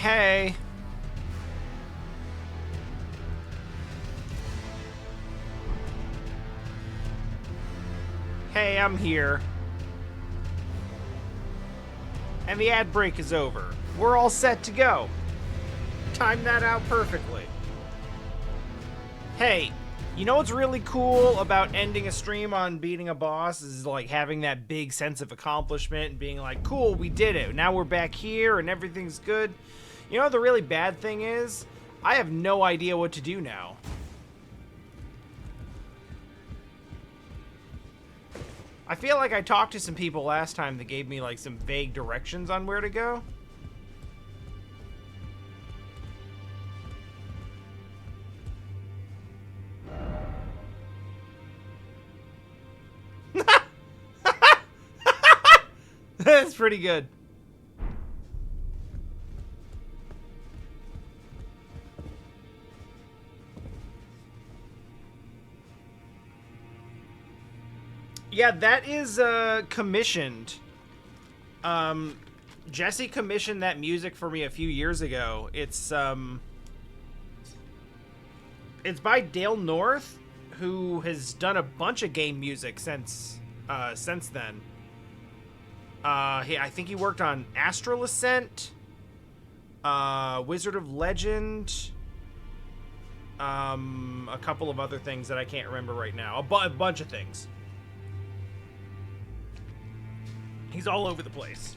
Hey. Hey, I'm here. And the ad break is over. We're all set to go. Timed that out perfectly. Hey, you know what's really cool about ending a stream on beating a boss is like having that big sense of accomplishment and being like, cool, we did it. Now we're back here and everything's good. You know what the really bad thing is? I have no idea what to do now. I feel like I talked to some people last time that gave me like some vague directions on where to go. That's pretty good. Yeah, that is commissioned. Jesse commissioned that music for me a few years ago. It's by Dale North, who has done a bunch of game music since then. I think he worked on Astral Ascent, Wizard of Legend, a couple of other things that I can't remember right now. A bunch of things. He's all over the place.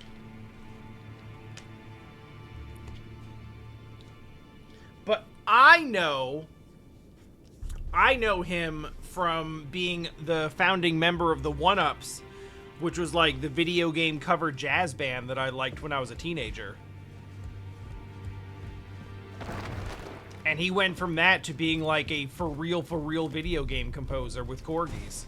But I know him from being the founding member of the One-Ups, which was like the video game cover jazz band that I liked when I was a teenager. And he went from that to being like a for real video game composer with corgis.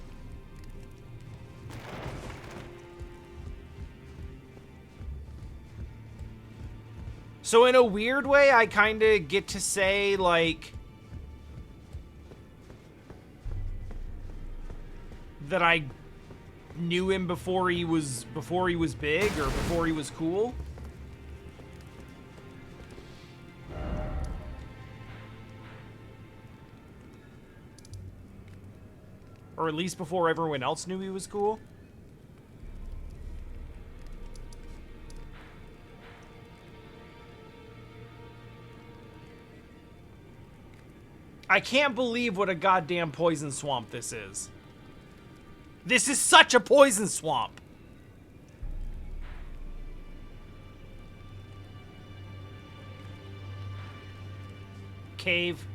So in a weird way, I kind of get to say, like, that I knew him before he was big or before he was cool. Or at least before everyone else knew he was cool. I can't believe what a goddamn poison swamp this is. This is such a poison swamp. Cave.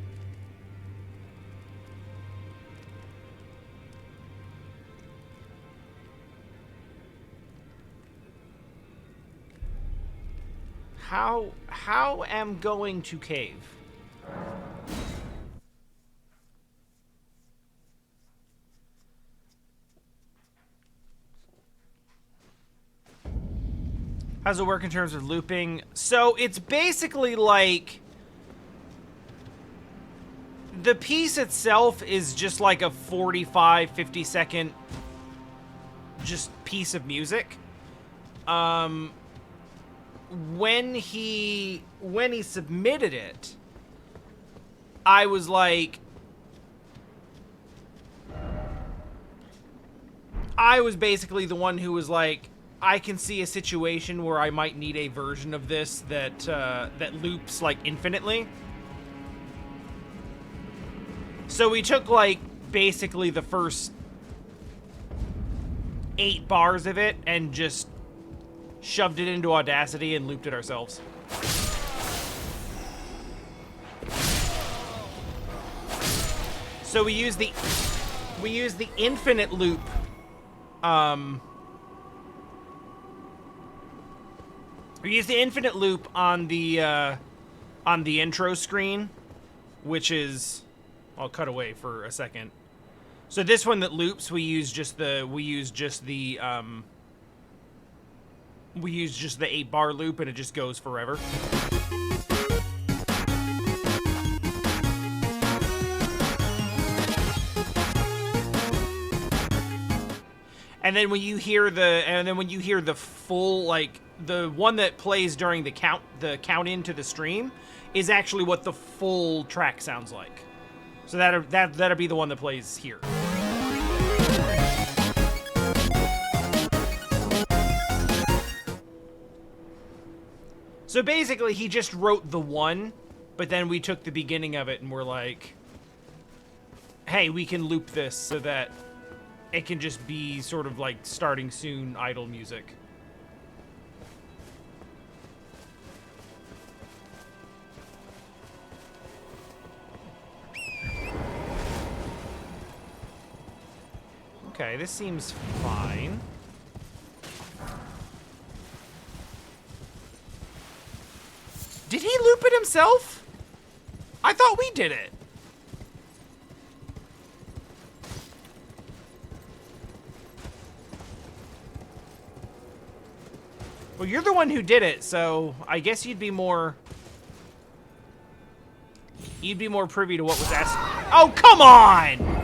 How am going to cave? How's it work in terms of looping? So it's basically like the piece itself is just like a 45, 50 second just piece of music. When he submitted it, I was like, I was basically the one who was like, I can see a situation where I might need a version of this that that loops like infinitely. So we took like basically the first 8 bars of it and just shoved it into Audacity and looped it ourselves. So we use the infinite loop. We use the infinite loop on the intro screen, which is, I'll cut away for a second. So this one that loops, we use just the 8-bar loop, and it just goes forever. And then when you hear the full like the one that plays during the count into the stream is actually what the full track sounds like. So that'll be the one that plays here. So basically, he just wrote the one, but then we took the beginning of it and we're like, hey, we can loop this so that it can just be sort of like starting soon idle music. Okay, this seems fine. Did he loop it himself? I thought we did it. Well, you're the one who did it, so I guess you'd be more privy to what was asked. Oh, come on!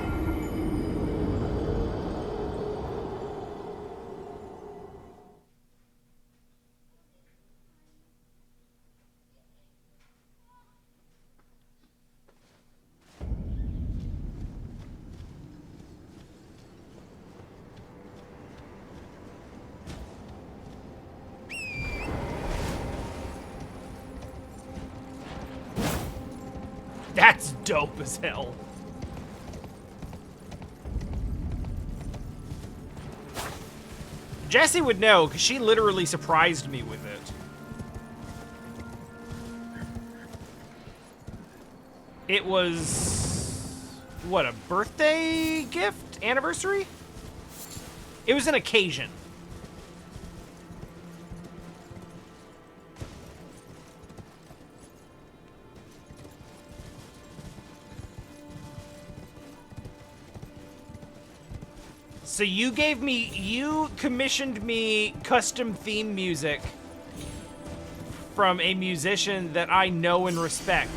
That's dope as hell. Jessie would know, because she literally surprised me with it. It was... what, a birthday gift? Anniversary? It was an occasion. So you commissioned me custom theme music from a musician that I know and respect.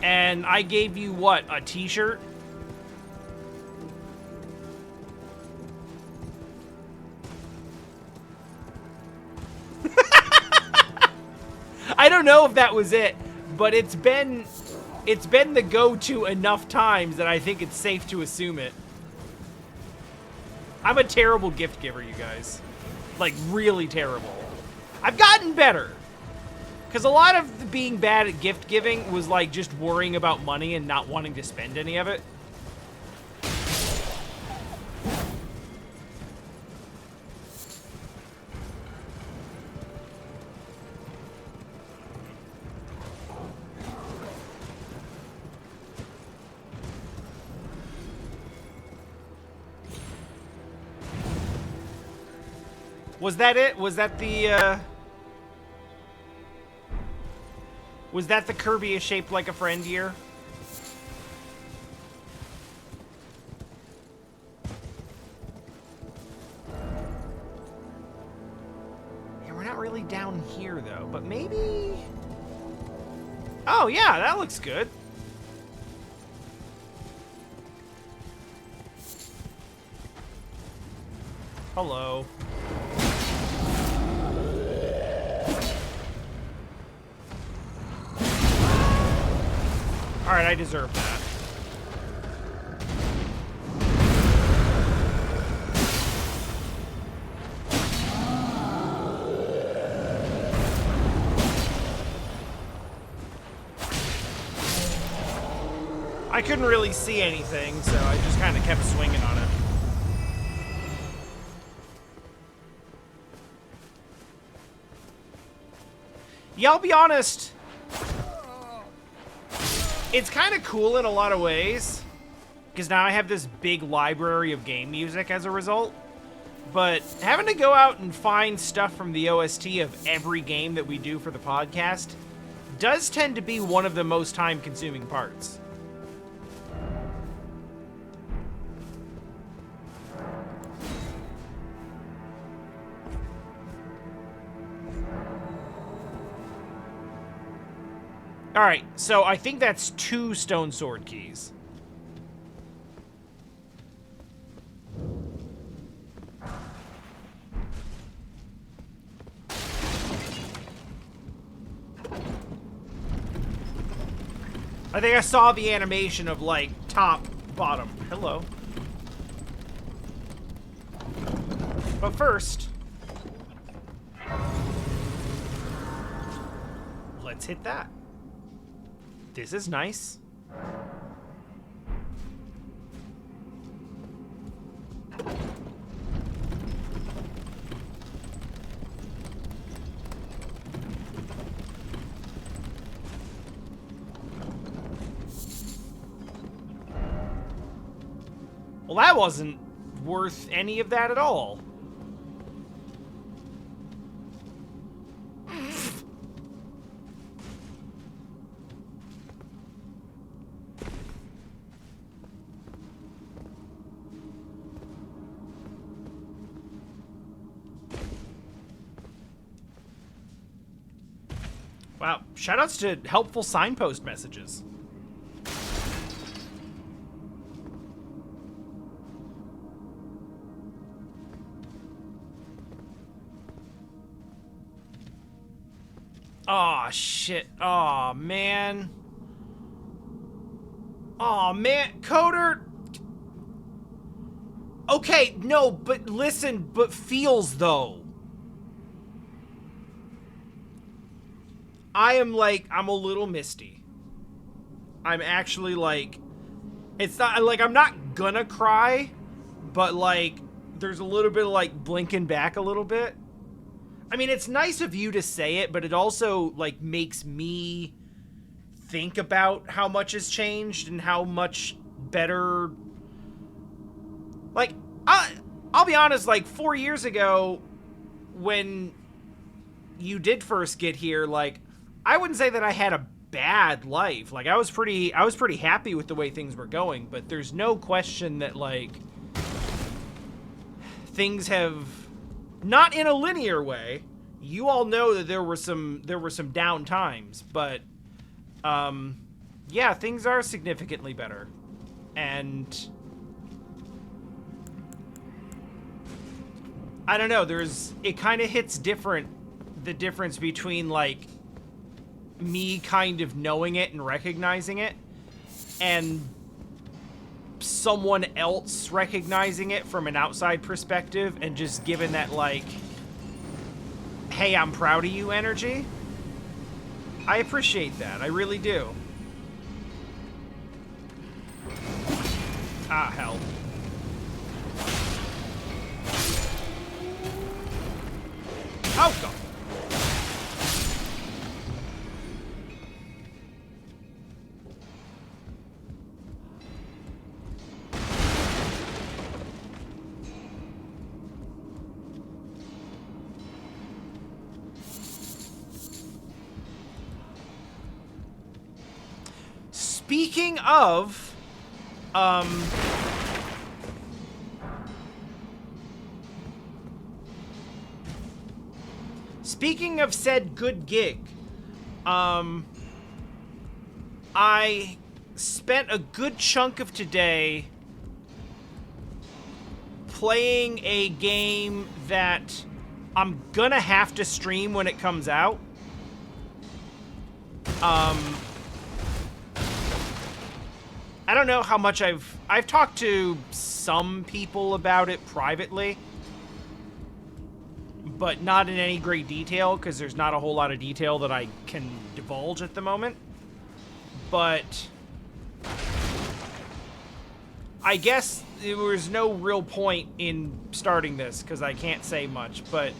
And I gave you what, a t-shirt? I don't know if that was it, but it's been the go-to enough times that I think it's safe to assume it. I'm a terrible gift giver, you guys. Like, really terrible. I've gotten better. Because a lot of being bad at gift giving was, like, just worrying about money and not wanting to spend any of it. Was that it? Was that the, was that the Kirby is shaped like a friend year? Yeah, we're not really down here, though, but maybe... Oh, yeah, that looks good. Hello. Alright, I deserve that. I couldn't really see anything, so I just kind of kept swinging on it. Yeah, I'll be honest. It's kind of cool in a lot of ways, because now I have this big library of game music as a result. But having to go out and find stuff from the OST of every game that we do for the podcast does tend to be one of the most time-consuming parts. Alright, so I think that's 2 stone sword keys. I think I saw the animation of, like, top, bottom. Hello. But first, let's hit that. This is nice. Well, that wasn't worth any of that at all. Wow, shoutouts to helpful signpost messages. Aw, shit. Aw, man. Aw, man. Coder. Okay, no, but listen, but feels, though. I'm a little misty. I'm actually, like, it's not, like, I'm not gonna cry, but, like, there's a little bit of, like, blinking back a little bit. I mean, it's nice of you to say it, but it also, like, makes me think about how much has changed and how much better... Like, I'll be honest, like, 4 years ago, when you did first get here, like, I wouldn't say that I had a bad life. Like, I was pretty happy with the way things were going, but there's no question that, like, things have, not in a linear way. You all know that there were some down times, but yeah, things are significantly better. And I don't know, it kind of hits different, the difference between, like, me kind of knowing it and recognizing it, and someone else recognizing it from an outside perspective and just giving that, like, hey, I'm proud of you energy. I appreciate that. I really do. Ah, hell. Oh, God. Speaking of, speaking of said good gig, I spent a good chunk of today playing a game that I'm gonna have to stream when it comes out. I don't know how much I've talked to some people about it privately, but not in any great detail, because there's not a whole lot of detail that I can divulge at the moment. But I guess there was no real point in starting this, because I can't say much, but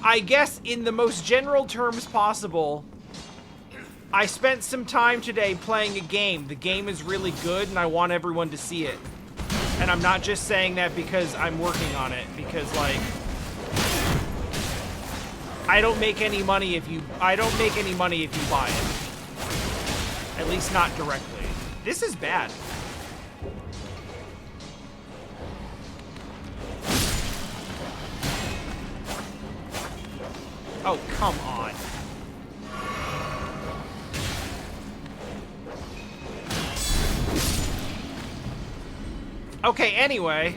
I guess in the most general terms possible, I spent some time today playing a game. The game is really good, and I want everyone to see it. And I'm not just saying that because I'm working on it, because, like, I don't make any money if you buy it. At least not directly. This is bad. Oh, come on. Okay, anyway.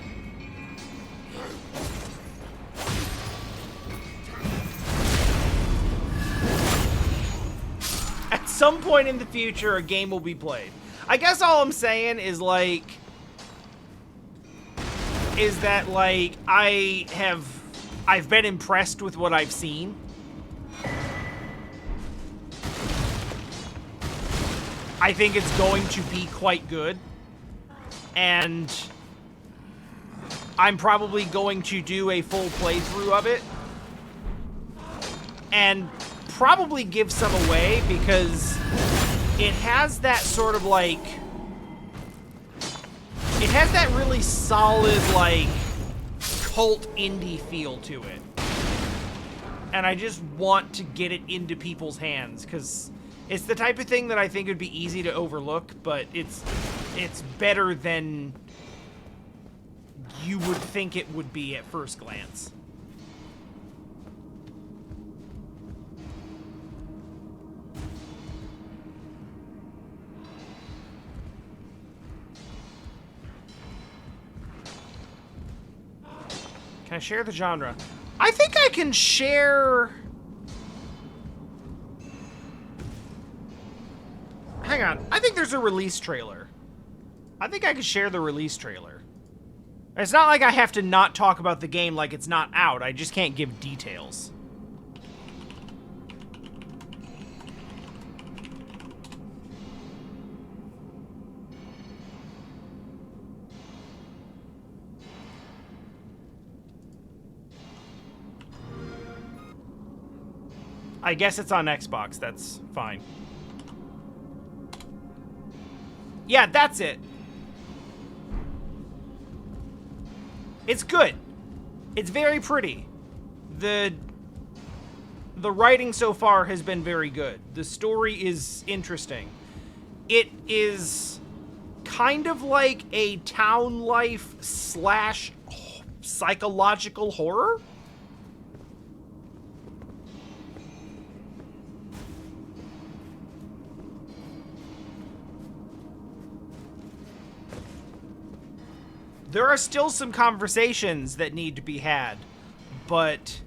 That's some point in the future, a game will be played. I guess all I'm saying is, like, I've been impressed with what I've seen. I think it's going to be quite good. And I'm probably going to do a full playthrough of it. And probably give some away, because it has that sort of, like... It has that really solid, like, cult indie feel to it. And I just want to get it into people's hands, because it's the type of thing that I think would be easy to overlook, but it's better than you would think it would be at first glance. Can I share the genre? I think I can share... Hang on. I think there's a release trailer. I think I can share the release trailer. It's not like I have to not talk about the game like it's not out. I just can't give details. I guess it's on Xbox. That's fine. Yeah, that's it. It's good. It's very pretty. The writing so far has been very good. The story is interesting. It is kind of like a town life / psychological horror. There are still some conversations that need to be had, but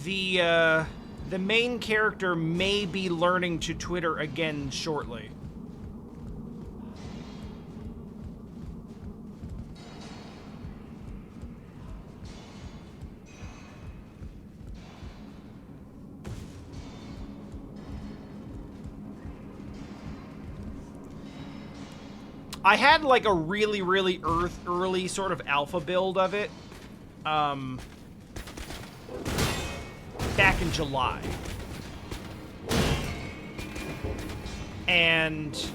the main character may be learning to Twitter again shortly. I had like a really early sort of alpha build of it back in July. And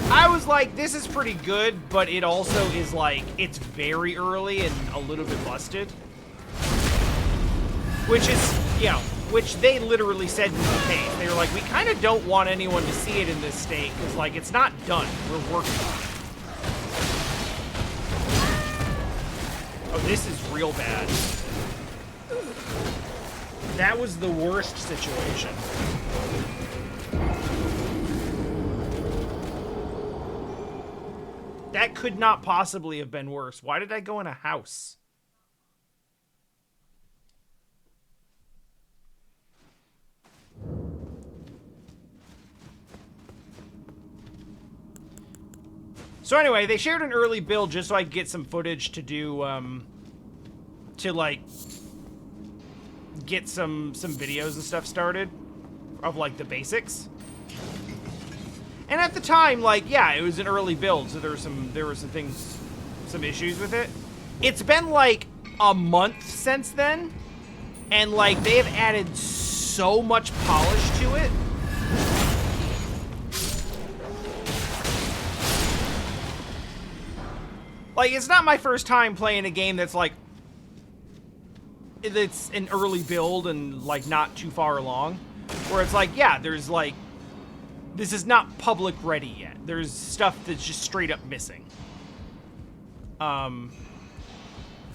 I was like, this is pretty good, but it also is like, it's very early and a little bit busted. Which is, you know, which they literally said was the case. They were like, we kind of don't want anyone to see it in this state, because, like, it's not done. We're working on it. Oh, this is real bad. That was the worst situation. That could not possibly have been worse. Why did I go in a house? So anyway, they shared an early build just so I could get some footage to do, to, like, get some videos and stuff started of, like, the basics. And at the time, like, yeah, it was an early build, so there were some things, some issues with it. It's been, like, a month since then, and, like, they have added so much polish to it. Like, it's not my first time playing a game that's, like, it's an early build and, like, not too far along. Where it's like, yeah, there's, like, this is not public ready yet. There's stuff that's just straight up missing. You know,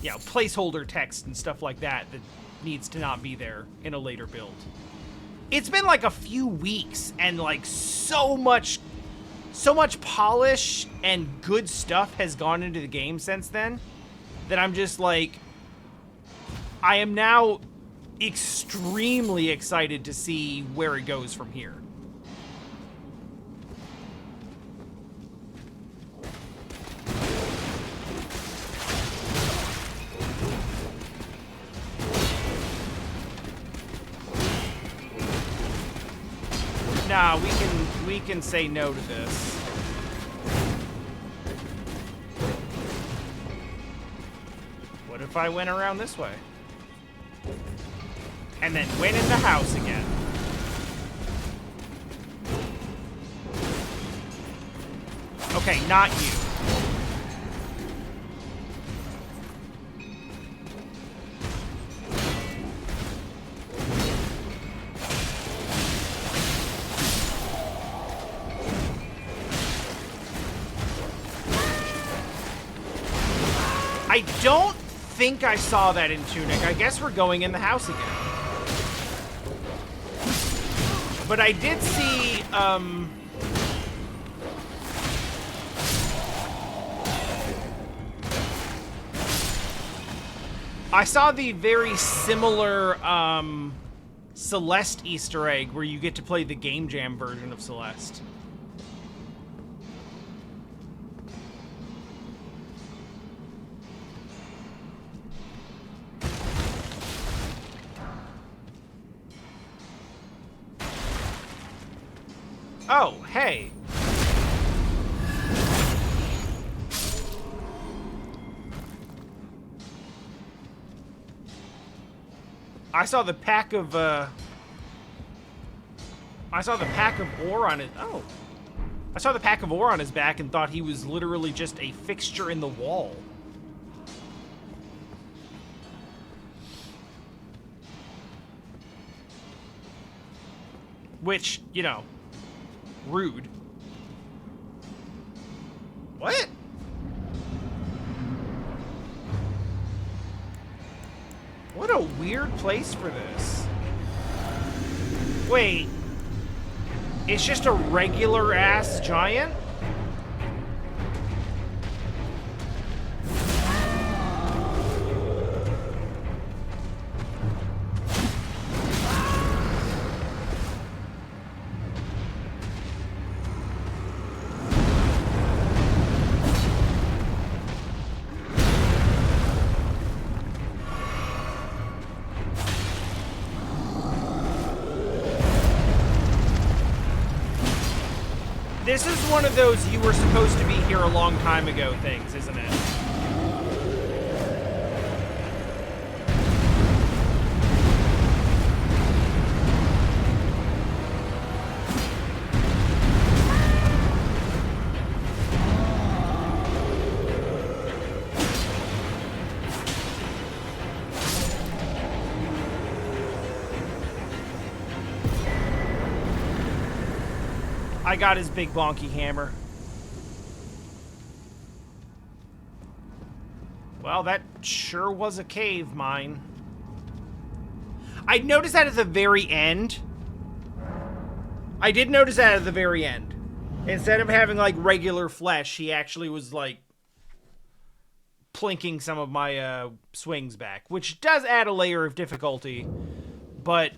placeholder text and stuff like that that needs to not be there in a later build. It's been, like, a few weeks and, like, so much polish and good stuff has gone into the game since then that I'm just like, I am now extremely excited to see where it goes from here. Nah, we can say no to this. What if I went around this way? And then went in the house again. Okay, not you. I don't think I saw that in Tunic. I guess we're going in the house again. But I did see, I saw the very similar, Celeste Easter egg where you get to play the Game Jam version of Celeste. Oh, hey. I saw the pack of ore on it. Oh. I saw the pack of ore on his back and thought he was literally just a fixture in the wall. Which, you know, rude. What? What a weird place for this. Wait. It's just a regular ass giant? This is one of those you were supposed to be here a long time ago things, isn't it? I got his big bonky hammer. Well, that sure was a cave mine. I noticed that at the very end. I did notice that at the very end. Instead of having, like, regular flesh, he actually was, like, plinking some of my swings back. Which does add a layer of difficulty. But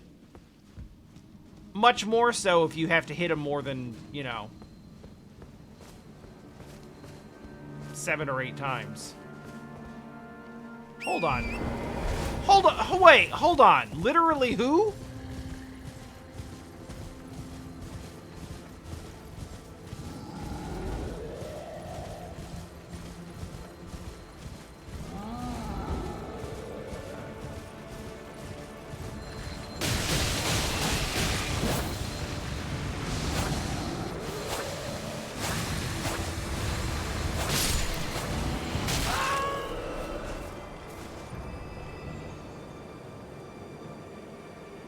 much more so if you have to hit him more than, you know, 7 or 8 times. Hold on. Hold on. Wait, hold on. Literally who?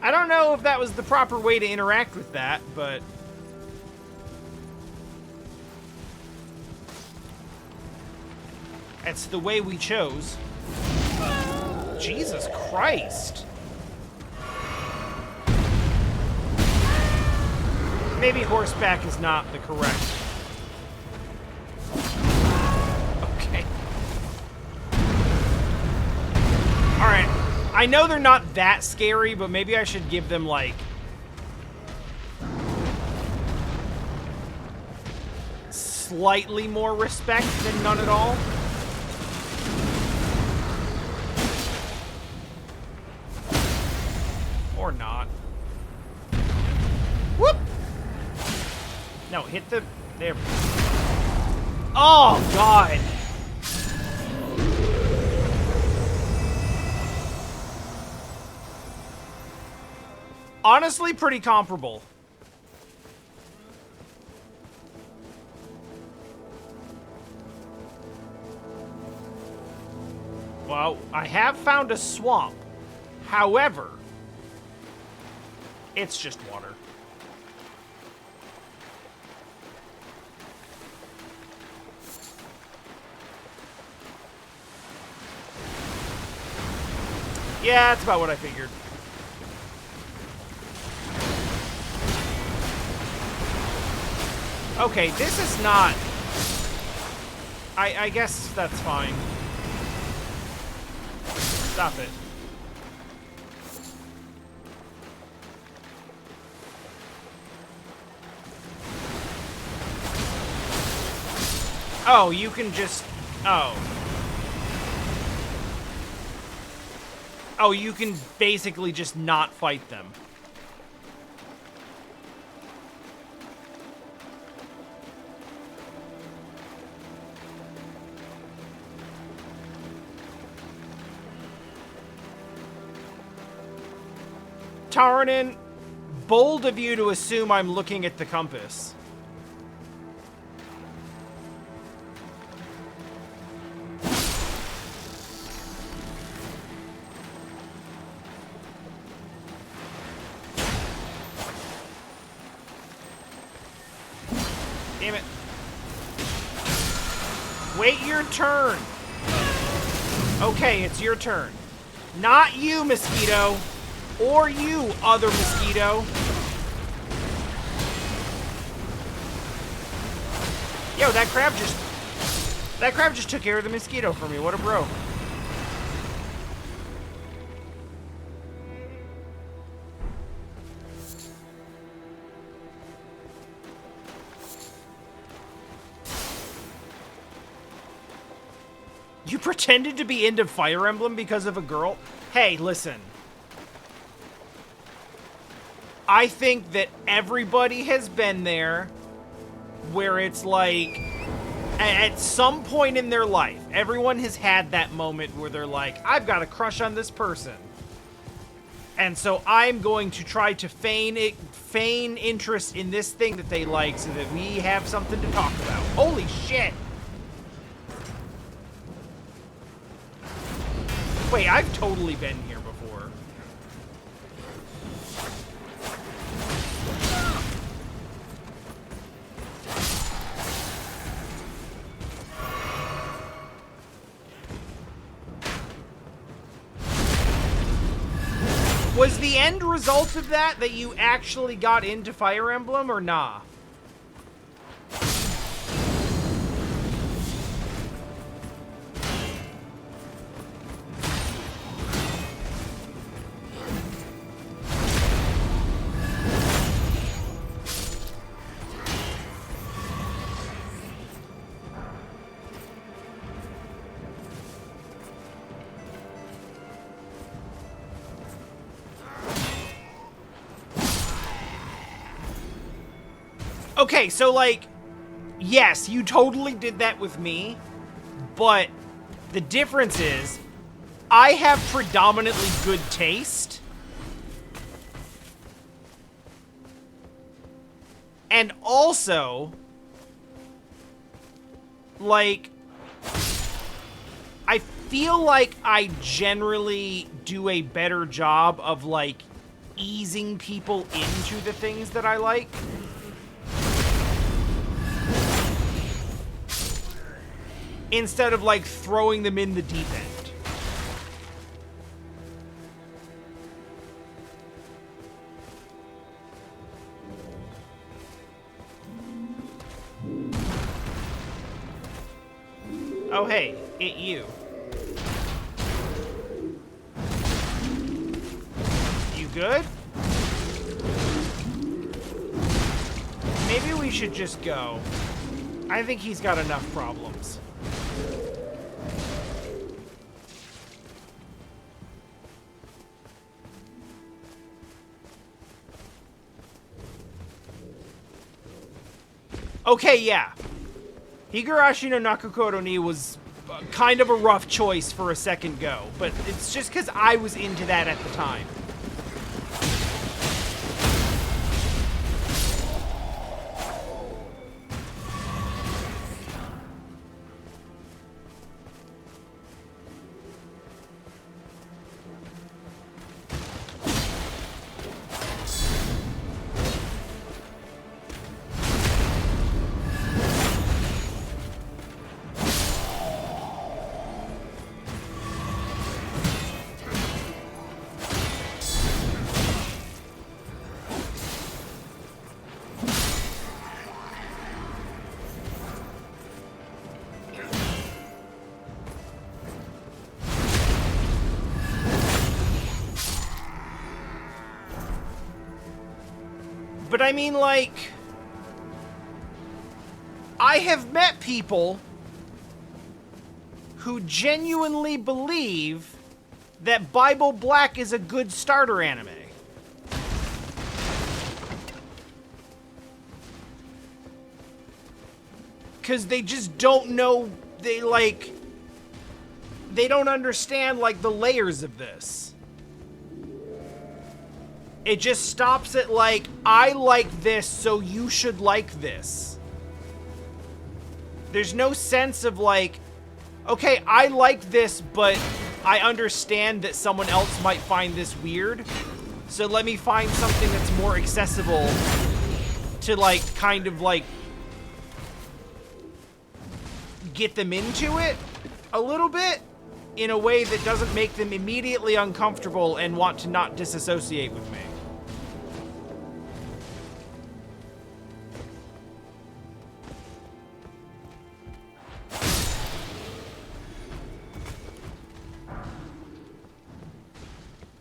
I don't know if that was the proper way to interact with that, but that's the way we chose. Jesus Christ. Maybe horseback is not the correct. Okay. Alright. I know they're not that scary, but maybe I should give them, like, slightly more respect than none at all. Or not. Whoop! No, hit the... There. Oh, God! Honestly, pretty comparable. Well, I have found a swamp. However, it's just water. Yeah, that's about what I figured. Okay, this is not... I guess that's fine. Stop it. Oh, you can just... Oh. Oh, you can basically just not fight them. Tarnin, bold of you to assume I'm looking at the compass. Damn it. Wait your turn. Okay, it's your turn. Not you, mosquito. Or you, other mosquito. Yo, that crab just took care of the mosquito for me. What a bro. You pretended to be into Fire Emblem because of a girl? Hey, listen. I think that everybody has been there where it's like, at some point in their life, everyone has had that moment where they're like, I've got a crush on this person. And so I'm going to try to feign interest in this thing that they like so that we have something to talk about. Holy shit! Wait, I've totally been here before. Was the end result of that you actually got into Fire Emblem, or nah? Okay, so, like, yes, you totally did that with me, but the difference is, I have predominantly good taste, and also, like, I feel like I generally do a better job of, like, easing people into the things that I like. Instead of, like, throwing them in the deep end. Oh, hey, it you. good? Maybe we should just go. I think he's got enough problems. Okay, yeah. Higurashi no Nakakoro ni was kind of a rough choice for a second go, but it's just because I was into that at the time. But I mean, like, I have met people who genuinely believe that Bible Black is a good starter anime. Because they just don't know, they don't understand, like, the layers of this. It just stops at, like, I like this, so you should like this. There's no sense of, like, okay, I like this, but I understand that someone else might find this weird, so let me find something that's more accessible to, like, kind of, like, get them into it a little bit in a way that doesn't make them immediately uncomfortable and want to not disassociate with me.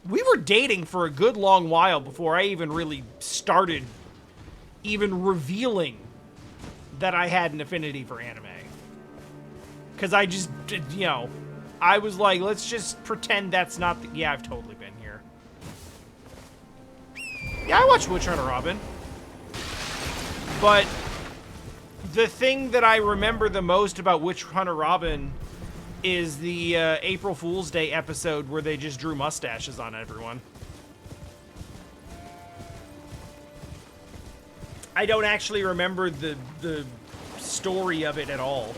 We were dating for a good long while before I even really started even revealing that I had an affinity for anime. Because I just, you know, I was like, let's just pretend that's not the... Yeah, I've totally been here. Yeah, I watched Witch Hunter Robin. But the thing that I remember the most about Witch Hunter Robin is the April Fool's Day episode where they just drew mustaches on everyone. I don't actually remember the story of it at all.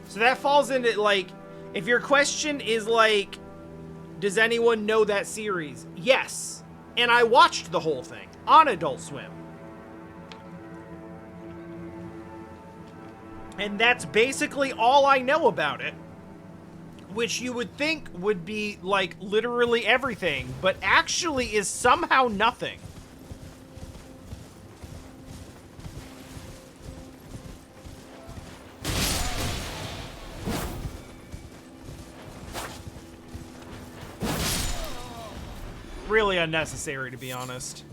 So that falls into, like, if your question is, like, does anyone know that series? Yes. And I watched the whole thing on Adult Swim. And that's basically all I know about it. Which you would think would be, like, literally everything, but actually is somehow nothing. Really unnecessary, to be honest.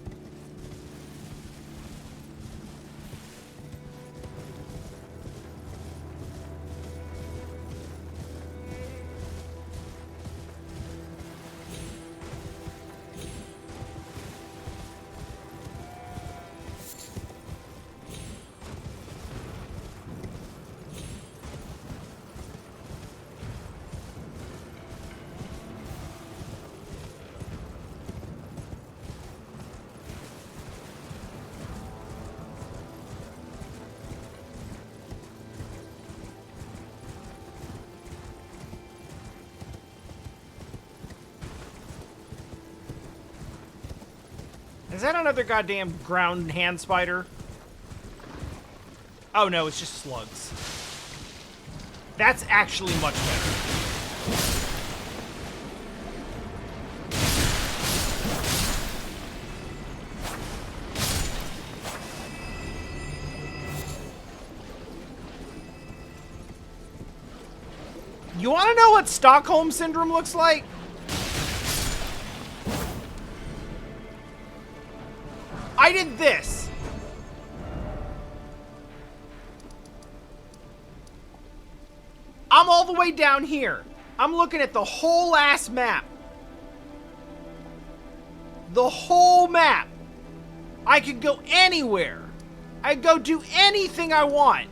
Is that another goddamn ground hand spider? Oh no, it's just slugs. That's actually much better. what Stockholm Syndrome looks like? I did this. I'm all the way down here. I'm looking at the whole ass map. The whole map. I could go anywhere. I could go do anything I want.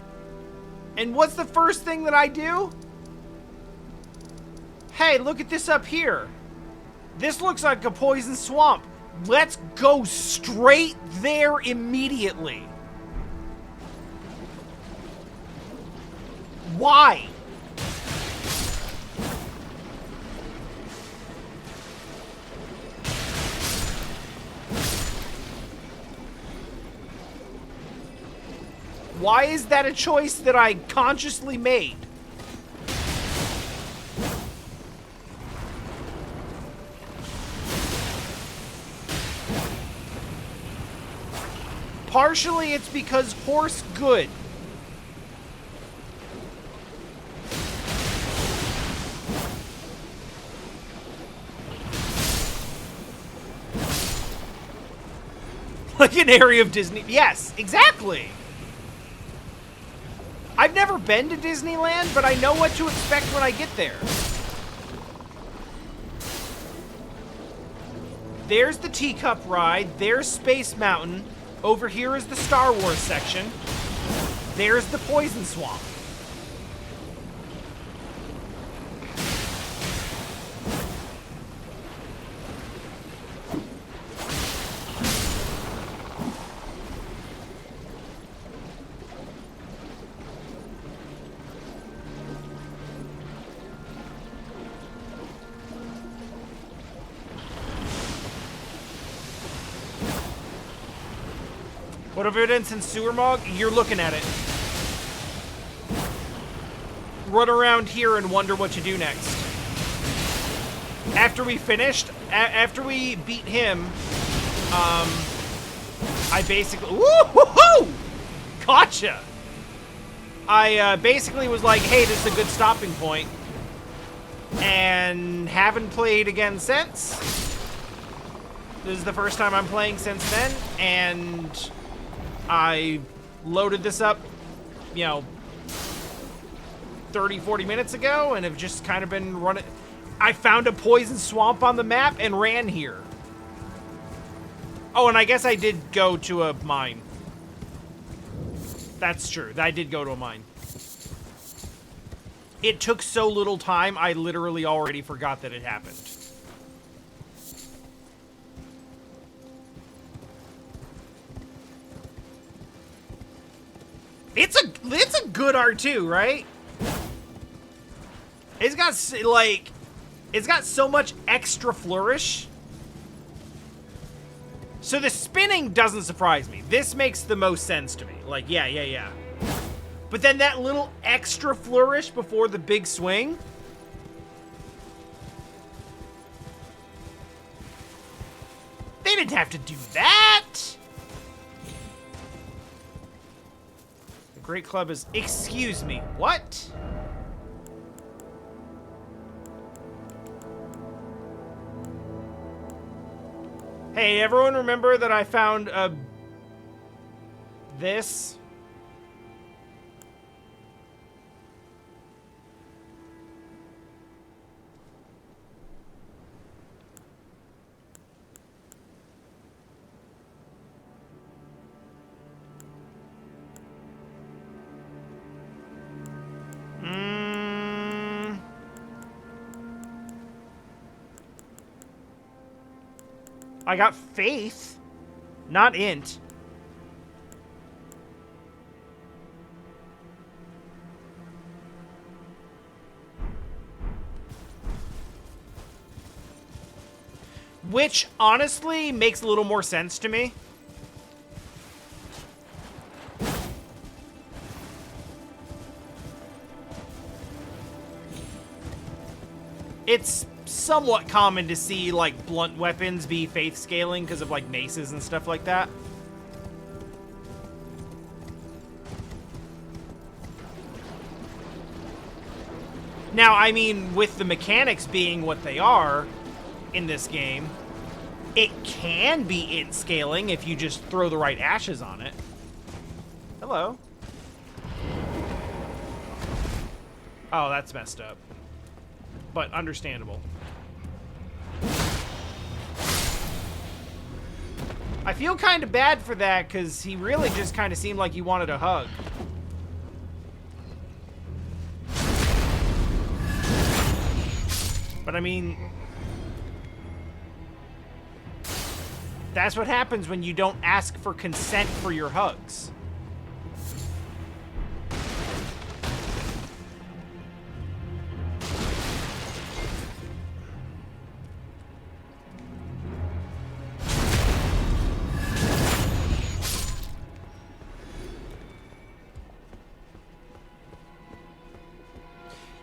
And what's the first thing that I do? Hey, look at this up here. This looks like a poison swamp. Let's go straight there immediately. Why? Why is that a choice that I consciously made? Partially, it's because horse good. Like an area of Disney. Yes, exactly. I've never been to Disneyland, but I know what to expect when I get there. There's the teacup ride. There's Space Mountain. Over here is the Star Wars section. There's the Poison Swamp. What evidence in Sewer Mog? You're looking at it. Run around here and wonder what you do next. After we finished, after we beat him, I basically... Woo-hoo-hoo! Gotcha! I basically was like, hey, this is a good stopping point. And haven't played again since. This is the first time I'm playing since then, and... I loaded this up, you know, 30, 40 minutes ago and have just kind of been running. I found a poison swamp on the map and ran here. Oh, and I guess I did go to a mine. That's true. I did go to a mine. It took so little time, I literally already forgot that it happened. It's a good R2, right? It's got like, it's got so much extra flourish. So the spinning doesn't surprise me. This makes the most sense to me. Like, yeah. But then that little extra flourish before the big swing. They didn't have to do that. Great Club is... Excuse me, what? Hey, everyone remember that I found this? I got faith, not int. Which, honestly, makes a little more sense to me. It's somewhat common to see, like, blunt weapons be faith scaling because of, like, maces and stuff like that. Now, I mean, with the mechanics being what they are in this game, it can be int scaling if you just throw the right ashes on it. Hello. Oh, that's messed up. But understandable. I feel kind of bad for that, because he really just kind of seemed like he wanted a hug. But I mean, that's what happens when you don't ask for consent for your hugs.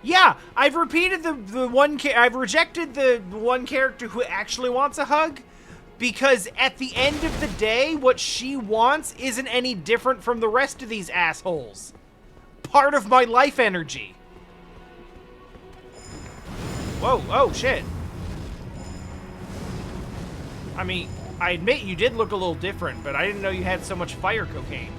Yeah, I've repeated I've rejected the one character who actually wants a hug, because at the end of the day, what she wants isn't any different from the rest of these assholes. Part of my life energy. Whoa, oh shit. I mean, I admit you did look a little different, but I didn't know you had so much fire cocaine.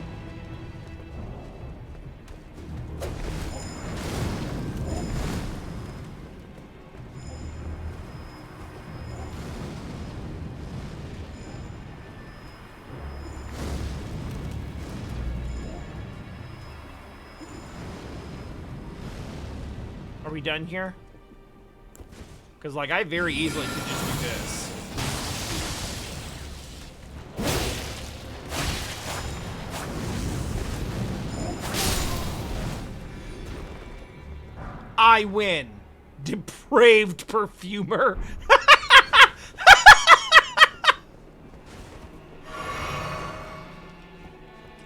Are we done here? Because, like, I very easily could just do this. I win. Depraved perfumer.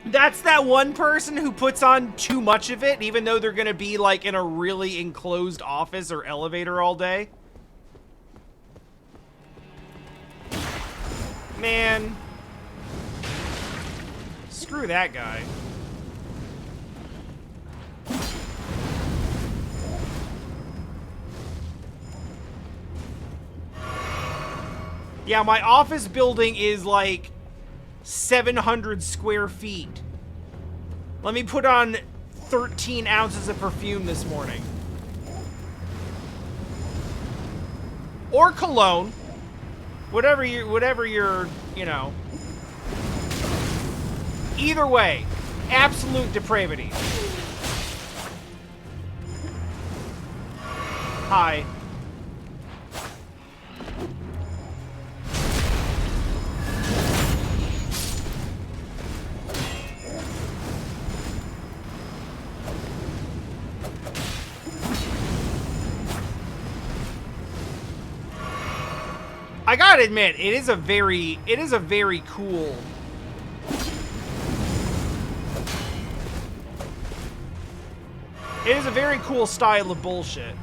That's that one person who puts on too much of it, even though they're gonna be, like, in a really enclosed office or elevator all day. Man. Screw that guy. Yeah, my office building is, like, 700 square feet. Let me put on 13 ounces of perfume this morning. Or cologne. Whatever you're, you know. Either way, absolute depravity. Hi. I gotta admit, it is a very cool. It is a very cool style of bullshit.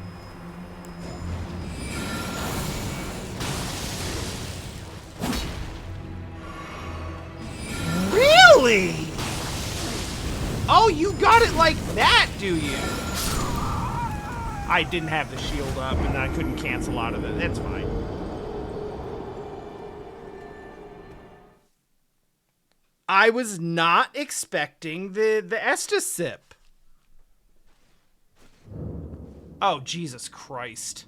Really? Oh, you got it like that, do you? I didn't have the shield up and I couldn't cancel out of it. That's fine. I was not expecting the Estus sip. Oh, Jesus Christ.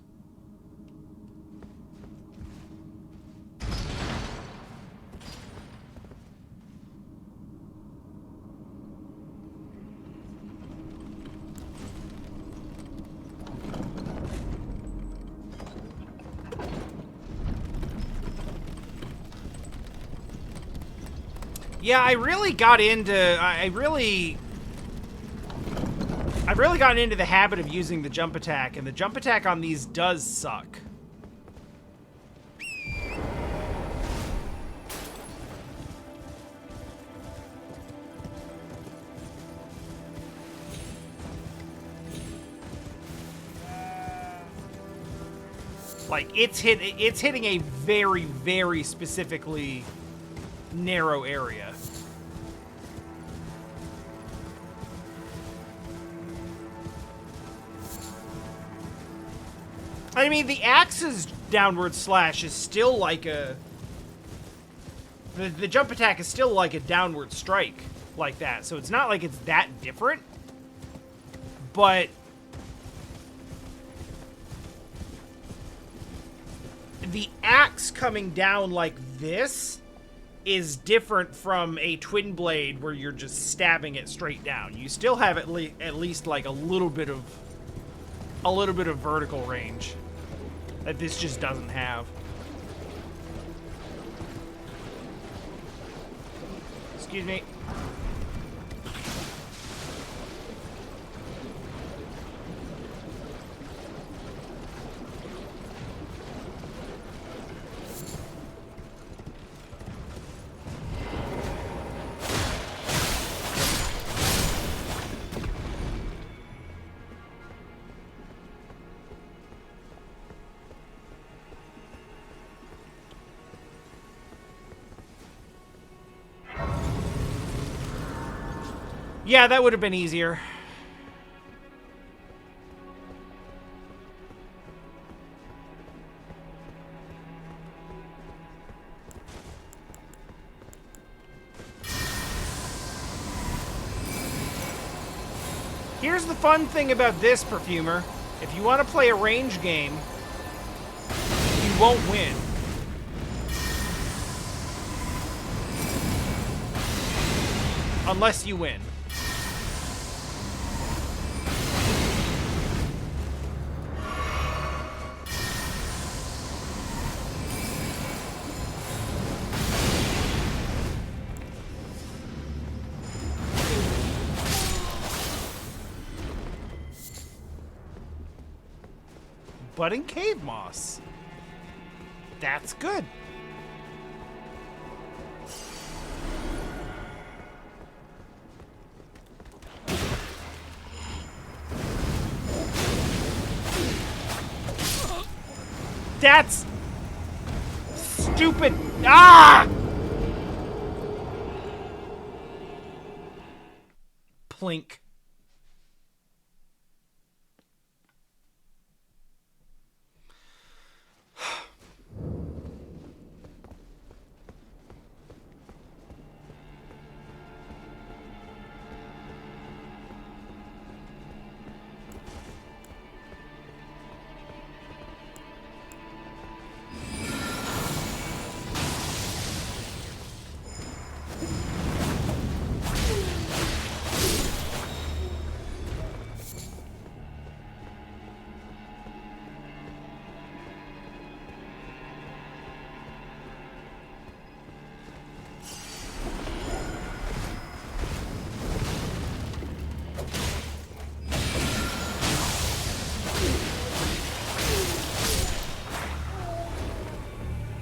Yeah, I've really gotten into the habit of using the jump attack, and the jump attack on these does suck. Like, it's hitting a very, very specifically narrow area. I mean, the axe's downward slash is still like a... The jump attack is still like a downward strike like that, so it's not like it's that different. But... the axe coming down like this is different from a twin blade where you're just stabbing it straight down. You still have at least like a little bit of vertical range that this just doesn't have. Excuse me. Yeah, that would have been easier. Here's the fun thing about this, Perfumer. If you want to play a range game, you won't win. Unless you win. Budding cave moss. That's good. That's stupid. Ah! Plink.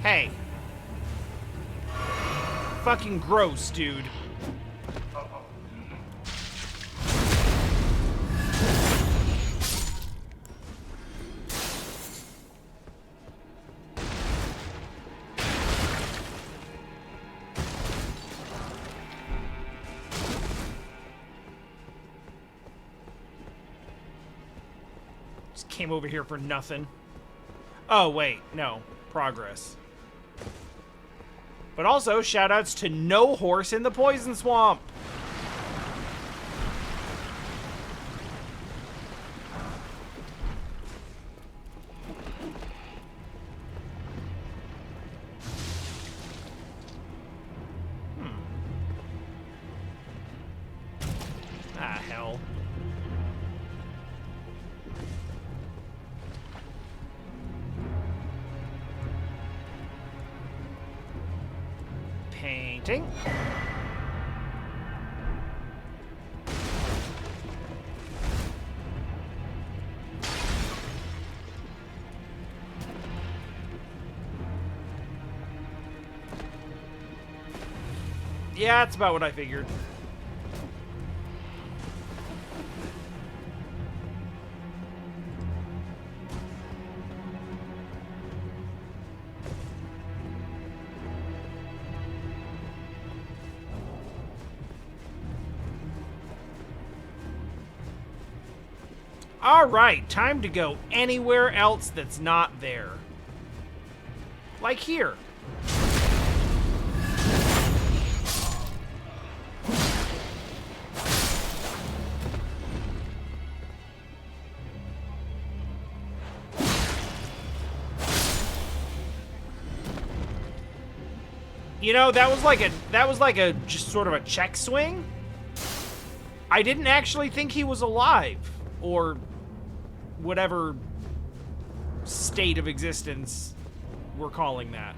Hey. Fucking gross, dude. Just came over here for nothing. Oh, wait. No. Progress. But also, shoutouts to no horse in the poison swamp. Ah, hell. Painting. Yeah, that's about what I figured. Alright, time to go anywhere else that's not there. Like here. You know, that was like a just sort of a check swing. I didn't actually think he was alive, or whatever state of existence we're calling that.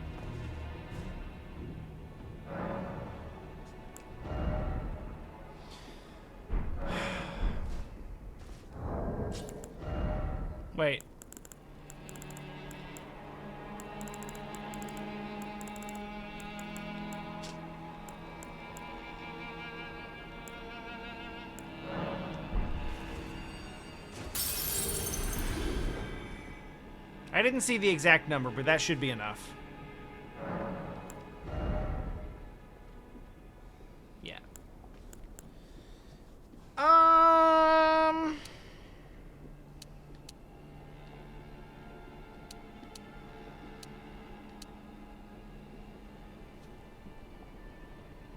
Wait. I didn't see the exact number, but that should be enough. Yeah.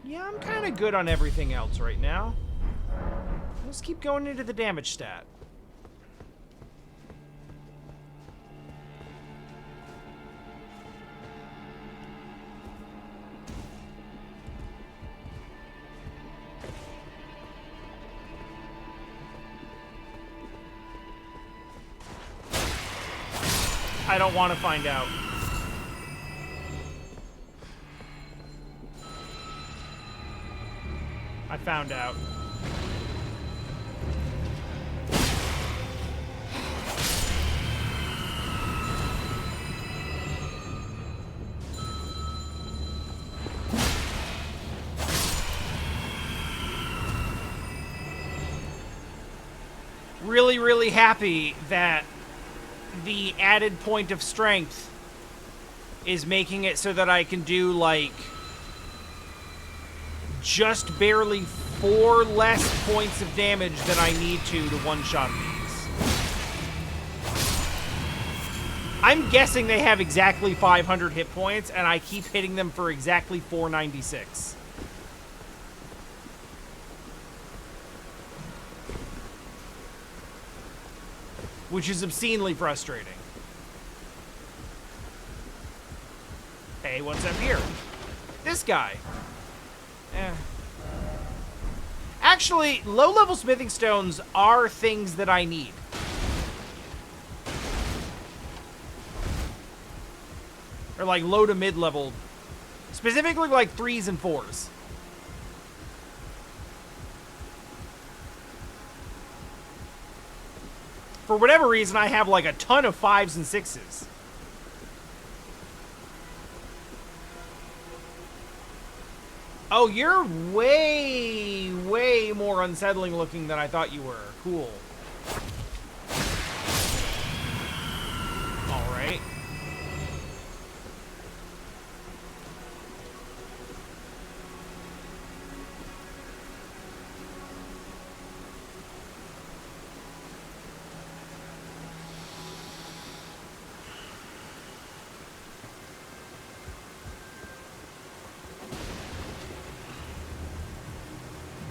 Yeah, I'm kind of good on everything else right now. Let's keep going into the damage stat. I don't want to find out. I found out. Really, really happy that the added point of strength is making it so that I can do, like, just barely 4 less points of damage than I need to one-shot these. I'm guessing they have exactly 500 hit points, and I keep hitting them for exactly 496. Which is obscenely frustrating. Hey, what's up here? This guy. Actually, low-level smithing stones are things that I need. Or like low to mid-level. Specifically like 3s and 4s. For whatever reason, I have like a ton of 5s and 6s. Oh, you're way, way more unsettling looking than I thought you were. Cool. All right.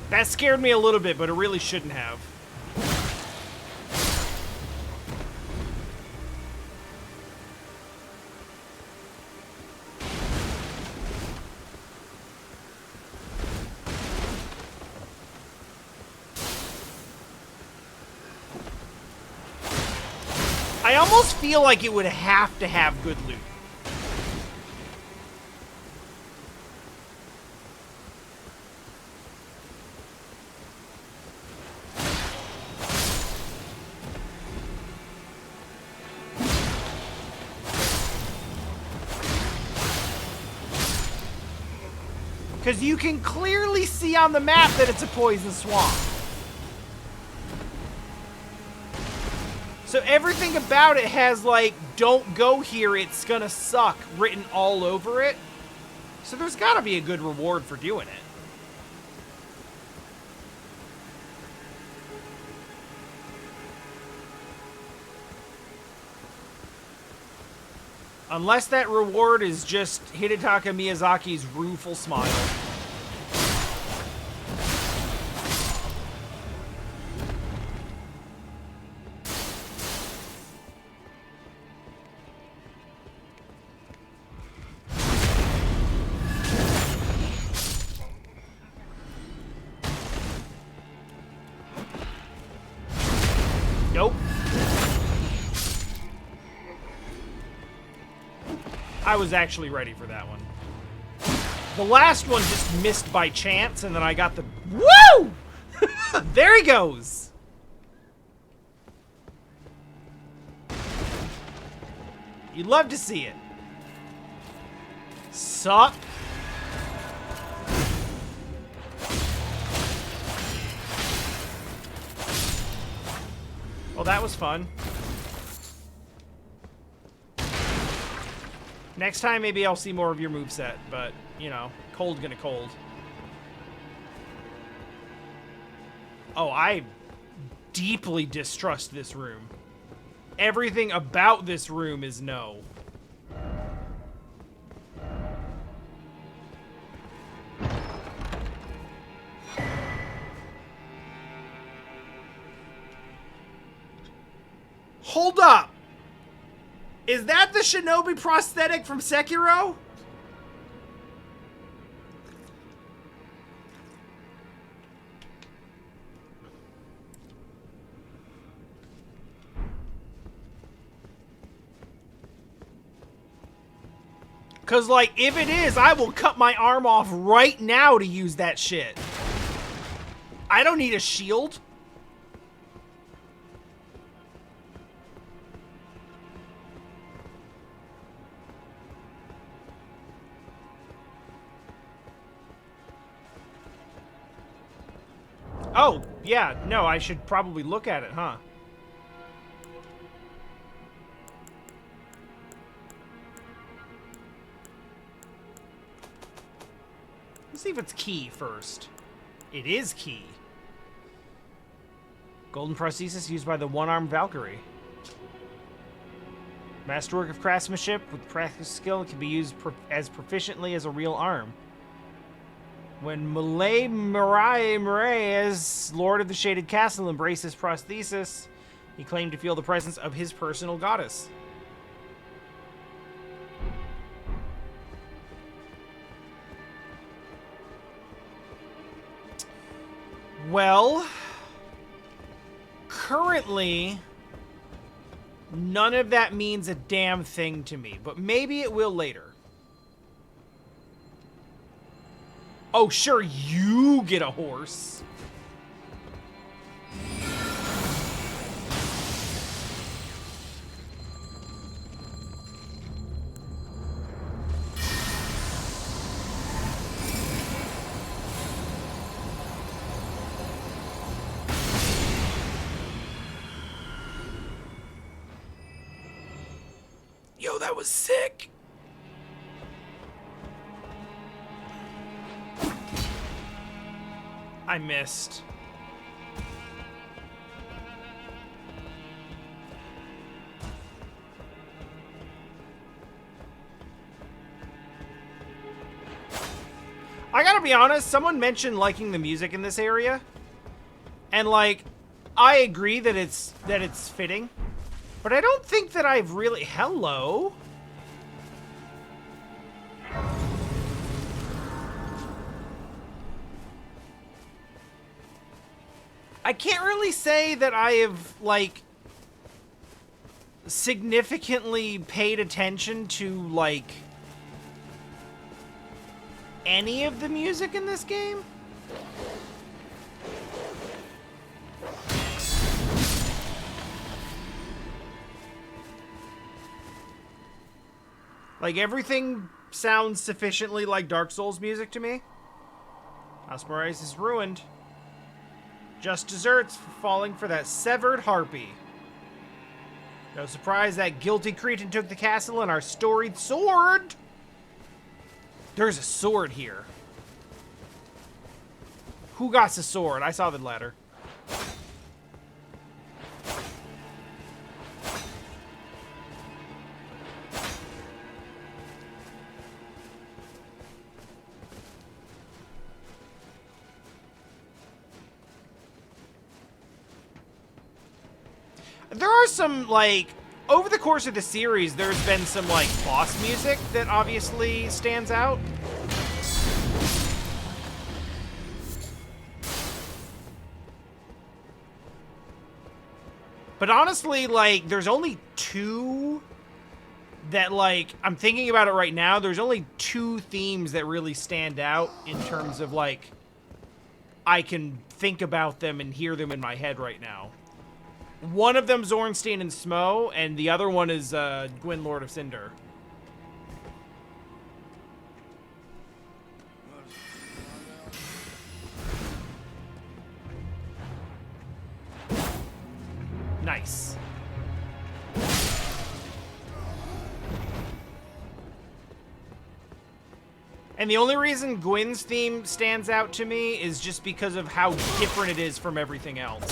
That scared me a little bit, but it really shouldn't have. I almost feel like it would have to have good loot. Because you can clearly see on the map that it's a poison swamp. So everything about it has, like, don't go here, it's gonna suck, written all over it. So there's gotta be a good reward for doing it. Unless that reward is just Hidetaka Miyazaki's rueful smile. Nope. I was actually ready for that one. The last one just missed by chance, and then I got the... Woo! There he goes! You'd love to see it. Suck. Well, that was fun. Next time, maybe I'll see more of your moveset, but, you know, cold gonna cold. Oh, I deeply distrust this room. Everything about this room is no. Hold up! Is that the Shinobi prosthetic from Sekiro? Cause like, if it is, I will cut my arm off right now to use that shit. I don't need a shield. Oh, yeah, no, I should probably look at it, huh? Let's see if it's key first. It is key. Golden prosthesis used by the one-armed Valkyrie. Masterwork of craftsmanship with practice skill can be used as proficiently as a real arm. When Malay Mirai, as Lord of the Shaded Castle, embraced his prosthesis, he claimed to feel the presence of his personal goddess. Well, currently, none of that means a damn thing to me, but maybe it will later. Oh, sure, you get a horse. Yo, that was sick. I missed. I gotta be honest, someone mentioned liking the music in this area. And like, I agree that it's fitting. But I don't think that I've really... Hello? I can't really say that I have, like, significantly paid attention to, like, any of the music in this game. Like, everything sounds sufficiently like Dark Souls music to me. House Moraes is ruined. Just desserts for falling for that severed harpy. No surprise that guilty Cretan took the castle and our storied sword. There's a sword here. Who got the sword? I saw the ladder. There are some, like, over the course of the series, there's been some, like, boss music that obviously stands out. But honestly, like, there's only two that, like, I'm thinking about it right now. There's only two themes that really stand out in terms of, like, I can think about them and hear them in my head right now. One of them's Ornstein and Smo, and the other one is Gwyn, Lord of Cinder. Nice. And the only reason Gwyn's theme stands out to me is just because of how different it is from everything else.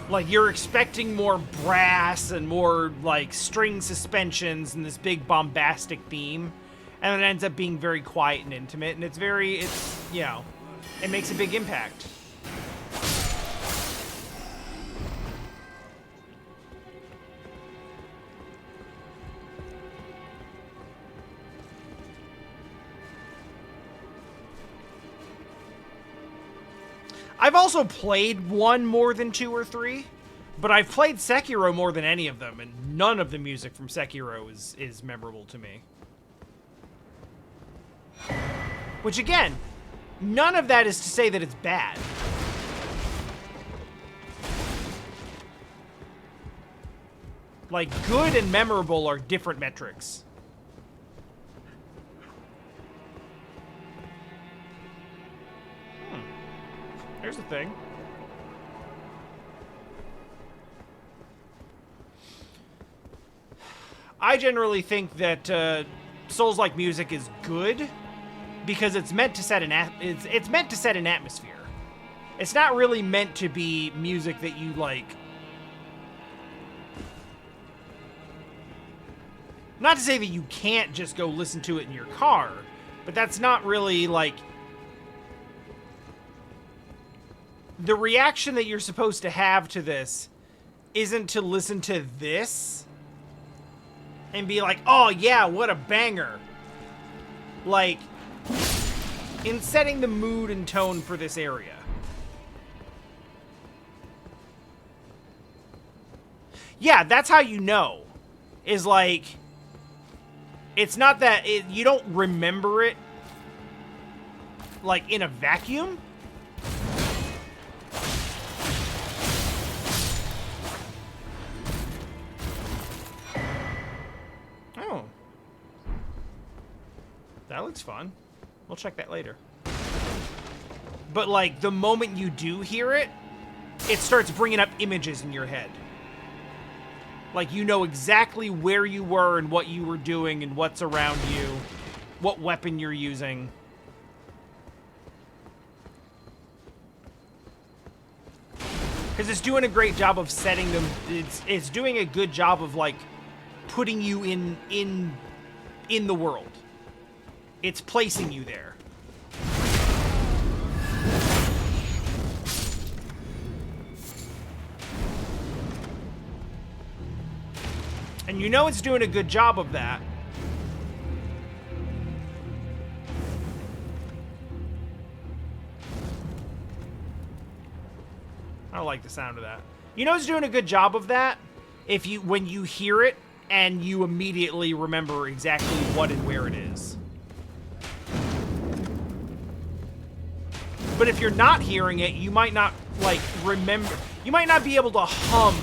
Like, you're expecting more brass and more, like, string suspensions and this big bombastic theme. And it ends up being very quiet and intimate. And it's, you know, it makes a big impact. I've also played one more than 2 or 3, but I've played Sekiro more than any of them, and none of the music from Sekiro is memorable to me. Which, again, none of that is to say that it's bad. Like, good and memorable are different metrics. Here's the thing. I generally think that Souls-like music is good because it's meant to set it's meant to set an atmosphere. It's not really meant to be music that you like. Not to say that you can't just go listen to it in your car, but that's not really like the reaction that you're supposed to have to this isn't to listen to this and be like, oh yeah, what a banger. Like, in setting the mood and tone for this area. Yeah, that's how you know. Is like, it's not that, you don't remember it like in a vacuum. That looks fun. We'll check that later. But, like, the moment you do hear it, it starts bringing up images in your head. Like, you know exactly where you were and what you were doing and what's around you, what weapon you're using. Because it's doing a great job of setting them. It's doing a good job of, like, putting you in the world. It's placing you there. And you know it's doing a good job of that. I don't like the sound of that. You know it's doing a good job of that when you hear it and you immediately remember exactly what and where it is. But if you're not hearing it, you might not, like, remember. You might not be able to hum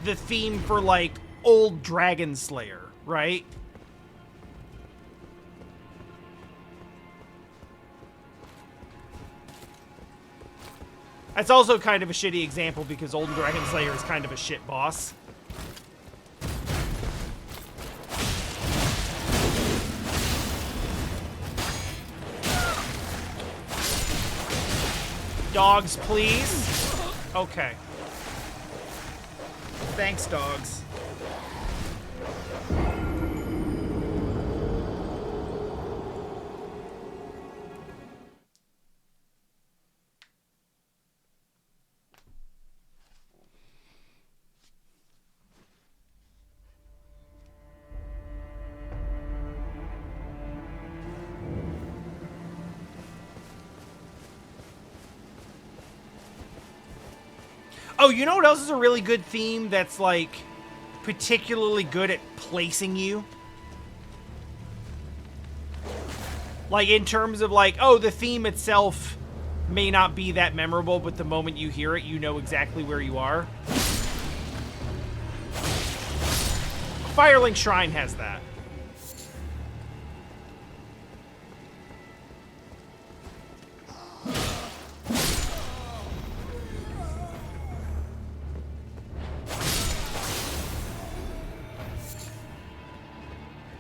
the theme for, like, old Dragon Slayer, right? That's also kind of a shitty example because old Dragon Slayer is kind of a shit boss. Dogs, please. Okay. Thanks, dogs. Oh, you know what else is a really good theme that's, like, particularly good at placing you? Like, in terms of, like, oh, the theme itself may not be that memorable, but the moment you hear it, you know exactly where you are. Firelink Shrine has that.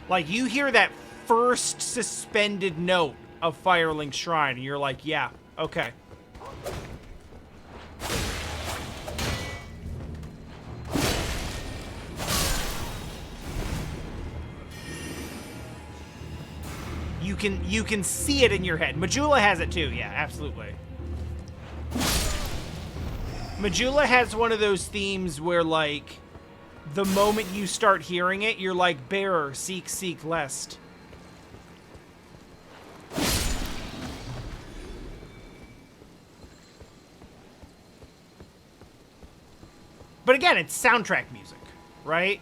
Like, you hear that first suspended note of Firelink Shrine, and you're like, yeah, okay. You can see it in your head. Majula has it too, yeah, absolutely. Majula has one of those themes where, like, the moment you start hearing it, you're like, bearer, seek, seek, lest. But again, it's soundtrack music, right?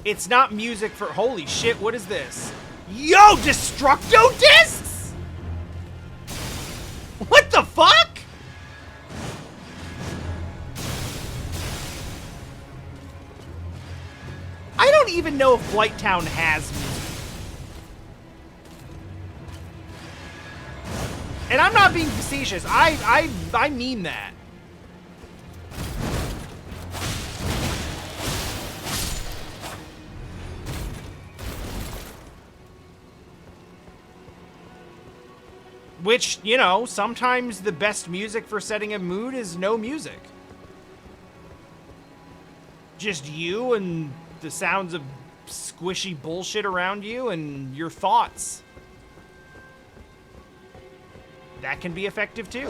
It's not music for... Holy shit, what is this? Yo, Destructo Discs?! What the fuck?! I don't even know if Blighttown has music. And I'm not being facetious. I mean that. Which, you know, sometimes the best music for setting a mood is no music. Just you and the sounds of squishy bullshit around you and your thoughts. That can be effective too.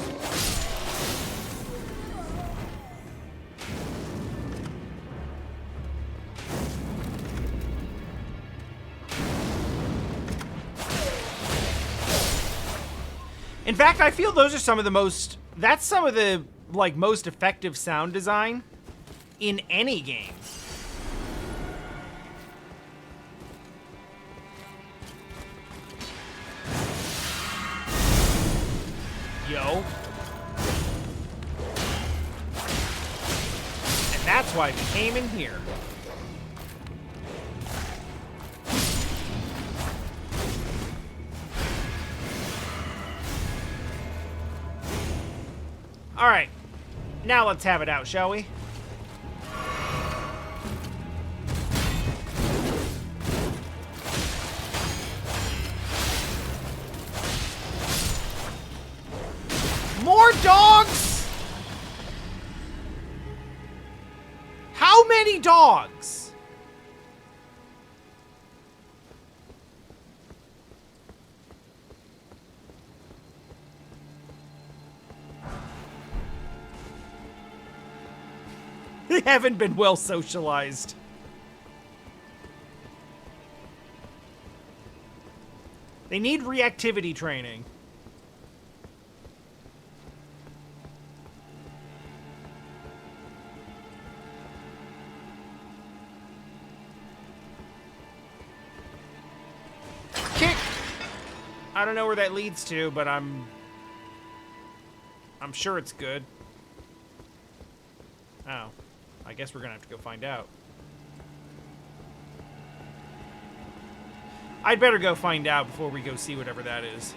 In fact, I feel those are some of the most... That's some of the, like, most effective sound design in any game. Yo. And that's why we came in here. Alright. Now let's have it out, shall we? More dogs?! How many dogs? They haven't been well socialized. They need reactivity training. Kick! I don't know where that leads to, but I'm sure it's good. Oh. I guess we're gonna have to go find out. I'd better go find out before we go see whatever that is.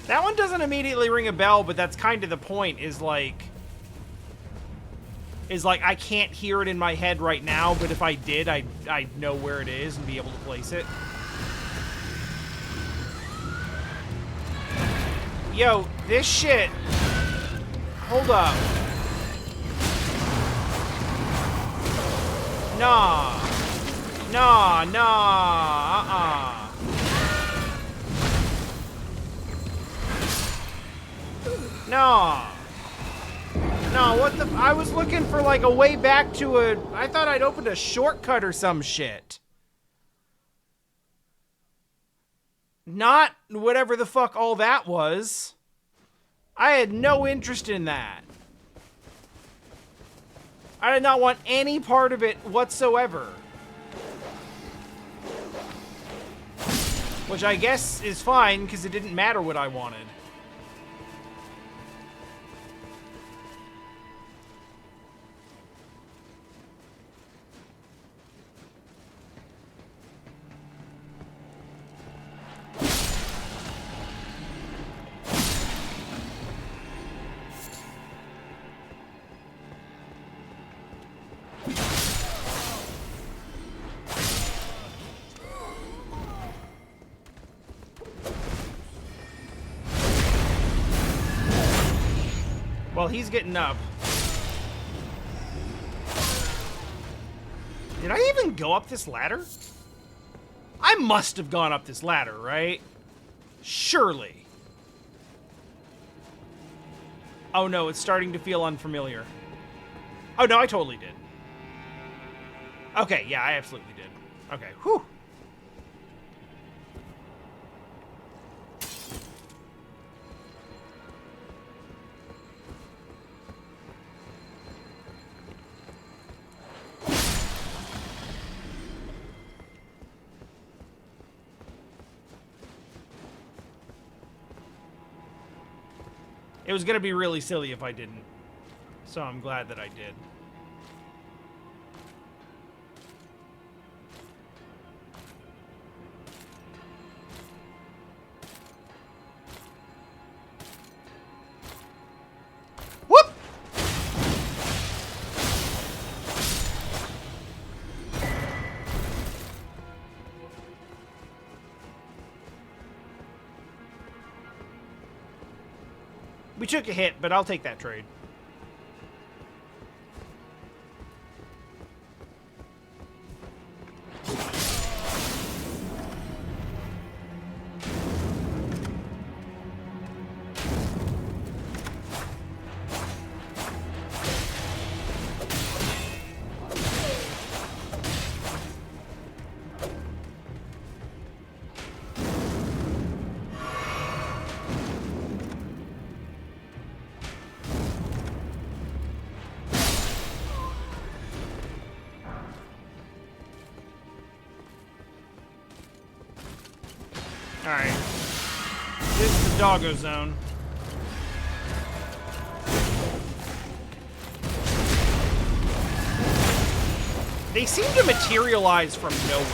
That one doesn't immediately ring a bell, but that's kind of the point, is like I can't hear it in my head right now, but if I did, I'd know where it is and be able to place it. Yo, this shit. Hold up. Nah. Nah, nah, No. No, what the... I was looking for, like, a way back to a... I thought I'd opened a shortcut or some shit. Not whatever the fuck all that was. I had no interest in that. I did not want any part of it whatsoever. Which I guess is fine, because it didn't matter what I wanted. Well, he's getting up. Did I even go up this ladder? I must have gone up this ladder, right? Surely. Oh no, it's starting to feel unfamiliar. Oh no, I totally did. Okay, yeah, I absolutely did. Okay, whew. It was gonna be really silly if I didn't. So I'm glad that I did. Whoop! We took a hit, but I'll take that trade. Alright. This is the doggo zone. They seem to materialize from nowhere.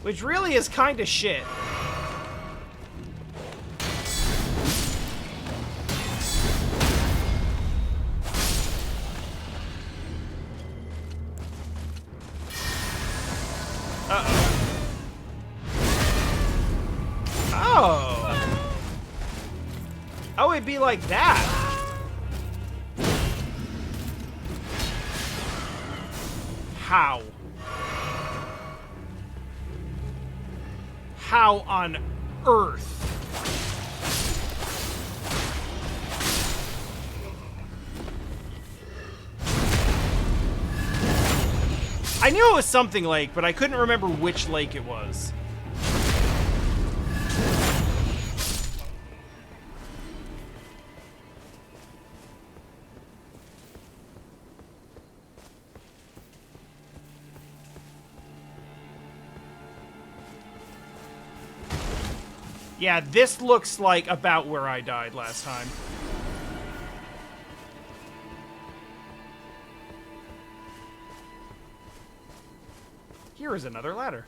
Which really is kind of shit. Oh, it'd be like that. How? How on earth? I knew it was something lake, but I couldn't remember which lake it was. Yeah, this looks like about where I died last time. Here is another ladder.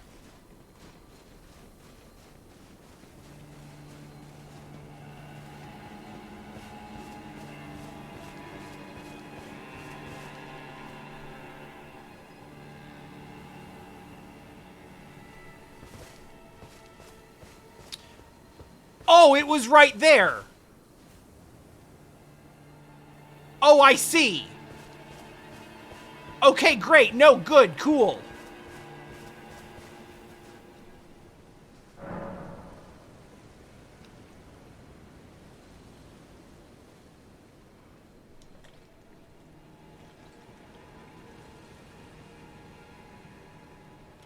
Oh, it was right there. Oh, I see. Okay, great. No, good, cool.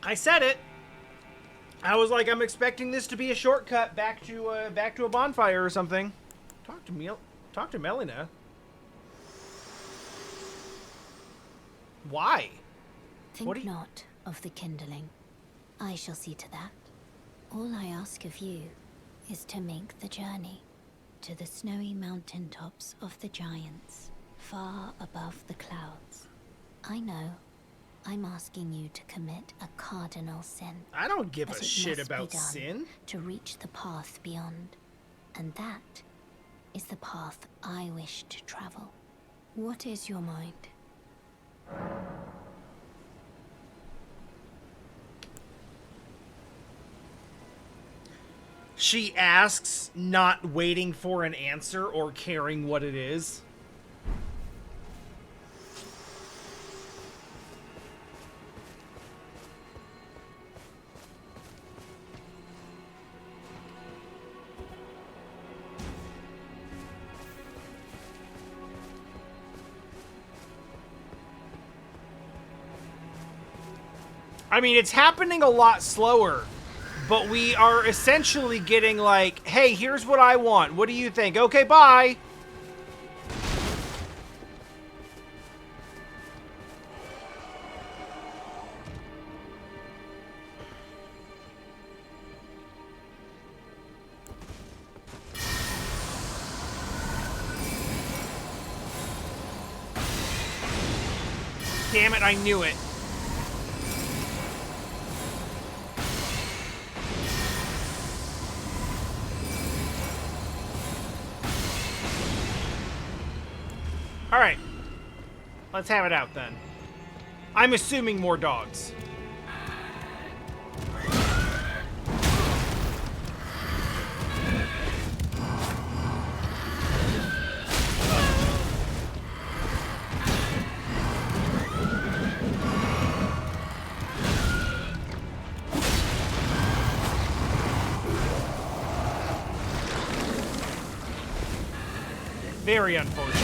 I said it. I was like, I'm expecting this to be a shortcut back to a bonfire or something. Talk to Melina. Why? Think not of the kindling. I shall see to that. All I ask of you is to make the journey to the snowy mountaintops of the giants, far above the clouds. I know I'm asking you to commit a cardinal sin. I don't give but a it shit must be about done sin. to reach the path beyond. And that is the path I wish to travel. What is your mind? She asks, not waiting for an answer or caring what it is. I mean, it's happening a lot slower, but we are essentially getting like, hey, here's what I want. What do you think? Okay, bye. Damn it, I knew it. Alright. Let's have it out then. I'm assuming more dogs. Very unfortunate.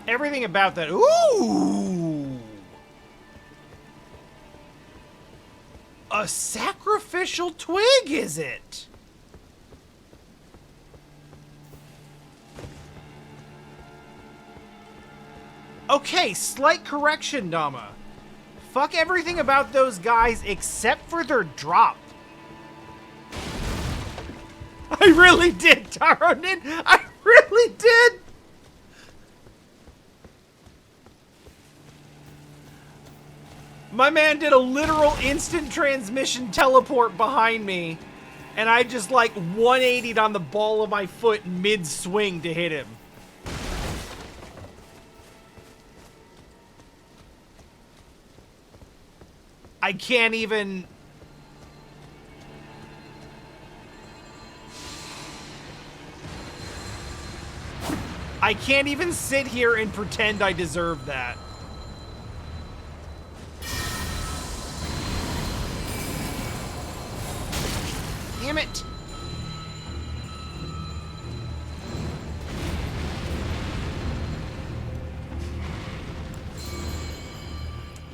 Everything about that. Ooh! A sacrificial twig, is it? Okay, slight correction, Dama. Fuck everything about those guys except for their drop. I really did, Taronin. I really did. My man did a literal instant transmission teleport behind me, and I just like 180'd on the ball of my foot mid-swing to hit him. I can't even... I can't even sit here and pretend I deserve that. Damn it!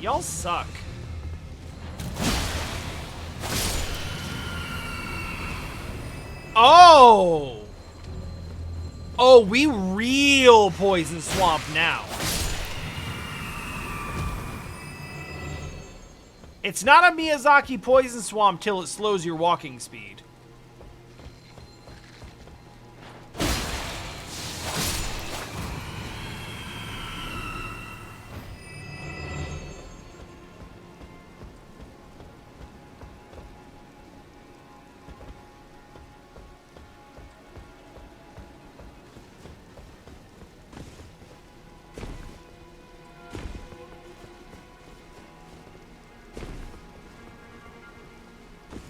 Y'all suck. Oh! Oh, we real poison swamp now. It's not a Miyazaki poison swamp till it slows your walking speed.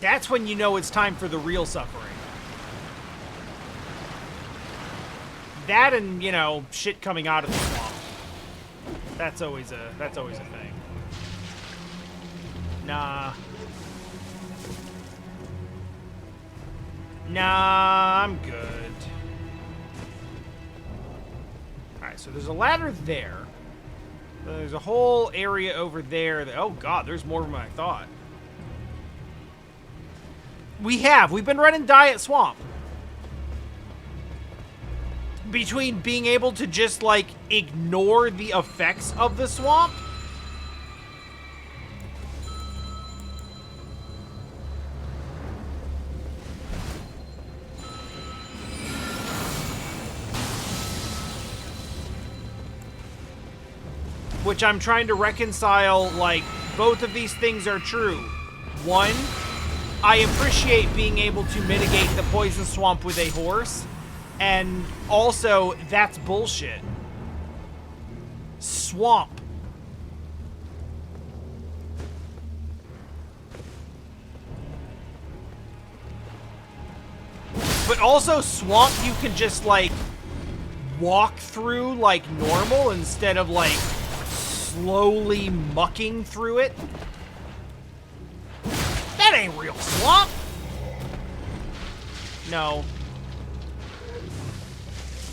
That's when you know it's time for the real suffering. That and, you know, shit coming out of the swamp. That's always a thing. Nah. Nah, I'm good. Alright, so there's a ladder there. There's a whole area over there that... Oh, God, there's more than I thought. We've been running Diet Swamp. Between being able to just, like, ignore the effects of the swamp... which I'm trying to reconcile, like, both of these things are true. One, I appreciate being able to mitigate the poison swamp with a horse, and also, that's bullshit. Swamp. But also, swamp you can just, like, walk through like normal instead of, like, slowly mucking through it. That ain't real swamp. No.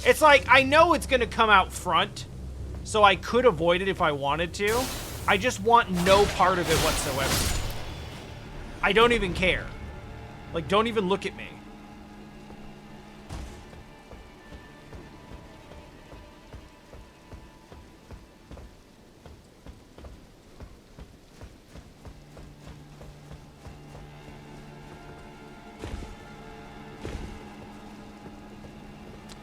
It's like, I know it's gonna come out front, so I could avoid it if I wanted to. I just want no part of it whatsoever. I don't even care. Like, don't even look at me.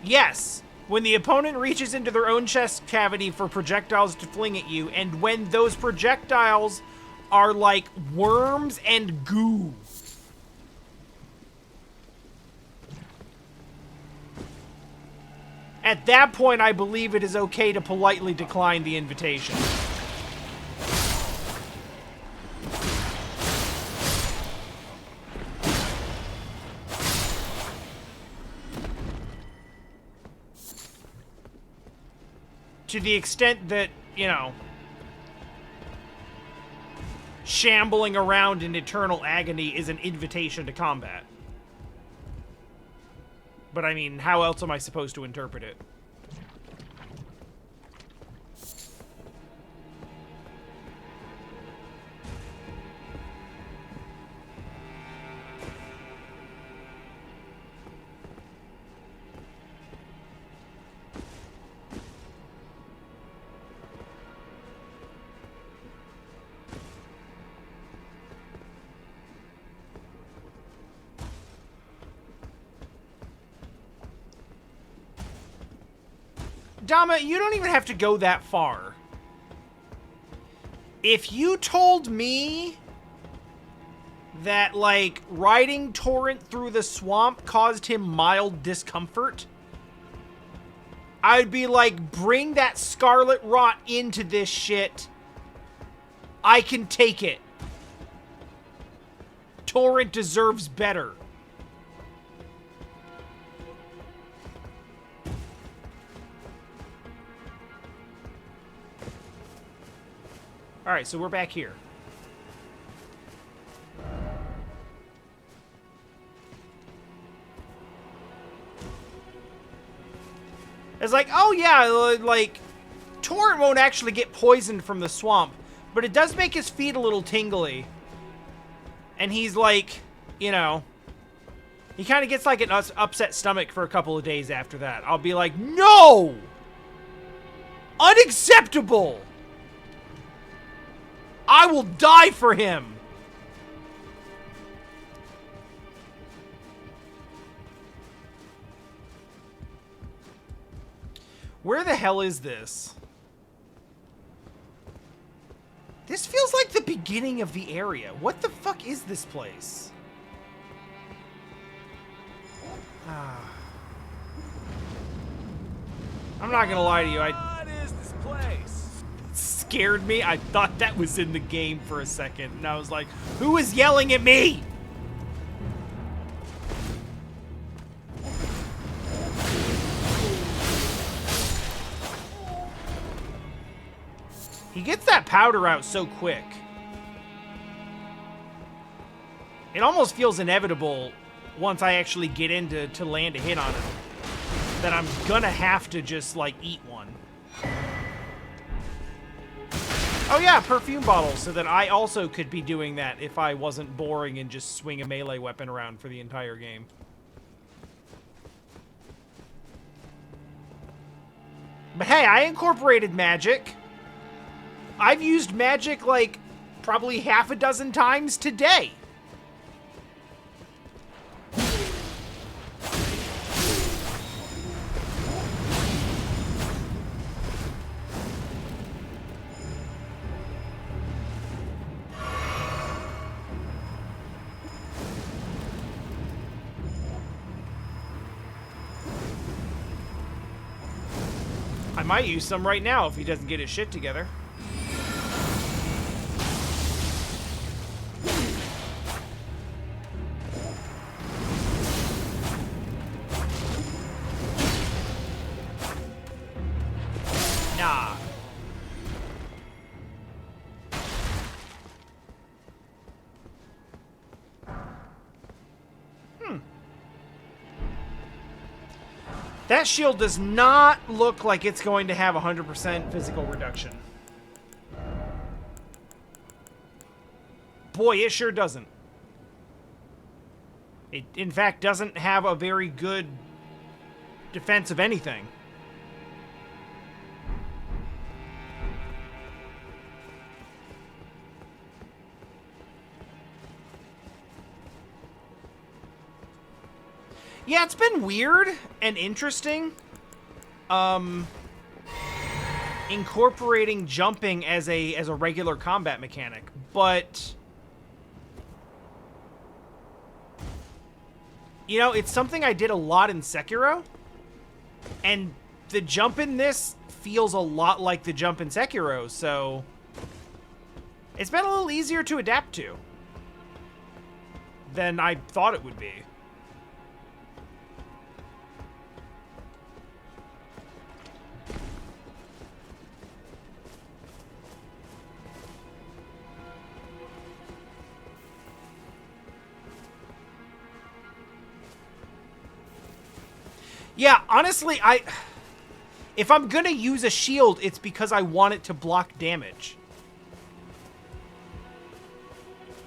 Yes, when the opponent reaches into their own chest cavity for projectiles to fling at you, and when those projectiles are like worms and goo. At that point, I believe it is okay to politely decline the invitation. To the extent that, you know, shambling around in eternal agony is an invitation to combat. But I mean, how else am I supposed to interpret it? Dama, you don't even have to go that far. If you told me that, like, riding Torrent through the swamp caused him mild discomfort, I'd be like, bring that scarlet rot into this shit. I can take it. Torrent deserves better. Alright, so we're back here. It's like, oh yeah, like, Torrent won't actually get poisoned from the swamp, but it does make his feet a little tingly. And he's like, you know, he kind of gets like an upset stomach for a couple of days after that. I'll be like, no! Unacceptable! I will die for him! Where the hell is this? This feels like the beginning of the area. What the fuck is this place? I'm not gonna lie to you, What is this place? scared me. I thought that was in the game for a second, and I was like, who is yelling at me? He gets that powder out so quick. It almost feels inevitable once I actually get into to land a hit on him that I'm gonna have to just, like, eat one. Oh yeah, perfume bottles, so that I also could be doing that if I wasn't boring and just swing a melee weapon around for the entire game. But hey, I incorporated magic. I've used magic, like, probably half a dozen times today. I might use some right now if he doesn't get his shit together. Nah. That shield does not look like it's going to have 100% physical reduction. Boy, it sure doesn't. It, in fact, doesn't have a very good defense of anything. Yeah, it's been weird and interesting. Incorporating jumping as a regular combat mechanic, but you know, it's something I did a lot in Sekiro, and the jump in this feels a lot like the jump in Sekiro, so it's been a little easier to adapt to than I thought it would be. Yeah, honestly, if I'm gonna use a shield, it's because I want it to block damage.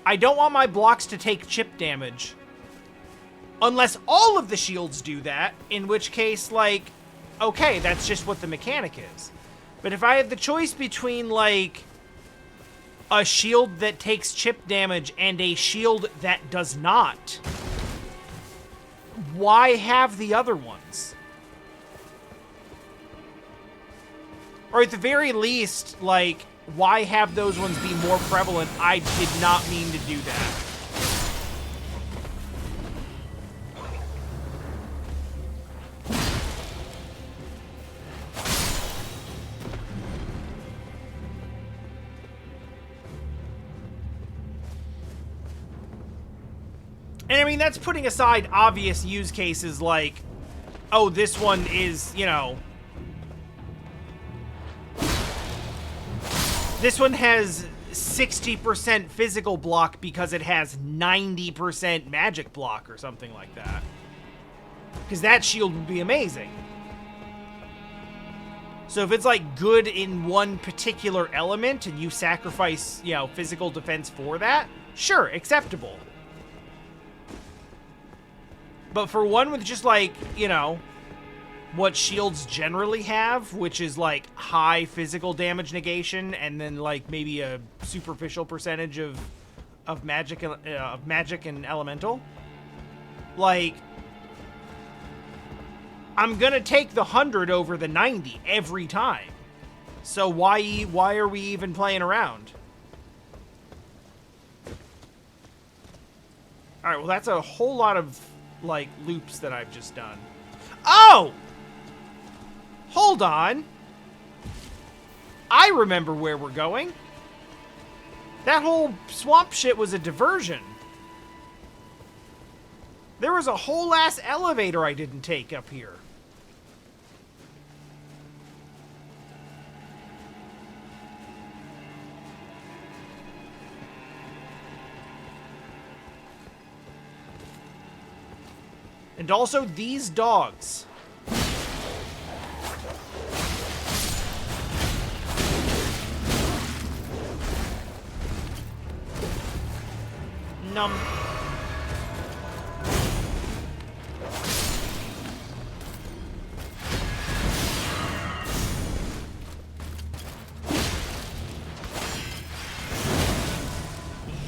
I don't want my blocks to take chip damage. Unless all of the shields do that, in which case, like, okay, that's just what the mechanic is. But if I have the choice between, like, a shield that takes chip damage and a shield that does not, why have the other ones? Or at the very least, like, why have those ones be more prevalent? I did not mean to do that. And I mean, that's putting aside obvious use cases like, oh, this one is, you know, this one has 60% physical block because it has 90% magic block or something like that. Because that shield would be amazing. So if it's like good in one particular element and you sacrifice, you know, physical defense for that, sure, acceptable. But for one with just, like, you know, what shields generally have, which is, like, high physical damage negation and then, like, maybe a superficial percentage of magic and elemental, like, I'm gonna take the 100 over the 90 every time. So why are we even playing around? All right, well, that's a whole lot of, like, loops that I've just done. Oh! Hold on. I remember where we're going. That whole swamp shit was a diversion. There was a whole ass elevator I didn't take up here. And also these dogs. Num.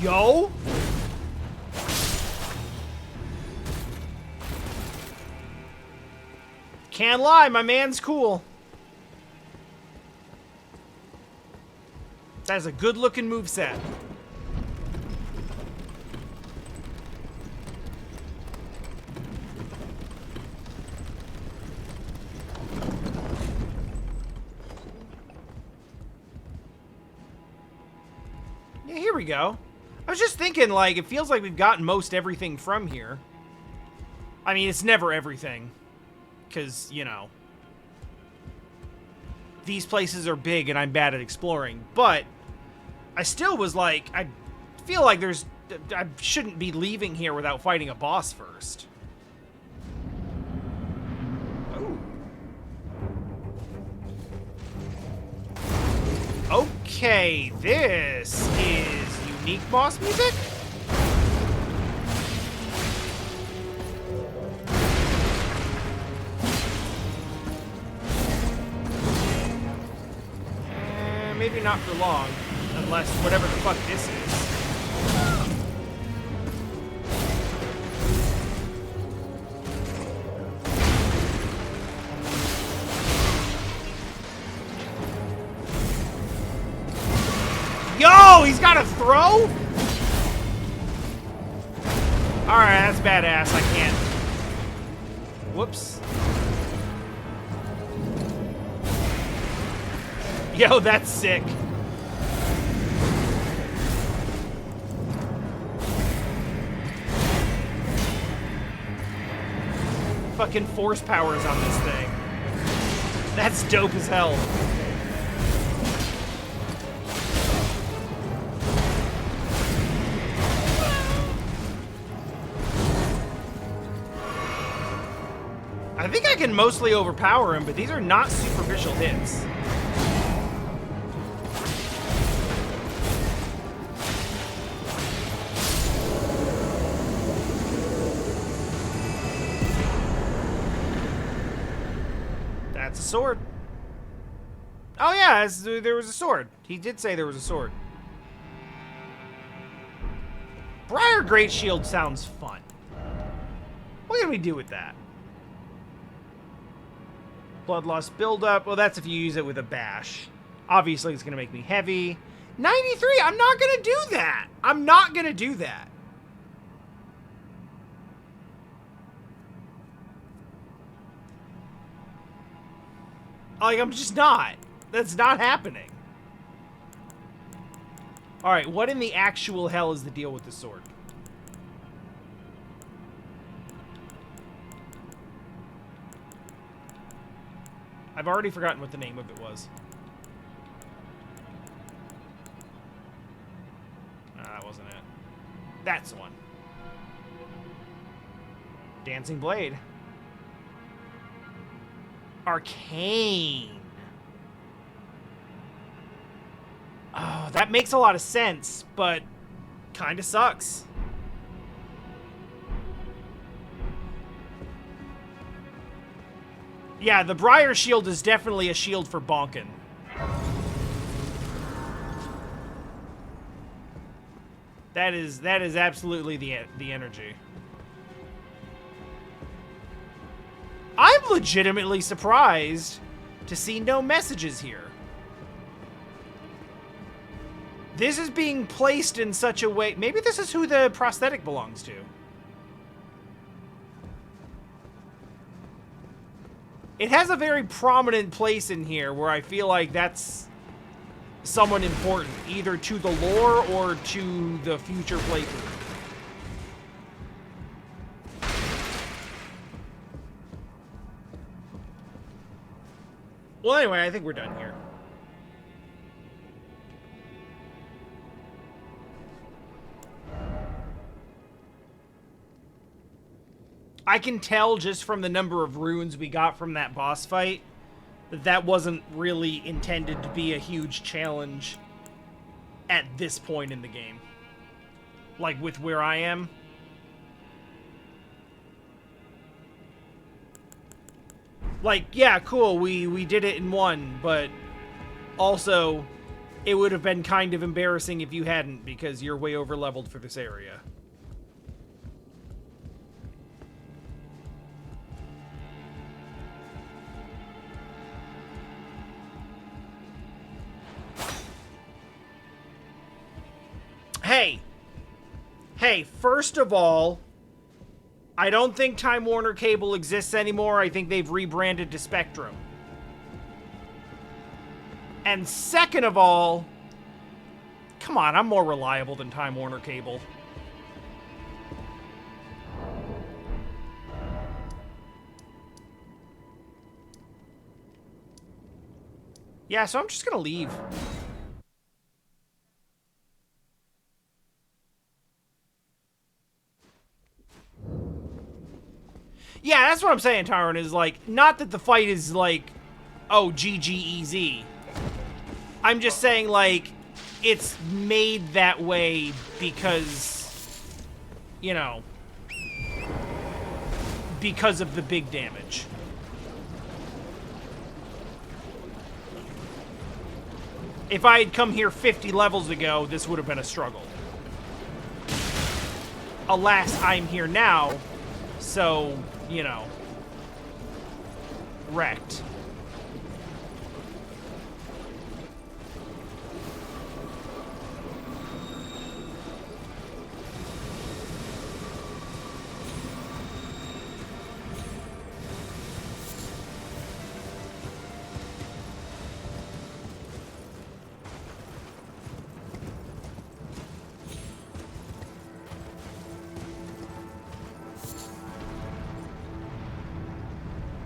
Yo. Can't lie, my man's cool. That's a good-looking moveset. Yeah, here we go. I was just thinking, like, it feels like we've gotten most everything from here. I mean, it's never everything. Because, you know, these places are big and I'm bad at exploring. But I still was like, I feel like I shouldn't be leaving here without fighting a boss first. Oh. Okay, this is unique boss music? Maybe not for long, unless whatever the fuck this is. Yo, he's got a throw? Alright, that's badass. I can't. Whoops. Yo, that's sick. Fucking force powers on this thing. That's dope as hell. I think I can mostly overpower him, but these are not superficial hits. That's a sword. Oh yeah, there was a sword. He did say there was a sword. Briar Great Shield sounds fun. What can we do with that? Bloodlust buildup. Well, that's if you use it with a bash. Obviously, it's going to make me heavy. 93! I'm not going to do that! I'm not going to do that. Like, I'm just not. That's not happening. Alright, what in the actual hell is the deal with the sword? I've already forgotten what the name of it was. No, that wasn't it. That's the one. Dancing Blade. Arcane. Oh, that makes a lot of sense, but kind of sucks. Yeah, the Briar Shield is definitely a shield for bonking. That is absolutely the energy. I'm legitimately surprised to see no messages here. This is being placed in such a way... Maybe this is who the prosthetic belongs to. It has a very prominent place in here where I feel like that's someone important, either to the lore or to the future playthrough. Well, anyway, I think we're done here. I can tell just from the number of runes we got from that boss fight that that wasn't really intended to be a huge challenge at this point in the game. Like, with where I am. Like, yeah, cool, we did it in one, but also, it would have been kind of embarrassing if you hadn't, because you're way over-leveled for this area. Hey, first of all, I don't think Time Warner Cable exists anymore. I think they've rebranded to Spectrum. And second of all, come on, I'm more reliable than Time Warner Cable. Yeah, so I'm just gonna leave. Yeah, that's what I'm saying, Tyron, is like, not that the fight is like, oh, GG easy. I'm just saying, like, it's made that way because, you know, because of the big damage. If I had come here 50 levels ago, this would have been a struggle. Alas, I'm here now, so, you know, wrecked.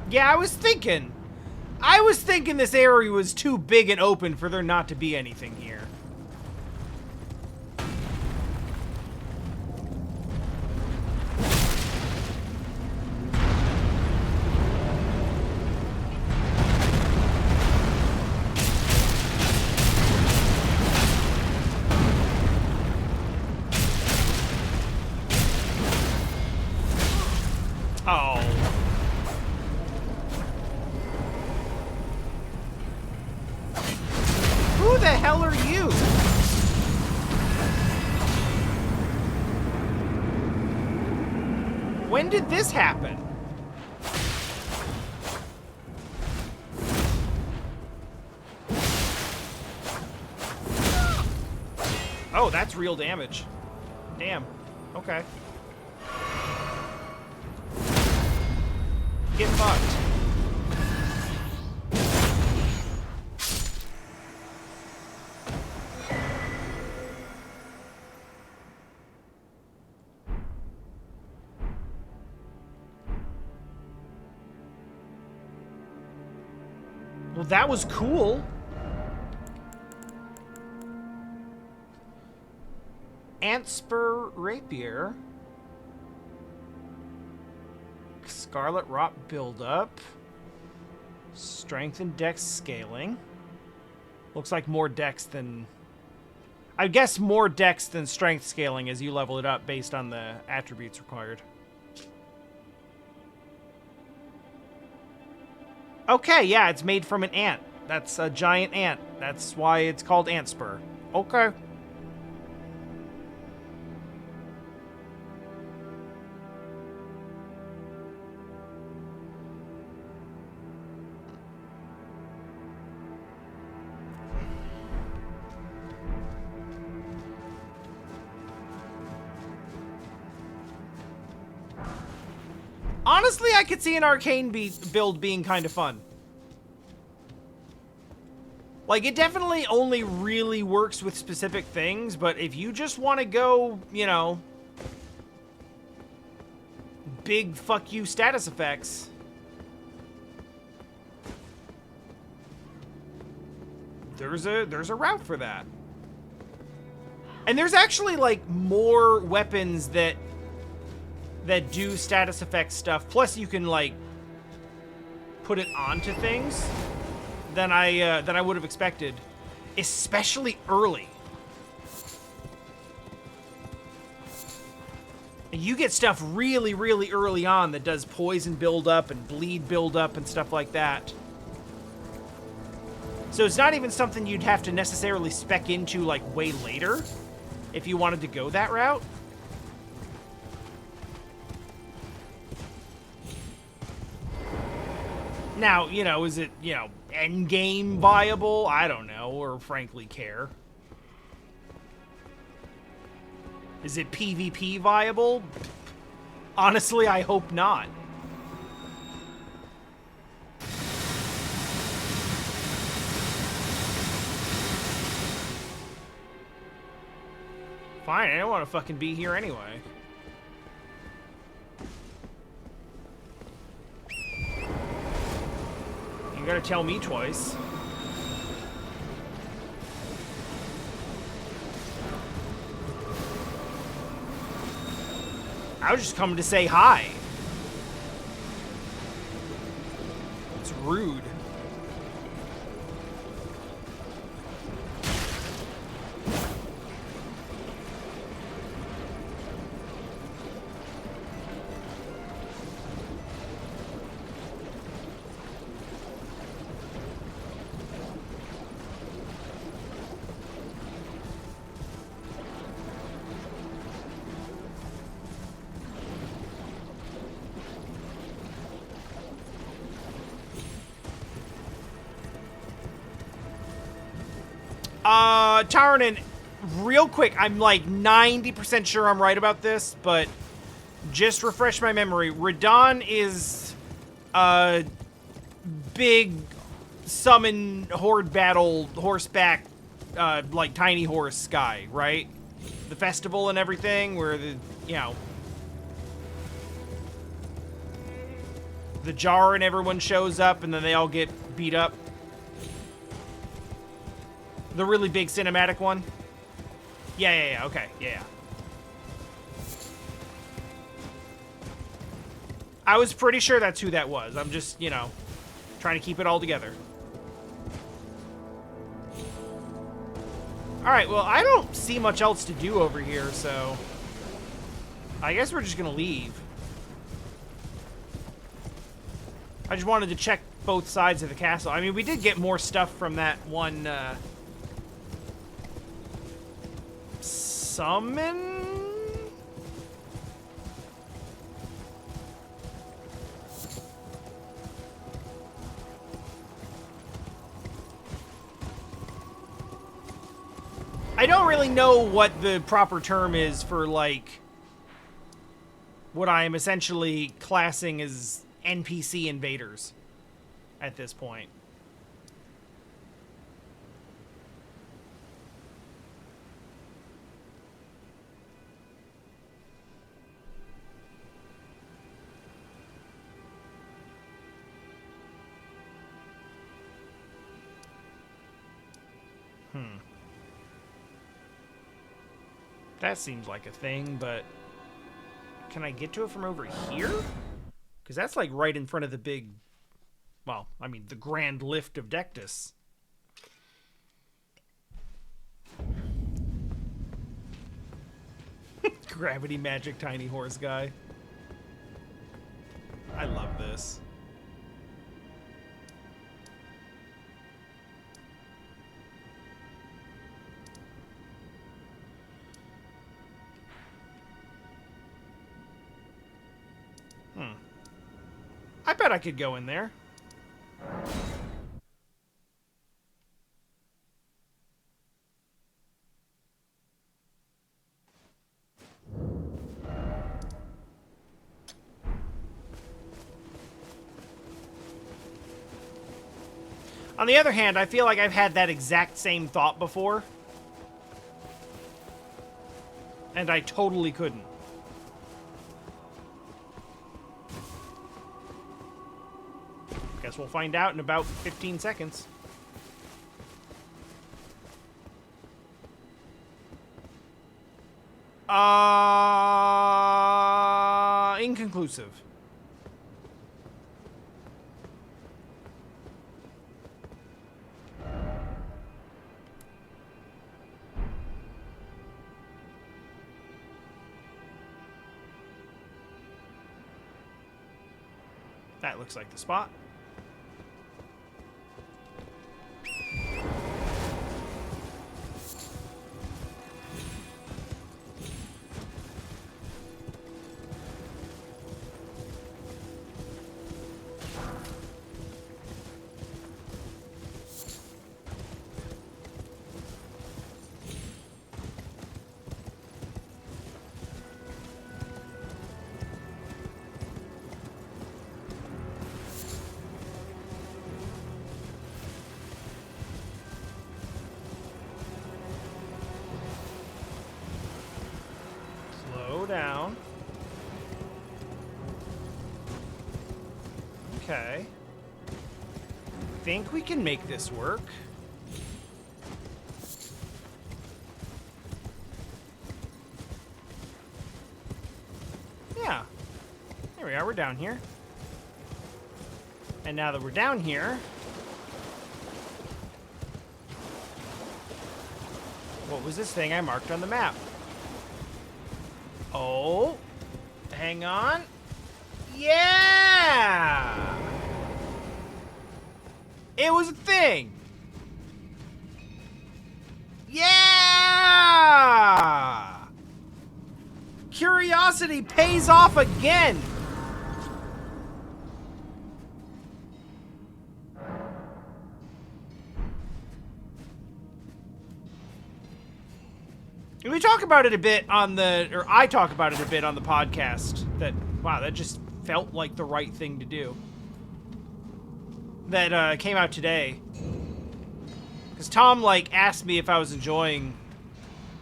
Yeah, I was thinking this area was too big and open for there not to be anything here. Oh. Who the hell are you? When did this happen? Oh, that's real damage. Damn. Okay. Get fucked. Well, that was cool. Antspur Rapier. Scarlet Rot buildup. Strength and Dex scaling. Looks like more Dex than... I guess more Dex than Strength scaling as you level it up based on the attributes required. Okay, yeah, it's made from an ant. That's a giant ant. That's why it's called Antspur. Okay. Honestly, I could see an arcane build being kind of fun. Like, it definitely only really works with specific things, but if you just want to go, you know, big fuck you status effects, there's a route for that. And there's actually, like, more weapons that that do status effect stuff. Plus, you can like put it onto things than I would have expected, especially early. You get stuff really, really early on that does poison buildup and bleed buildup and stuff like that. So it's not even something you'd have to necessarily spec into like way later if you wanted to go that route. Now, you know, is it, you know, endgame viable? I don't know, or frankly care. Is it PvP viable? Honestly, I hope not. Fine, I don't want to fucking be here anyway. You gotta tell me twice. I was just coming to say hi. It's rude. Taranin, real quick, I'm like 90% sure I'm right about this, but just refresh my memory. Radon is a big summon horde battle horseback, like tiny horse guy, right? The festival and everything, where the, you know, the jar and everyone shows up and then they all get beat up. The really big cinematic one? Yeah, okay, yeah. I was pretty sure that's who that was. I'm just, you know, trying to keep it all together. Alright, well, I don't see much else to do over here, so I guess we're just gonna leave. I just wanted to check both sides of the castle. I mean, we did get more stuff from that one, summon? I don't really know what the proper term is for, like, what I am essentially classing as NPC invaders at this point. That seems like a thing, but can I get to it from over here? Because that's like right in front of the big, well, I mean, the grand lift of Dectus. Gravity magic tiny horse guy. I love this. I bet I could go in there. On the other hand, I feel like I've had that exact same thought before. And I totally couldn't. Guess we'll find out in about 15 seconds. inconclusive. That looks like the spot. Down. Okay. Think we can make this work. Yeah. There we are, we're down here. And now that we're down here, what was this thing I marked on the map? Oh, hang on. Yeah! It was a thing. Yeah! Curiosity pays off again. We talk about it a bit on or I talk about it a bit on the podcast, that, wow, that just felt like the right thing to do. That came out today. Because Tom, like, asked me if I was enjoying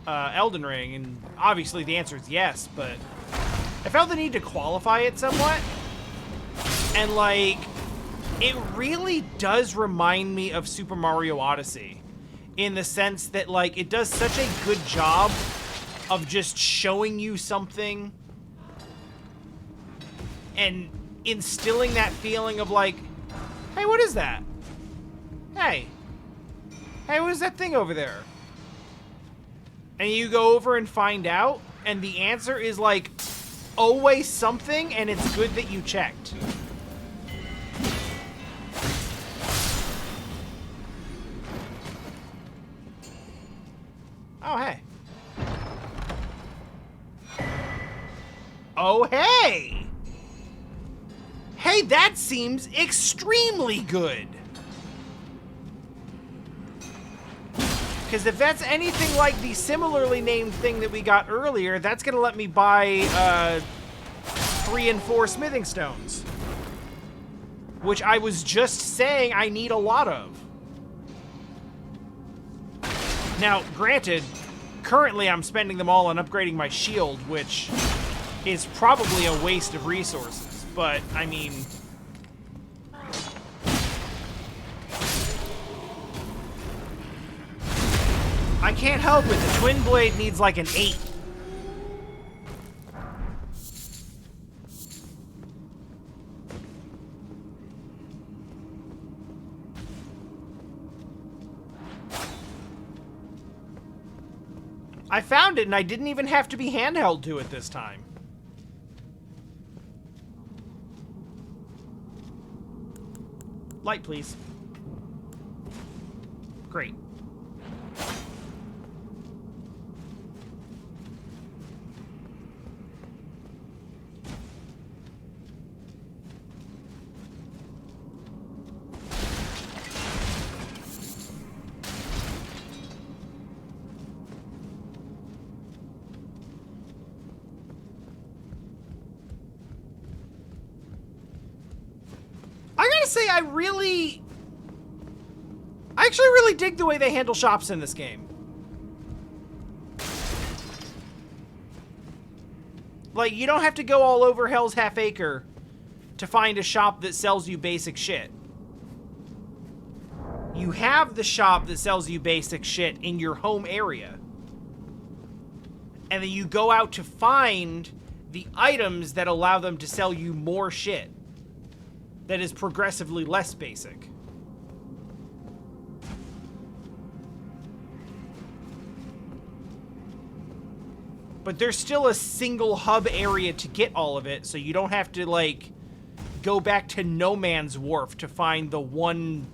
Elden Ring, and obviously the answer is yes, but I felt the need to qualify it somewhat. And, like, it really does remind me of Super Mario Odyssey. In the sense that, like, it does such a good job of just showing you something and instilling that feeling of, like, hey, what is that? Hey, what is that thing over there? And you go over and find out, and the answer is, like, always something, and it's good that you checked. Oh, hey. Oh, hey! Hey, that seems extremely good. Because if that's anything like the similarly named thing that we got earlier, that's going to let me buy 3 and 4 smithing stones. Which I was just saying I need a lot of. Now, granted, currently I'm spending them all on upgrading my shield, which is probably a waste of resources, but, I mean... I can't help it, the Twin Blade needs like an 8. I found it, and I didn't even have to be handheld to it this time. Light, please. Great. Say I actually really dig the way they handle shops in this game. Like, you don't have to go all over Hell's Half Acre to find a shop that sells you basic shit. You have the shop that sells you basic shit in your home area. And then you go out to find the items that allow them to sell you more shit that is progressively less basic. But there's still a single hub area to get all of it, so you don't have to, like, go back to No Man's Wharf to find the one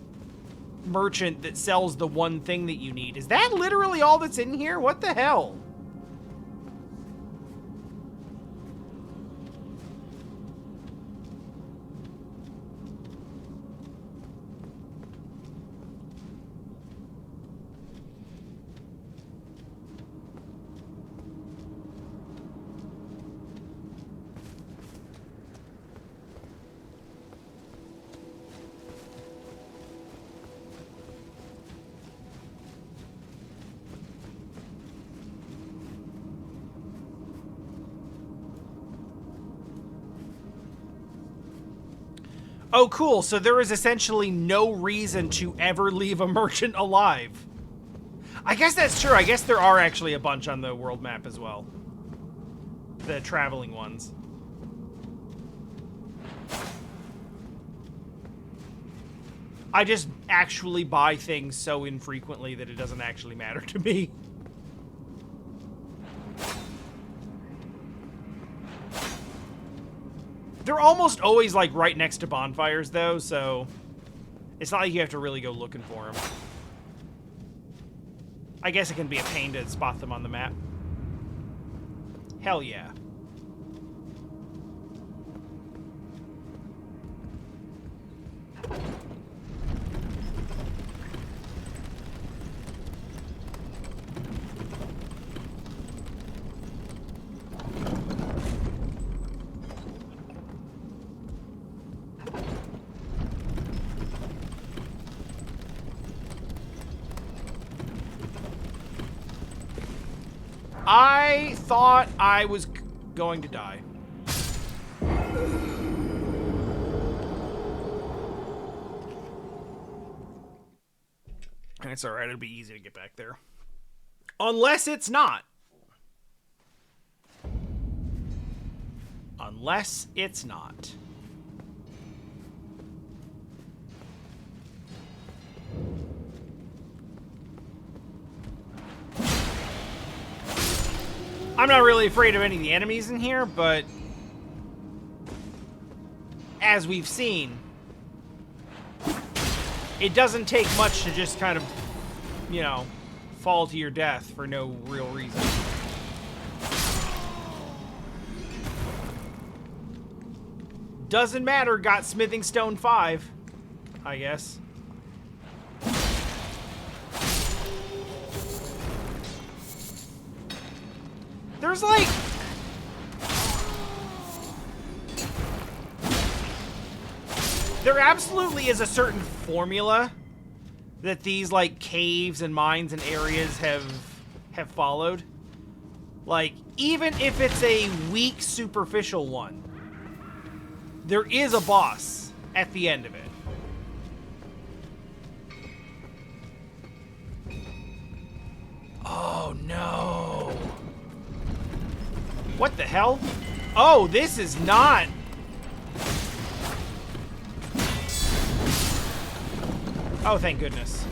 merchant that sells the one thing that you need. Is that literally all that's in here? What the hell? Oh, cool. So there is essentially no reason to ever leave a merchant alive. I guess that's true. I guess there are actually a bunch on the world map as well. The traveling ones. I just actually buy things so infrequently that it doesn't actually matter to me. They're almost always, like, right next to bonfires, though, so it's not like you have to really go looking for them. I guess it can be a pain to spot them on the map. Hell yeah. I thought I was going to die. It's alright, it'll be easy to get back there. Unless it's not. Unless it's not. I'm not really afraid of any of the enemies in here, but as we've seen, it doesn't take much to just kind of, you know, fall to your death for no real reason. Doesn't matter, got Smithing Stone 5, I guess. There's like... There absolutely is a certain formula that these, like, caves and mines and areas have followed. Like, even if it's a weak, superficial one, there is a boss at the end of it. Oh, no. What the hell? Oh, this is not... Oh, thank goodness.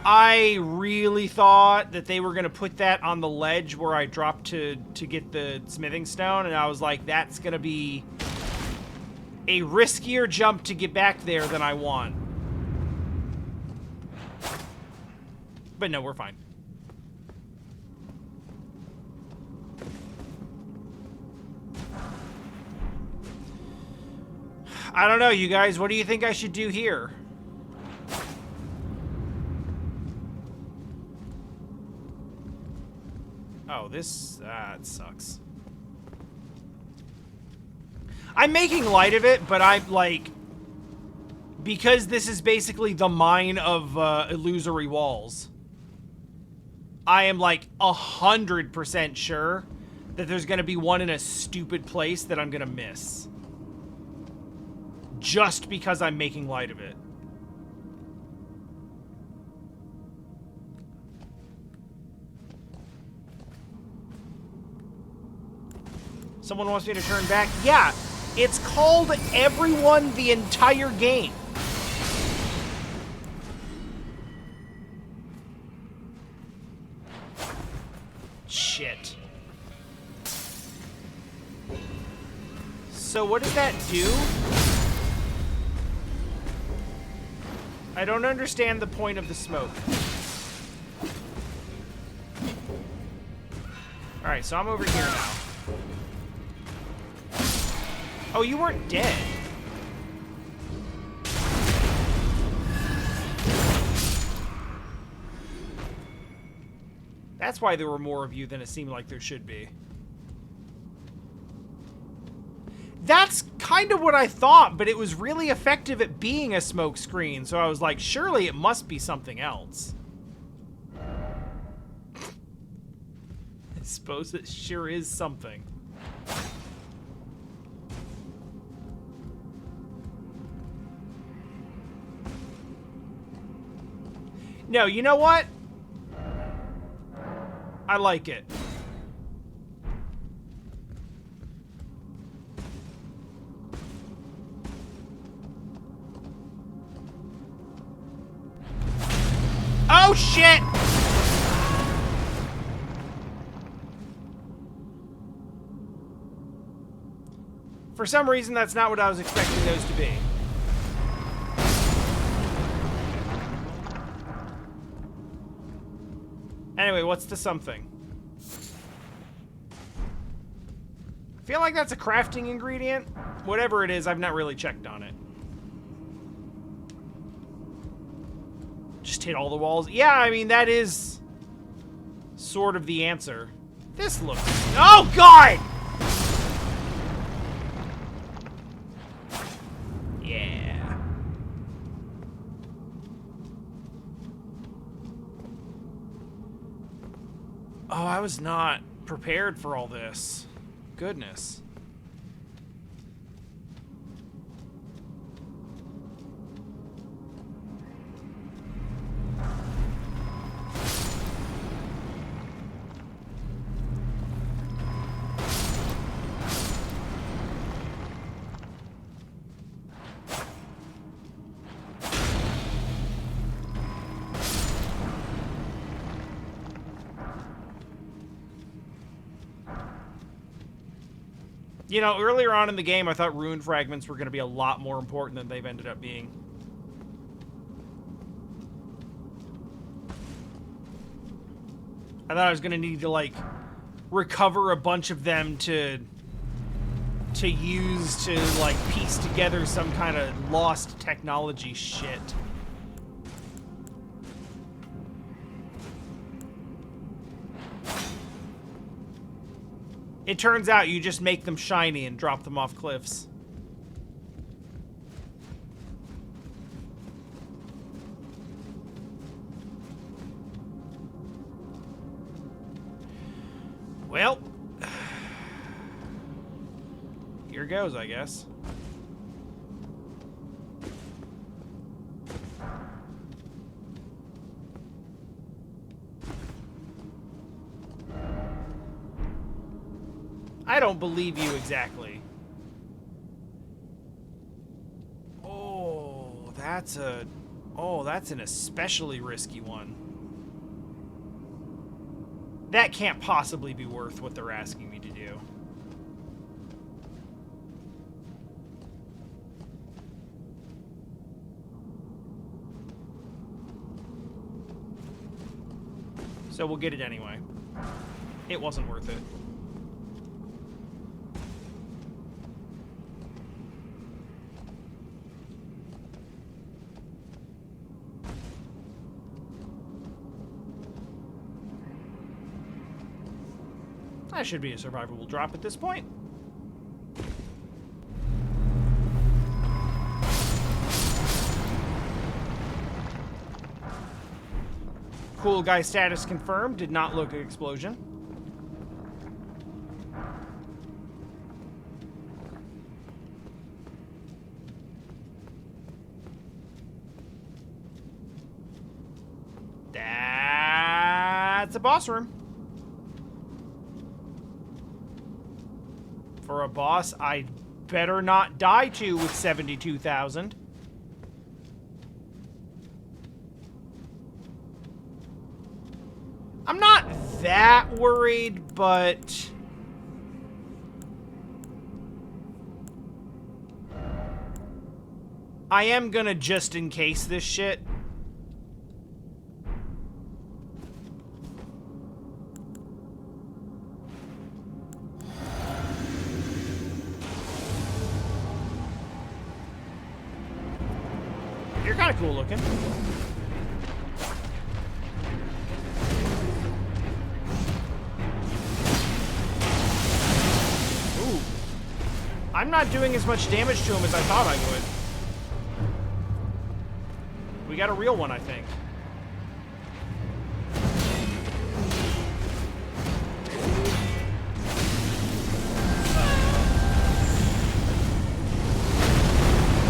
I really thought that they were going to put that on the ledge where I dropped to get the smithing stone, and I was like, that's going to be a riskier jump to get back there than I want. But no, we're fine. I don't know, you guys. What do you think I should do here? Oh, this... it sucks. I'm making light of it, but I'm, like... Because this is basically the mine of illusory walls, I am, like, 100% sure that there's gonna be one in a stupid place that I'm gonna miss. Just because I'm making light of it. Someone wants me to turn back? Yeah, it's called Everyone the entire game. Shit. So what does that do? I don't understand the point of the smoke. Alright, so I'm over here now. Oh, you weren't dead. That's why there were more of you than it seemed like there should be. That's kind of what I thought, but it was really effective at being a smoke screen, so I was like, surely it must be something else. I suppose it sure is something. No, you know what? I like it. Oh, shit! For some reason, that's not what I was expecting those to be. Anyway, what's the something? I feel like that's a crafting ingredient. Whatever it is, I've not really checked on it. Just hit all the walls. Yeah, I mean, that is sort of the answer. This looks... Oh, God! Yeah. Oh, I was not prepared for all this. Goodness. You know, earlier on in the game, I thought rune fragments were going to be a lot more important than they've ended up being. I thought I was going to need to, like, recover a bunch of them to use to, like, piece together some kind of lost technology shit. It turns out you just make them shiny and drop them off cliffs. Well, here goes, I guess. I don't believe you exactly. Oh, that's an especially risky one. That can't possibly be worth what they're asking me to do. So we'll get it anyway. It wasn't worth it. That should be a survivable drop at this point. Cool guy status confirmed. Did not look at explosion. That's a boss room. For a boss I better not die to with 72,000. I'm not that worried, but... I am gonna just in case this shit. You're kind of cool looking. Ooh. I'm not doing as much damage to him as I thought I would. We got a real one, I think.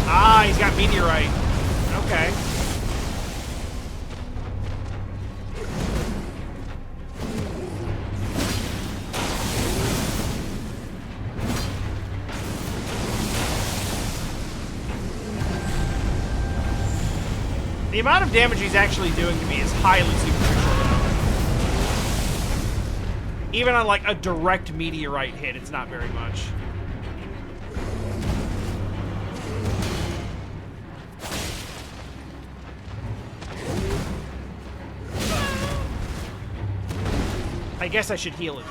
Ah, he's got meteorite. Okay. The amount of damage he's actually doing to me is highly superficial, though. Even on, like, a direct meteorite hit, it's not very much. I guess I should heal it,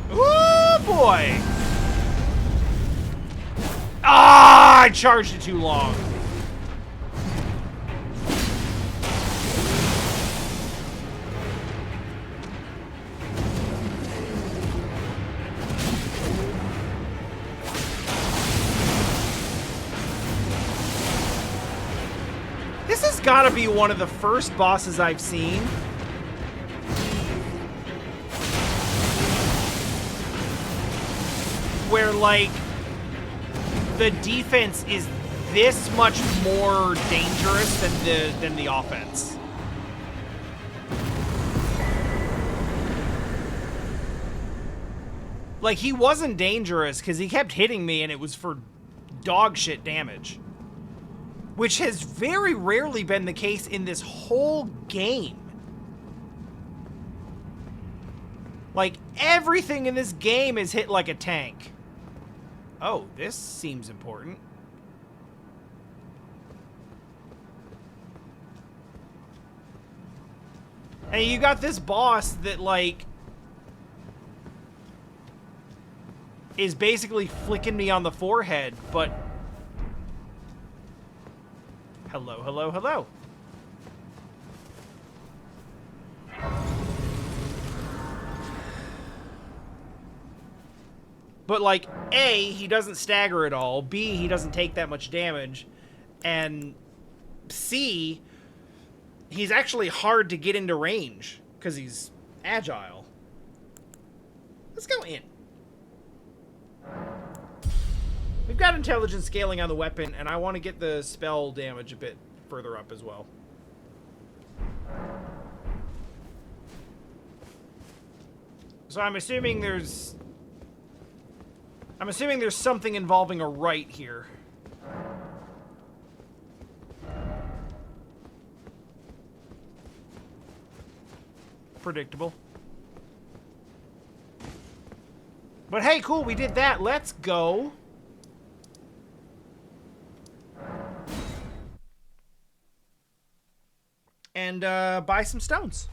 though. Ooh, boy! Ah, I charged it too long. This has got to be one of the first bosses I've seen where, like, the defense is this much more dangerous than the offense. Like, he wasn't dangerous because he kept hitting me and it was for dog shit damage. Which has very rarely been the case in this whole game. Like, everything in this game is hit like a tank. Oh, this seems important. And you got this boss that, like, is basically flicking me on the forehead, but... Hello, hello, hello. But, like, A, he doesn't stagger at all. B, he doesn't take that much damage. And C, he's actually hard to get into range because he's agile. Let's go in. We've got intelligence scaling on the weapon, and I want to get the spell damage a bit further up as well. So I'm assuming there's something involving a right here. Predictable. But hey, cool, we did that. Let's go. And buy some stones.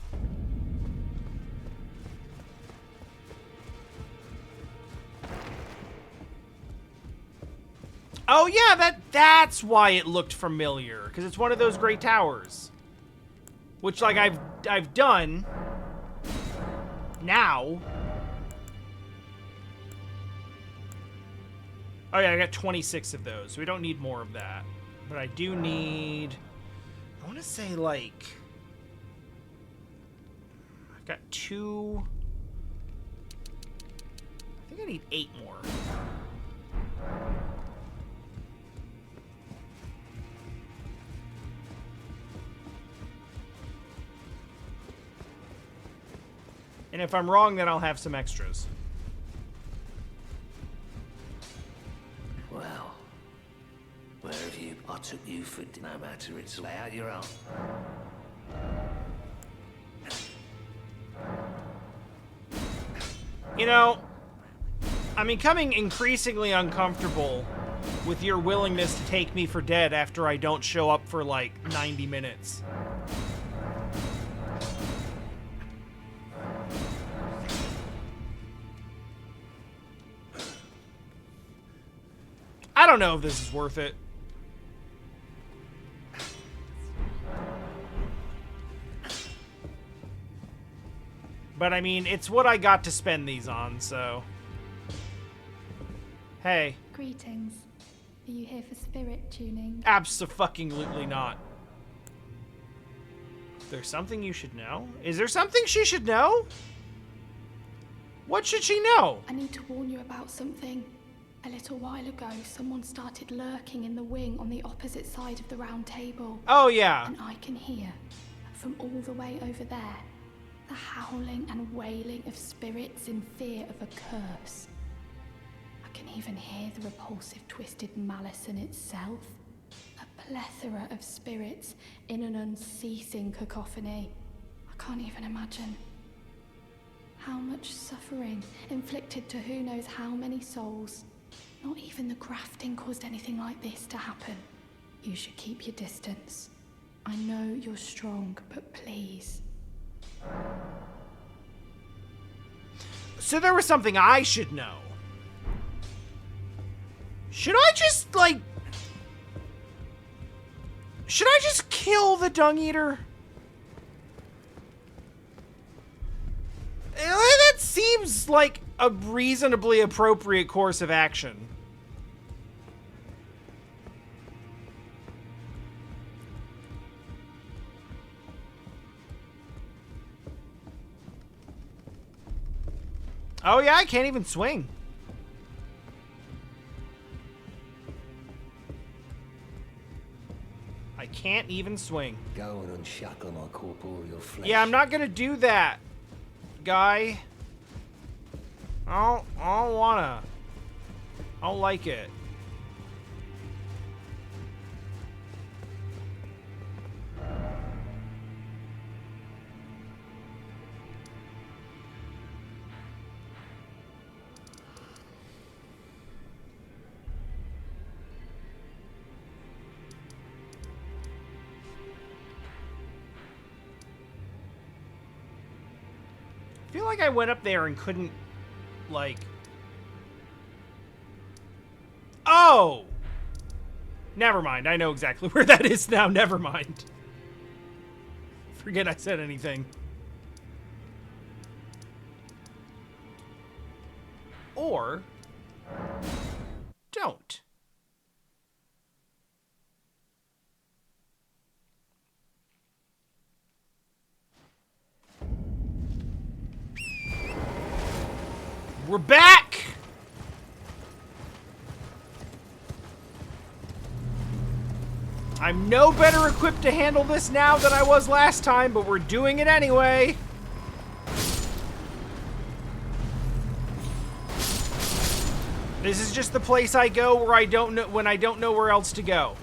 Oh yeah, that's why it looked familiar, because it's one of those great towers, which, like, I've done now. Oh yeah, I got 26 of those, so we don't need more of that. But I do need, I want to say, like, I've got 2. I think I need 8 more. And if I'm wrong, then I'll have some extras. Well, where have you? I took you for no matter, it's lay out your own. You know, I'm becoming increasingly uncomfortable with your willingness to take me for dead after I don't show up for like 90 minutes. I don't know if this is worth it. But I mean, it's what I got to spend these on, so... Hey. Greetings. Are you here for spirit tuning? Abso-fucking-lutely not. There's something you should know? Is there something she should know? What should she know? I need to warn you about something. A little while ago, someone started lurking in the wing on the opposite side of the round table. Oh, yeah. And I can hear, from all the way over there, the howling and wailing of spirits in fear of a curse. I can even hear the repulsive twisted malice in itself. A plethora of spirits in an unceasing cacophony. I can't even imagine. How much suffering inflicted to who knows how many souls. Not even the grafting caused anything like this to happen. You should keep your distance. I know you're strong, but please. So there was something I should know. Should I just, like... Should I just kill the Dung Eater? That seems like a reasonably appropriate course of action. Oh yeah, I can't even swing. I can't even swing. Go and unshackle my corporeal flesh. Yeah, I'm not gonna do that, guy. I don't wanna. I don't like it. I feel like I went up there and couldn't, like... Oh! Never mind. I know exactly where that is now. Never mind. Forget I said anything. Or... don't. We're back! I'm no better equipped to handle this now than I was last time, but we're doing it anyway. This is just the place I go where I don't know when I don't know where else to go.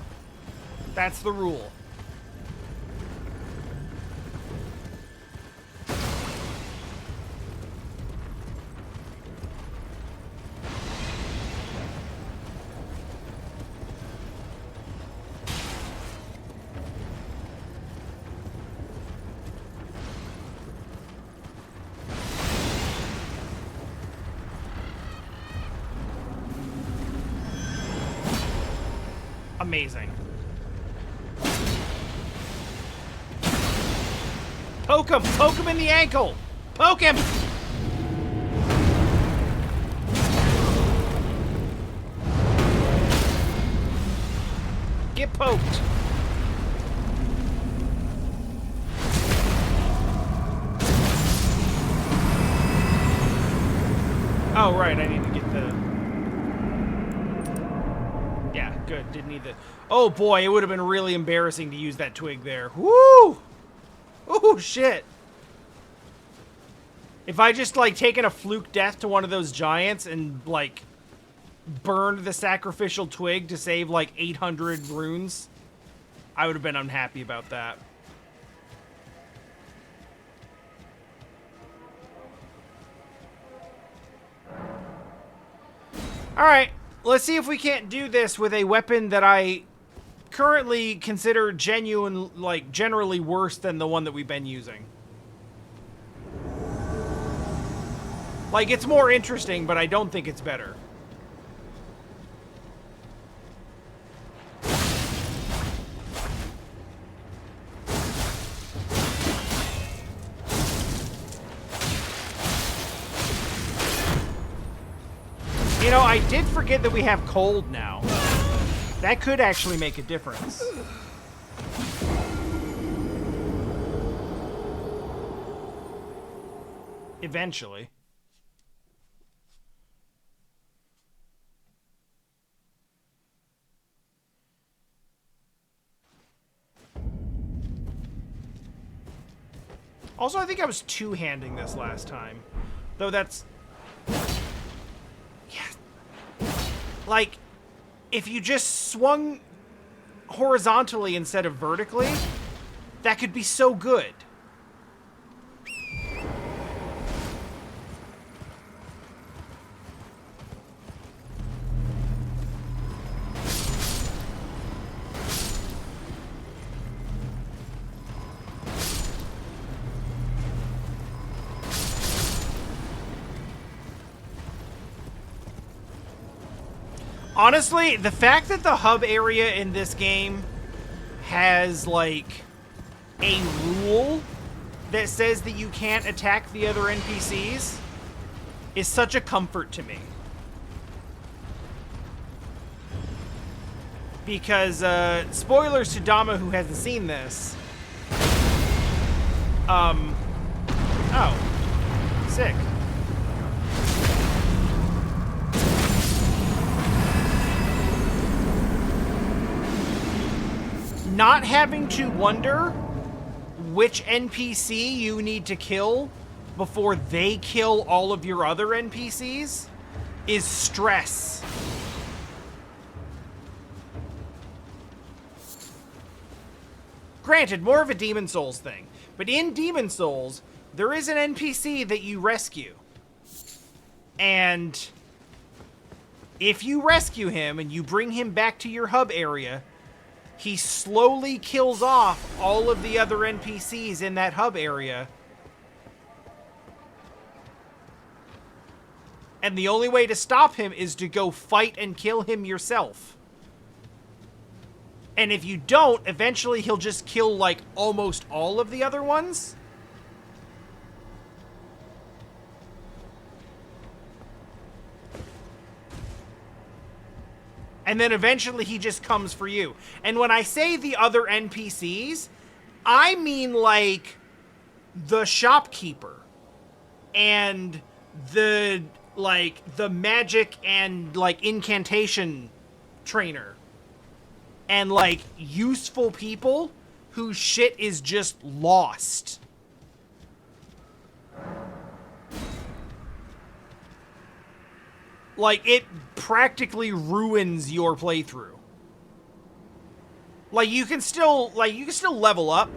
That's the rule. Amazing. Poke him! Poke him in the ankle! Poke him! Get poked! Oh, right, I need to get the... Yeah, good. Didn't need the... Oh, boy, it would have been really embarrassing to use that twig there. Woo! Oh, shit. If I just, like, taken a fluke death to one of those giants and, like, burned the sacrificial twig to save, like, 800 runes, I would have been unhappy about that. Alright, let's see if we can't do this with a weapon that I currently consider generally worse than the one that we've been using. Like, it's more interesting, but I don't think it's better. You know, I did forget that we have cold now. That could actually make a difference. Eventually. Also, I think I was two-handing this last time. Though that's... Yeah. Like, if you just swung horizontally instead of vertically, that could be so good. Honestly, the fact that the hub area in this game has, like, a rule that says that you can't attack the other NPCs is such a comfort to me. Because, spoilers to Dama who hasn't seen this. Oh. Sick. Not having to wonder which NPC you need to kill before they kill all of your other NPCs is stress. Granted, more of a Demon Souls thing, but in Demon Souls, there is an NPC that you rescue. And if you rescue him and you bring him back to your hub area, he slowly kills off all of the other NPCs in that hub area. And the only way to stop him is to go fight and kill him yourself. And if you don't, eventually he'll just kill, like, almost all of the other ones. And then eventually he just comes for you. And when I say the other NPCs, I mean, like, the shopkeeper and the, like, the magic and, like, incantation trainer and, like, useful people whose shit is just lost. Like, it practically ruins your playthrough. Like, you can still level up,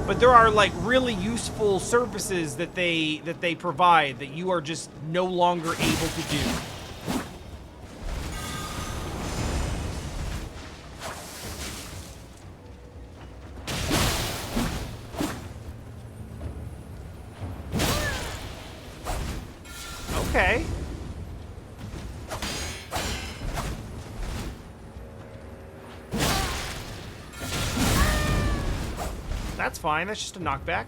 but there are, like, really useful services that they provide that you are just no longer able to do. Okay. That's fine, that's just a knockback.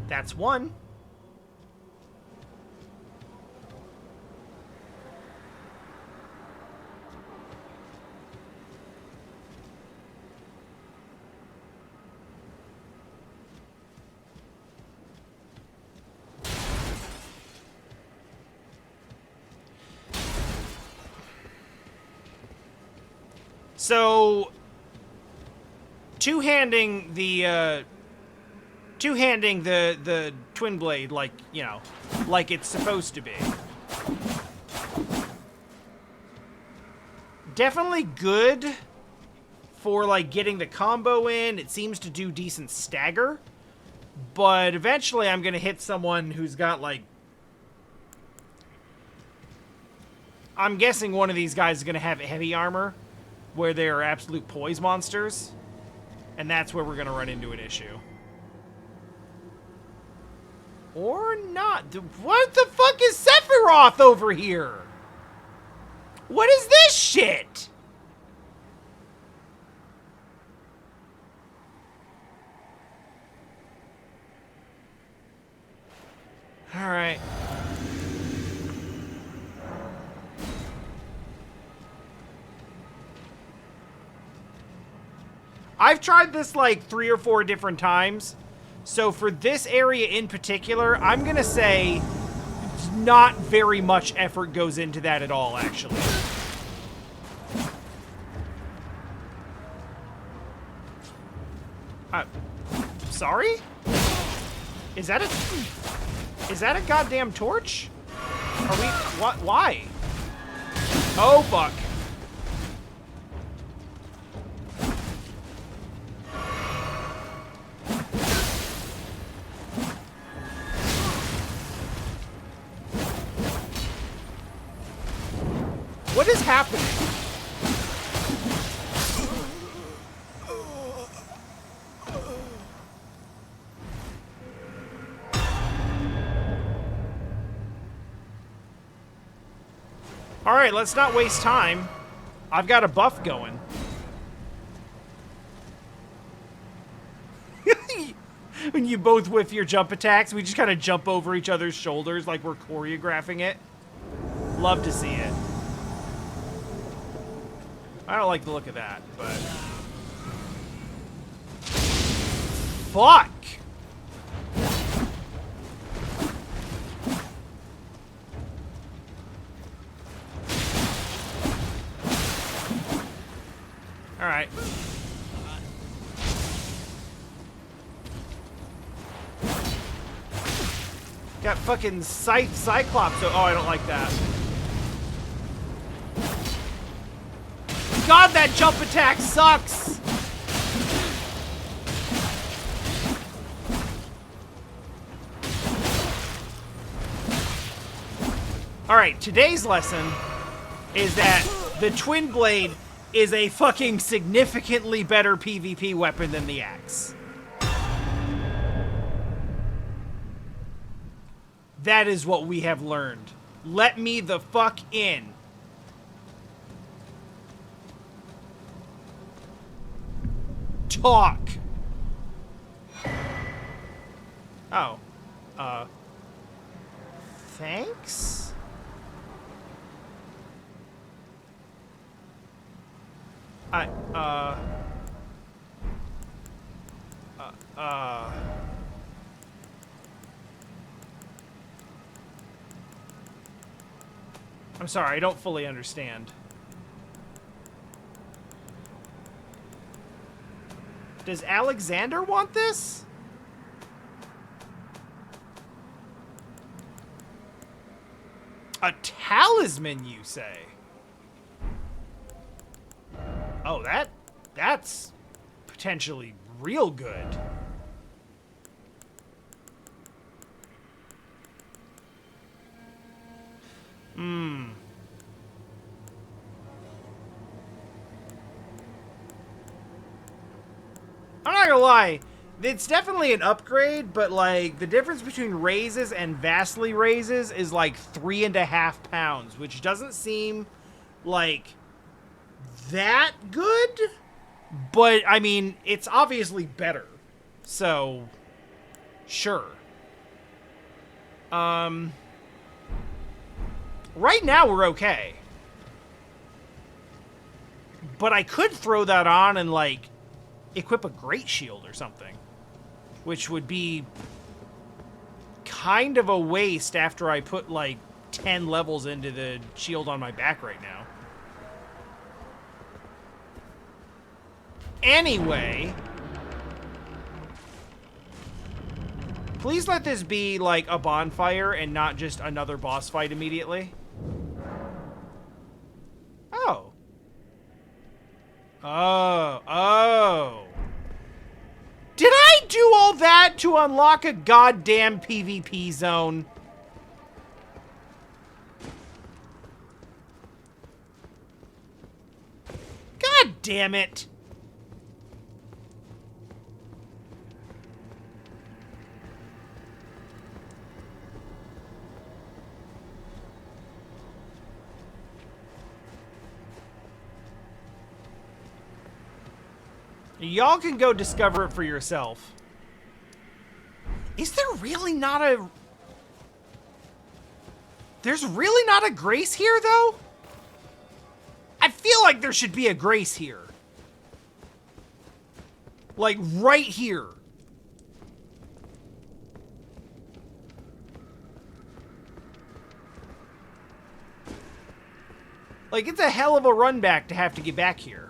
That's one. So, two-handing the twin blade like, you know, like it's supposed to be. Definitely good for, like, getting the combo in. It seems to do decent stagger. But eventually I'm going to hit someone who's got, like... I'm guessing one of these guys is going to have heavy armor, where they are absolute poise monsters. And that's where we're going to run into an issue. Or not. What the fuck is Sephiroth over here? What is this shit? All right. I've tried this like 3 or 4 different times. So for this area in particular, I'm gonna say not very much effort goes into that at all, actually. Sorry? Is that a goddamn torch? Are we, what, why? Oh, fuck. What is happening? All right, let's not waste time. I've got a buff going. When you both whiff your jump attacks, we just kind of jump over each other's shoulders like we're choreographing it. Love to see it. I don't like the look of that, but... Fuck! Alright. Got fucking Cyclops. Oh, I don't like that. God, that jump attack sucks! Alright, today's lesson is that the Twin Blade is a fucking significantly better PvP weapon than the axe. That is what we have learned. Let me the fuck in. Talk. Oh. Thanks? I'm sorry, I don't fully understand. Does Alexander want this? A talisman, you say? Oh, that's potentially real good. I'm not gonna lie, it's definitely an upgrade, but like the difference between raises and vastly raises is like 3.5 pounds, which doesn't seem like that good, but I mean, it's obviously better, so sure. Right now we're okay, but I could throw that on and like equip a great shield or something, which would be kind of a waste after I put like 10 levels into the shield on my back right now. Anyway, please let this be like a bonfire and not just another boss fight immediately. Oh. Oh. Did I do all that to unlock a goddamn PvP zone? God damn it. Y'all can go discover it for yourself. Is there really not a... There's really not a grace here, though? I feel like there should be a grace here. Like, right here. Like, it's a hell of a run back to have to get back here.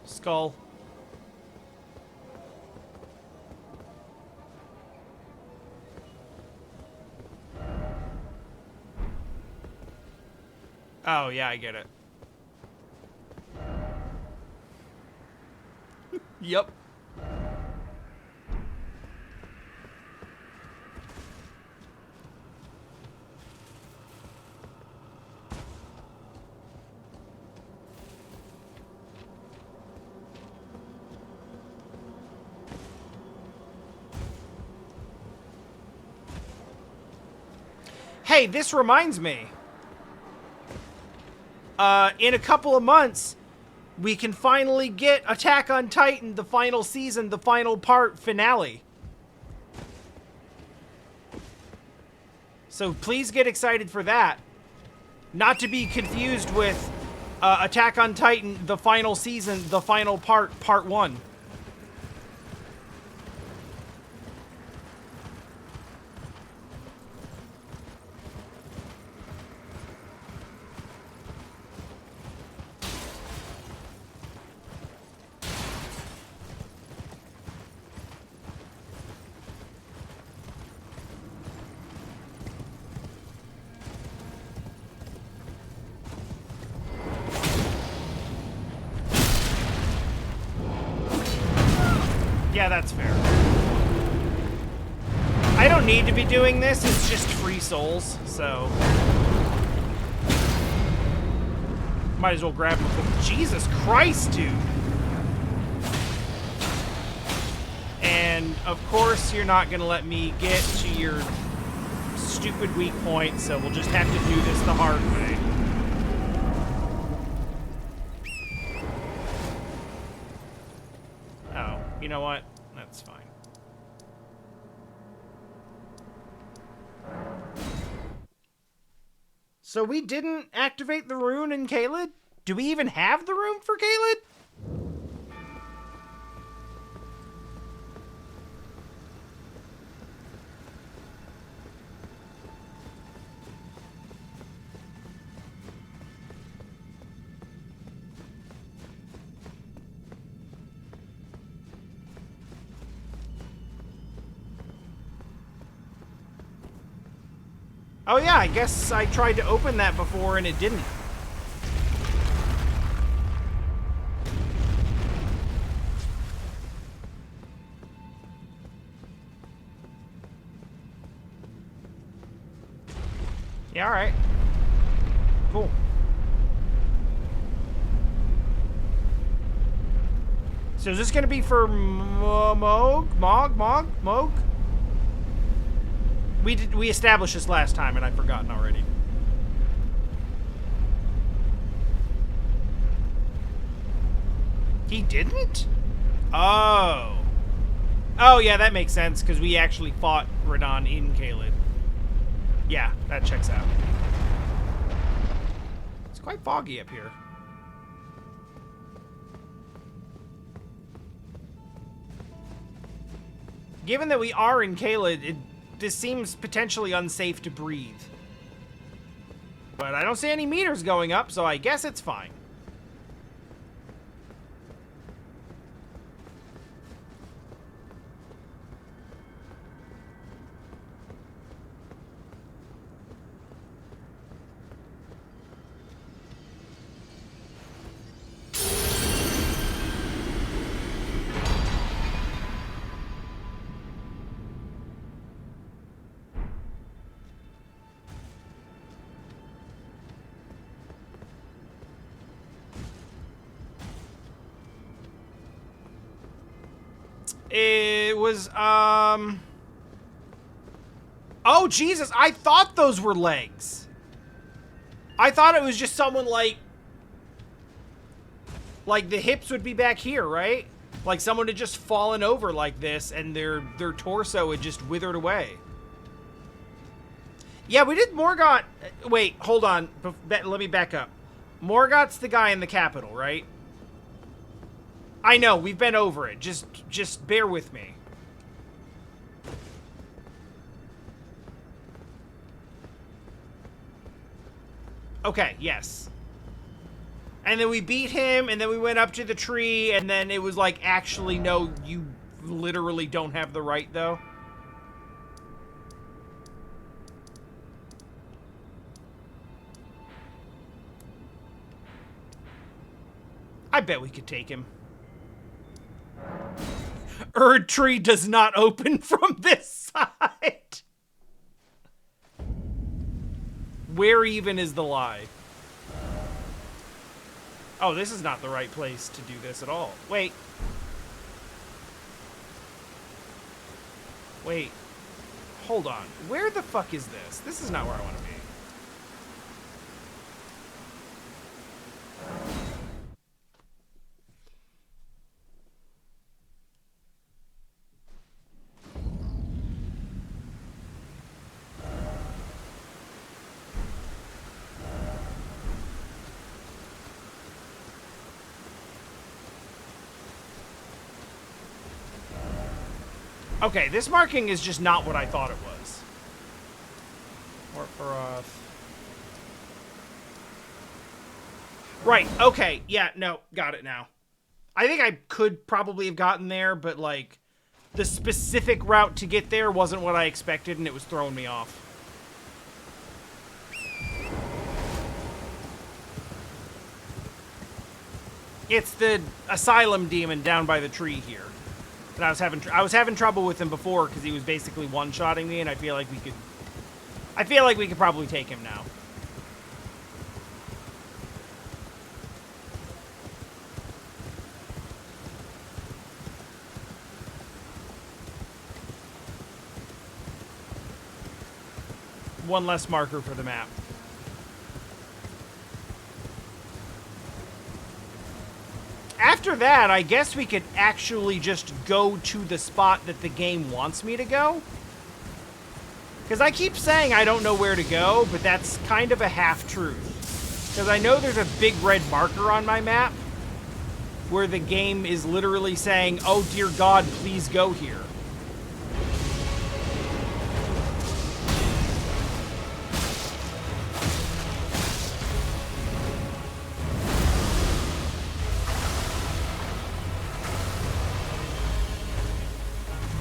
Skull. Oh, yeah, I get it. Yep. Hey, this reminds me. In a couple of months, we can finally get Attack on Titan, the final season, the final part finale. So please get excited for that. Not to be confused with Attack on Titan, the final season, the final part, part 1. Yeah, that's fair. I don't need to be doing this, it's just free souls, so... Might as well grab them. Jesus Christ, dude! And, of course, you're not gonna let me get to your stupid weak point, so we'll just have to do this the hard way. Oh, you know what? That's fine. So we didn't activate the rune in Caelid? Do we even have the rune for Caelid? Oh yeah, I guess I tried to open that before and it didn't. Yeah, alright. Cool. So is this gonna be for Mog? We established this last time and I've forgotten already. He didn't? Oh. Oh yeah, that makes sense because we actually fought Radon in Caelid. Yeah, that checks out. It's quite foggy up here. Given that we are in Caelid, this seems potentially unsafe to breathe. But I don't see any meters going up, so I guess it's fine. It was, oh, Jesus, I thought those were legs. I thought it was just someone, like the hips would be back here, right? Like someone had just fallen over like this, and their torso had just withered away. Yeah, we did Morgott. Wait, hold on. Let me back up. Morgott's the guy in the Capitol, right? I know, we've been over it. Just bear with me. Okay, yes. And then we beat him, and then we went up to the tree, and then it was like, actually, no, you literally don't have the right, though. I bet we could take him. Erd tree does not open from this side. Where even is the lie? Oh, this is not the right place to do this at all. Wait. Wait. Hold on. Where the fuck is this? This is not where I want to be. Okay, this marking is just not what I thought it was. Right, okay, yeah, no, got it now. I think I could probably have gotten there, but, like, the specific route to get there wasn't what I expected, and it was throwing me off. It's the asylum demon down by the tree here. And I was having trouble with him before because he was basically one-shotting me, and I feel like we could probably take him now. One less marker for the map. After that, I guess we could actually just go to the spot that the game wants me to go. Because I keep saying I don't know where to go, but that's kind of a half-truth. Because I know there's a big red marker on my map where the game is literally saying, oh dear God, please go here.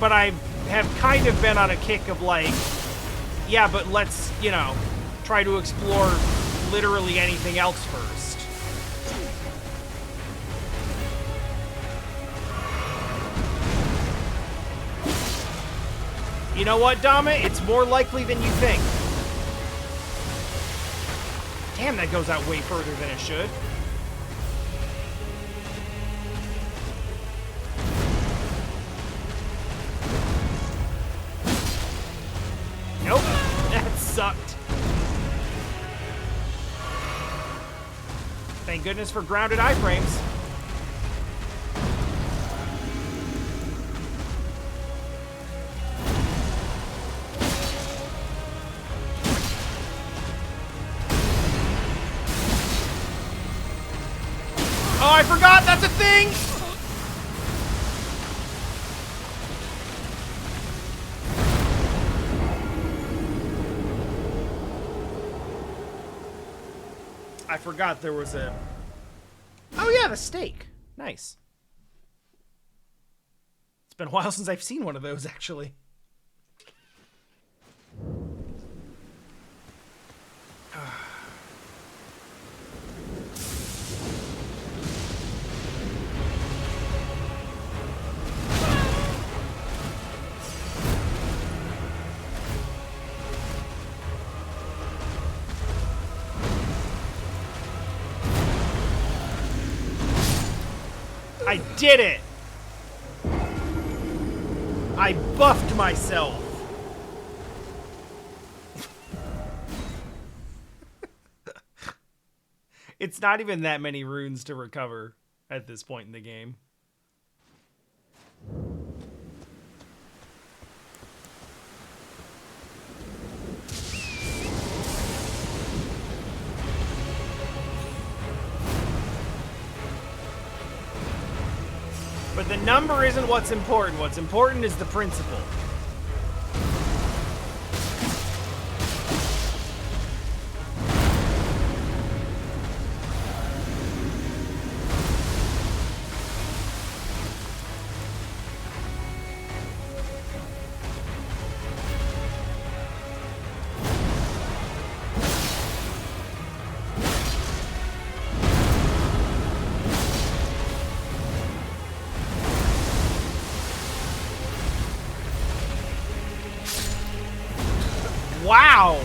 But I have kind of been on a kick of like, yeah, but let's, you know, try to explore literally anything else first. You know what, Dama? It's more likely than you think. Damn, that goes out way further than it should. Nope, that sucked. Thank goodness for grounded iframes. Oh, I forgot that's a thing! I forgot there was a... Oh yeah, the steak. Nice. It's been a while since I've seen one of those, actually. I did it! I buffed myself. It's not even that many runes to recover at this point in the game. But the number isn't what's important. What's important is the principle. Wow!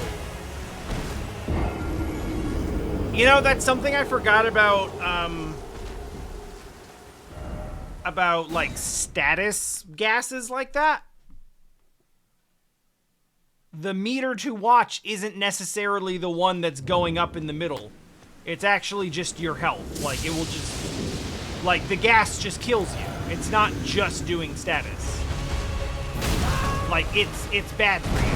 You know, that's something I forgot about like, status gases like that. The meter to watch isn't necessarily the one that's going up in the middle. It's actually just your health. Like, it will just... Like, the gas just kills you. It's not just doing status. Like, it's bad for you.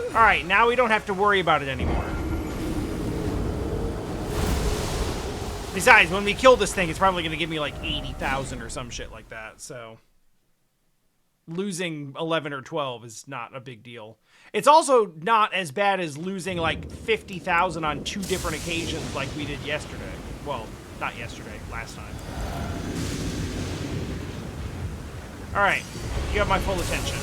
Alright, now we don't have to worry about it anymore. Besides, when we kill this thing, it's probably going to give me like 80,000 or some shit like that, so... Losing 11 or 12 is not a big deal. It's also not as bad as losing like 50,000 on 2 different occasions like we did yesterday. Well, not yesterday, last time. Alright, you have my full attention.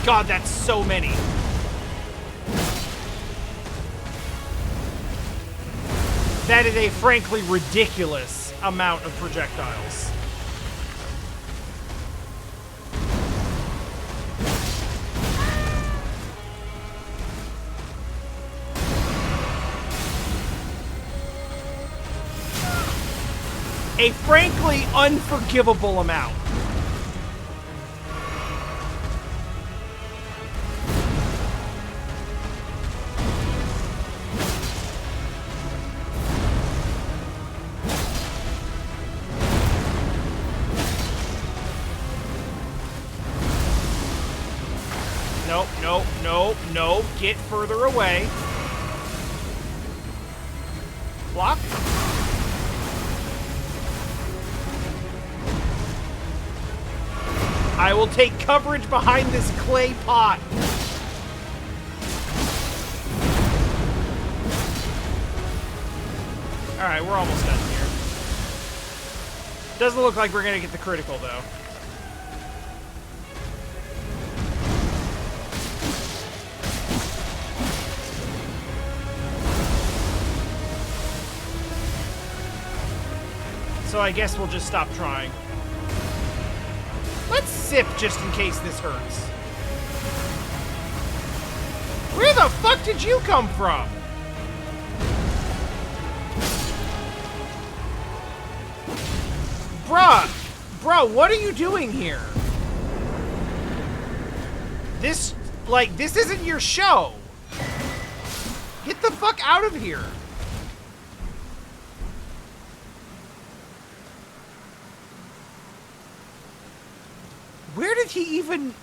God, that's so many. That is a frankly ridiculous amount of projectiles. A frankly unforgivable amount. No, get further away. Block. I will take coverage behind this clay pot. Alright, we're almost done here. Doesn't look like we're gonna get the critical, though. So I guess we'll just stop trying. Let's sip just in case this hurts. Where the fuck did you come from? Bruh! Bro, what are you doing here? This isn't your show. Get the fuck out of here. Where did he even...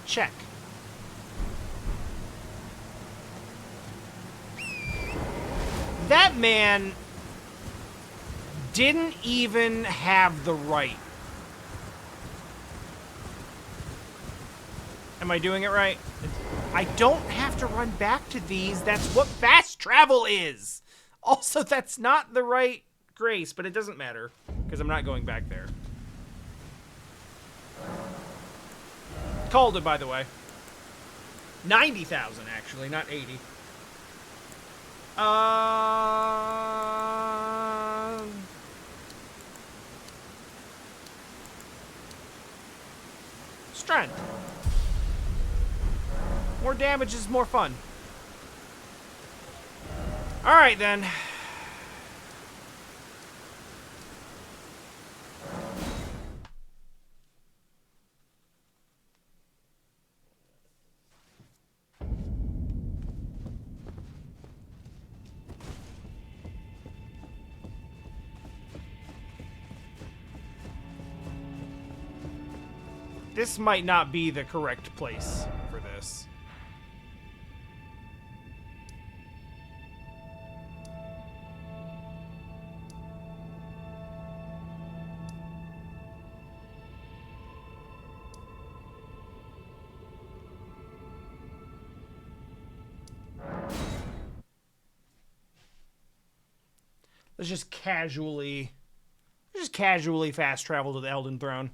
Check. That man didn't even have the right. Am I doing it right? I don't have to run back to these. That's what fast travel is. Also, that's not the right grace, but it doesn't matter because I'm not going back there. Called it, by the way. 90,000, actually, not 80. Strength. More damage is more fun. Alright, then. This might not be the correct place for this. Let's just casually fast travel to the Elden Throne.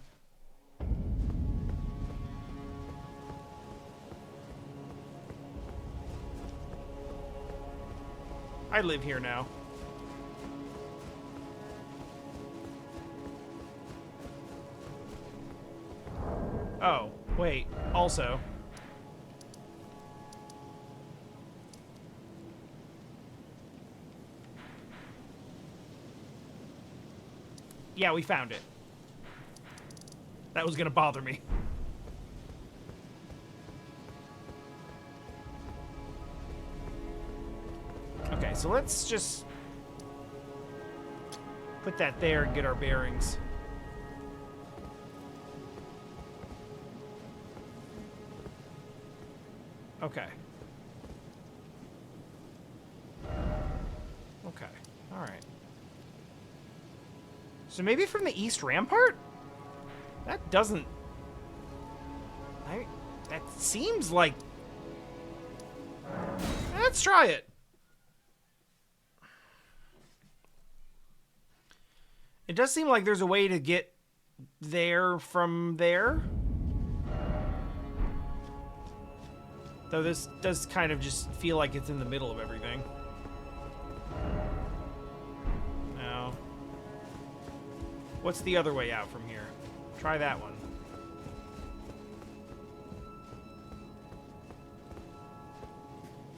I live here now. Oh, wait. Also. Yeah, we found it. That was gonna bother me. Okay, so let's just put that there and get our bearings. Okay. Okay. All right. So maybe from the East Rampart? That doesn't... that seems like... Let's try it. It does seem like there's a way to get there from there. Though this does kind of just feel like it's in the middle of everything. No. What's the other way out from here? Try that one.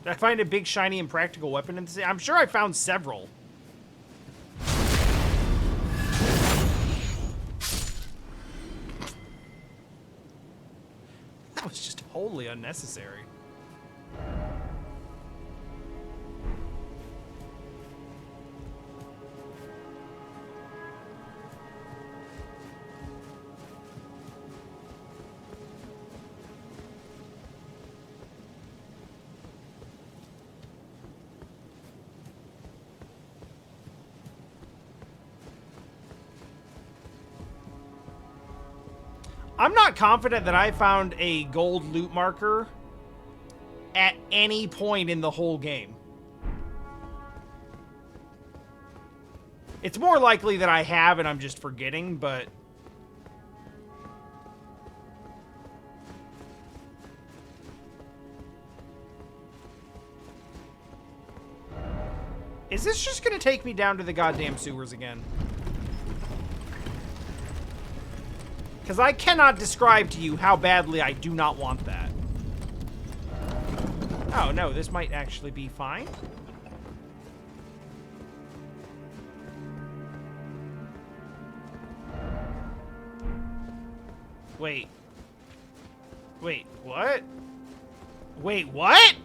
Did I find a big, shiny, and practical weapon in this? I'm sure I found several. That was just wholly unnecessary. I'm not confident that I found a gold loot marker at any point in the whole game. It's more likely that I have and I'm just forgetting, but... Is this just gonna take me down to the goddamn sewers again? Because I cannot describe to you how badly I do not want that. Oh, no, this might actually be fine. Wait. Wait, what? Wait, what?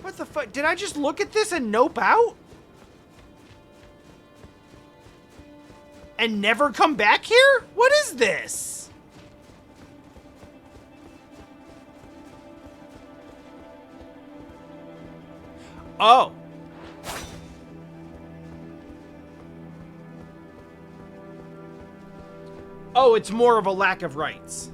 What the fuck? Did I just look at this and nope out? And never come back here? What is this? Oh. Oh, it's more of a lack of rights.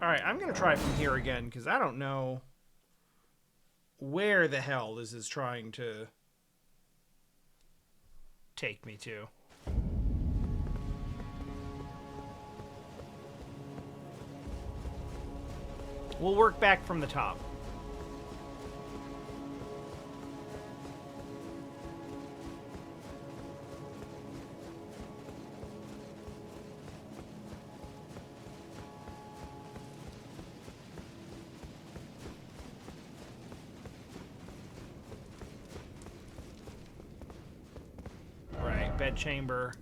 Alright, I'm gonna try from here again, because I don't know where the hell this is trying to take me to. We'll work back from the top. Right, bedchamber.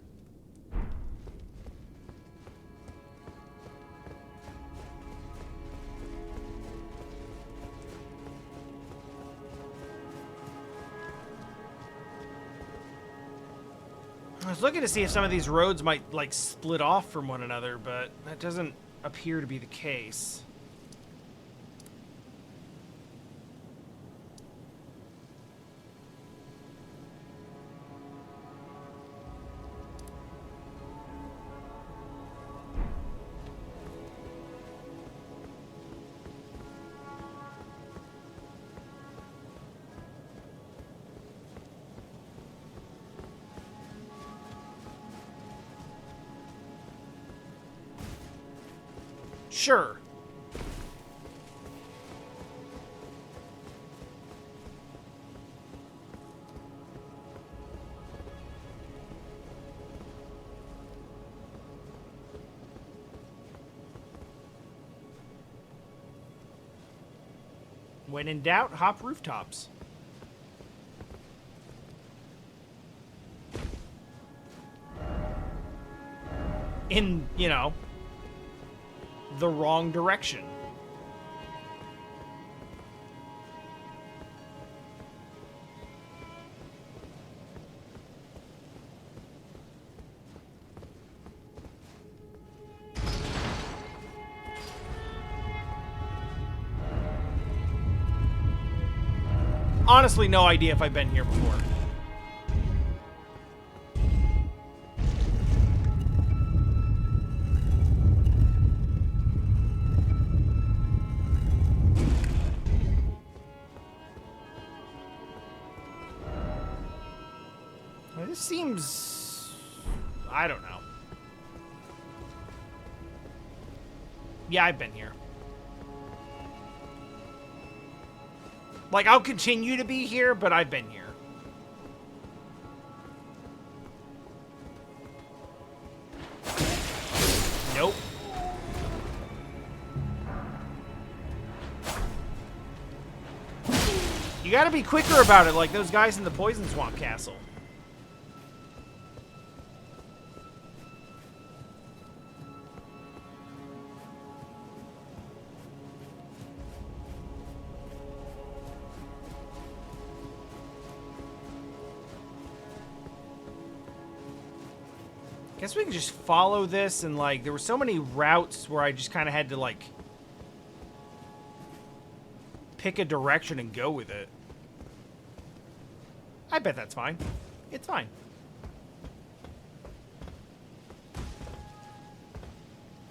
I was looking to see if some of these roads might, like, split off from one another, but that doesn't appear to be the case. Sure. When in doubt, hop rooftops. In, you know, the wrong direction. Honestly, no idea if I've been here before. This seems... I don't know. Yeah, I've been here. Like, I'll continue to be here, but I've been here. Nope. You gotta be quicker about it, like those guys in the Poison Swamp Castle. Guess we can just follow this, and like there were so many routes where I just kind of had to like pick a direction and go with it. I bet that's fine. It's fine.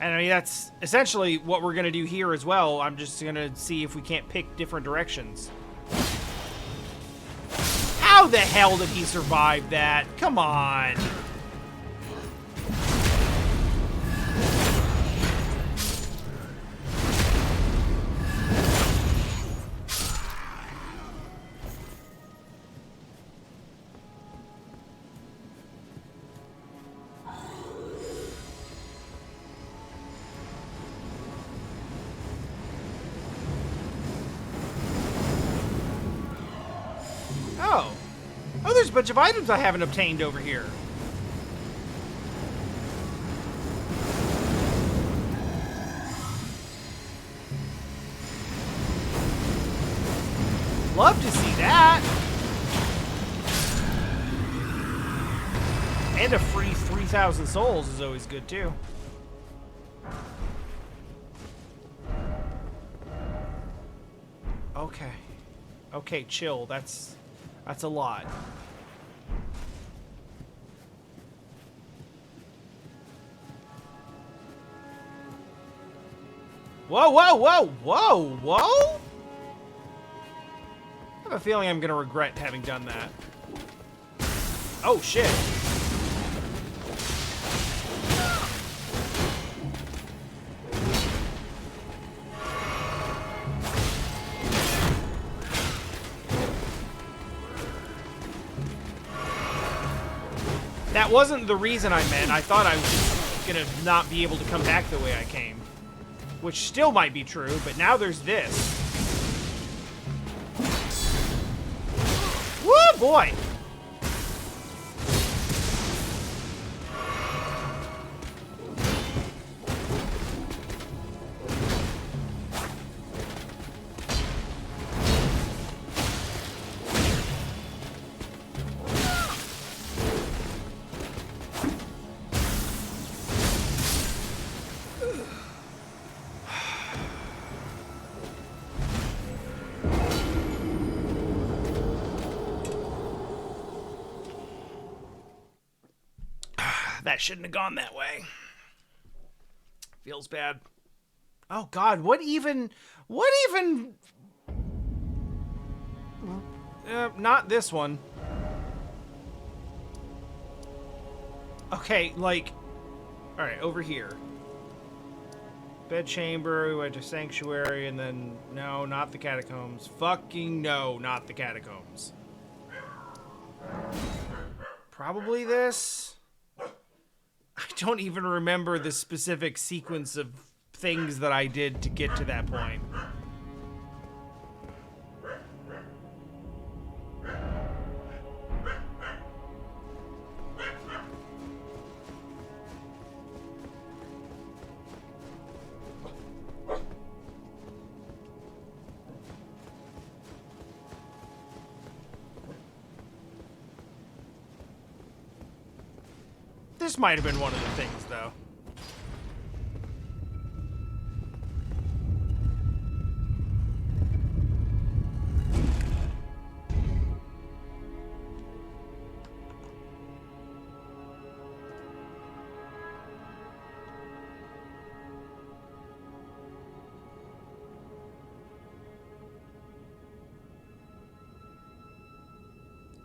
And I mean, that's essentially what we're gonna do here as well. I'm just gonna see if we can't pick different directions. How the hell did he survive that? Come on. Oh, there's a bunch of items I haven't obtained over here. Love to see that. And a free 3,000 souls is always good too. Okay. Okay, chill. That's a lot. Whoa, whoa, whoa, whoa, whoa! I have a feeling I'm gonna regret having done that. Oh, shit. That wasn't the reason I meant. I thought I was gonna not be able to come back the way I came. Which still might be true, but now there's this. Woo, boy! That shouldn't have gone that way. Feels bad. Oh God, what even? Not this one. Okay, like, all right, over here. Bedchamber, we went to Sanctuary, and then, no, not the Catacombs. Fucking no, not the Catacombs. Probably this. I don't even remember the specific sequence of things that I did to get to that point. This might have been one of the things, though.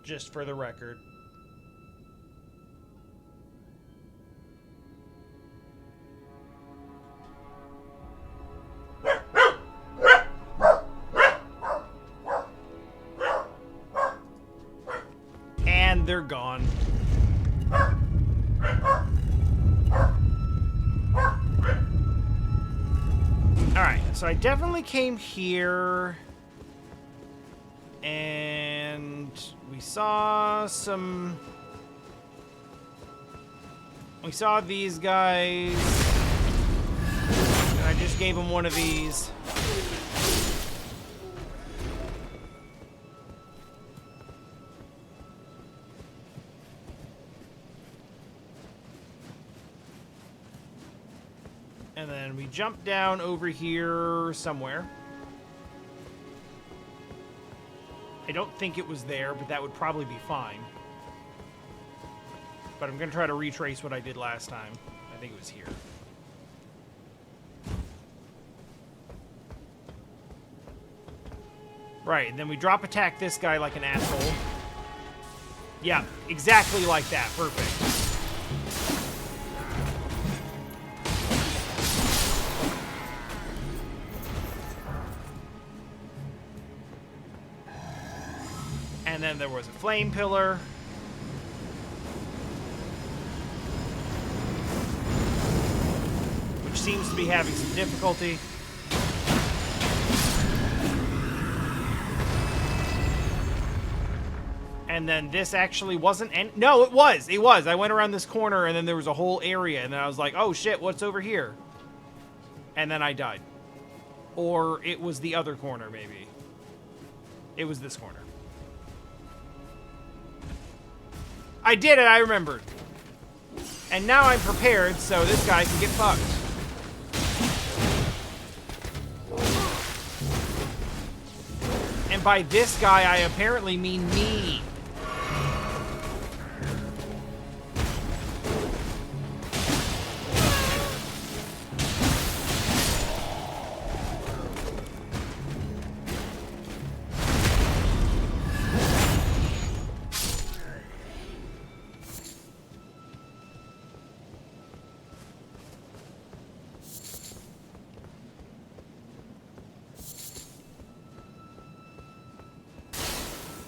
Just for the record. And they're gone. Alright, so I definitely came here. And we saw some... We saw these guys. And I just gave them one of these. And then we jump down over here somewhere. I don't think it was there, but that would probably be fine. But I'm going to try to retrace what I did last time. I think it was here. Right, and then we drop attack this guy like an asshole. Yeah, exactly like that. Perfect. And then there was a flame pillar. Which seems to be having some difficulty. And then this actually wasn't no, it was. It was. I went around this corner and then there was a whole area and then I was like, "Oh shit, what's over here?" And then I died. Or it was the other corner maybe. It was this corner. I did it, I remembered. And now I'm prepared so this guy can get fucked. And by this guy, I apparently mean me.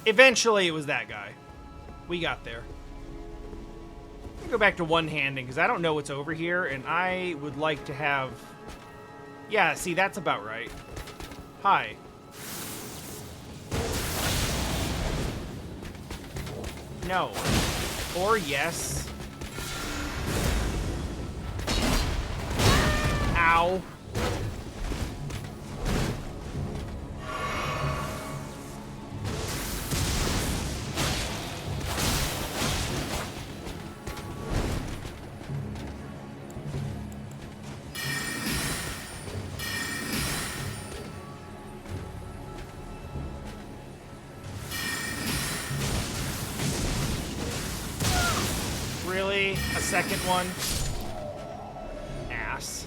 Eventually, it was that guy. We got there. Let me go back to one-handing, because I don't know what's over here, and I would like to have... Yeah, see, that's about right. Hi. No. Or yes. Ow. Really? A second one? Ass.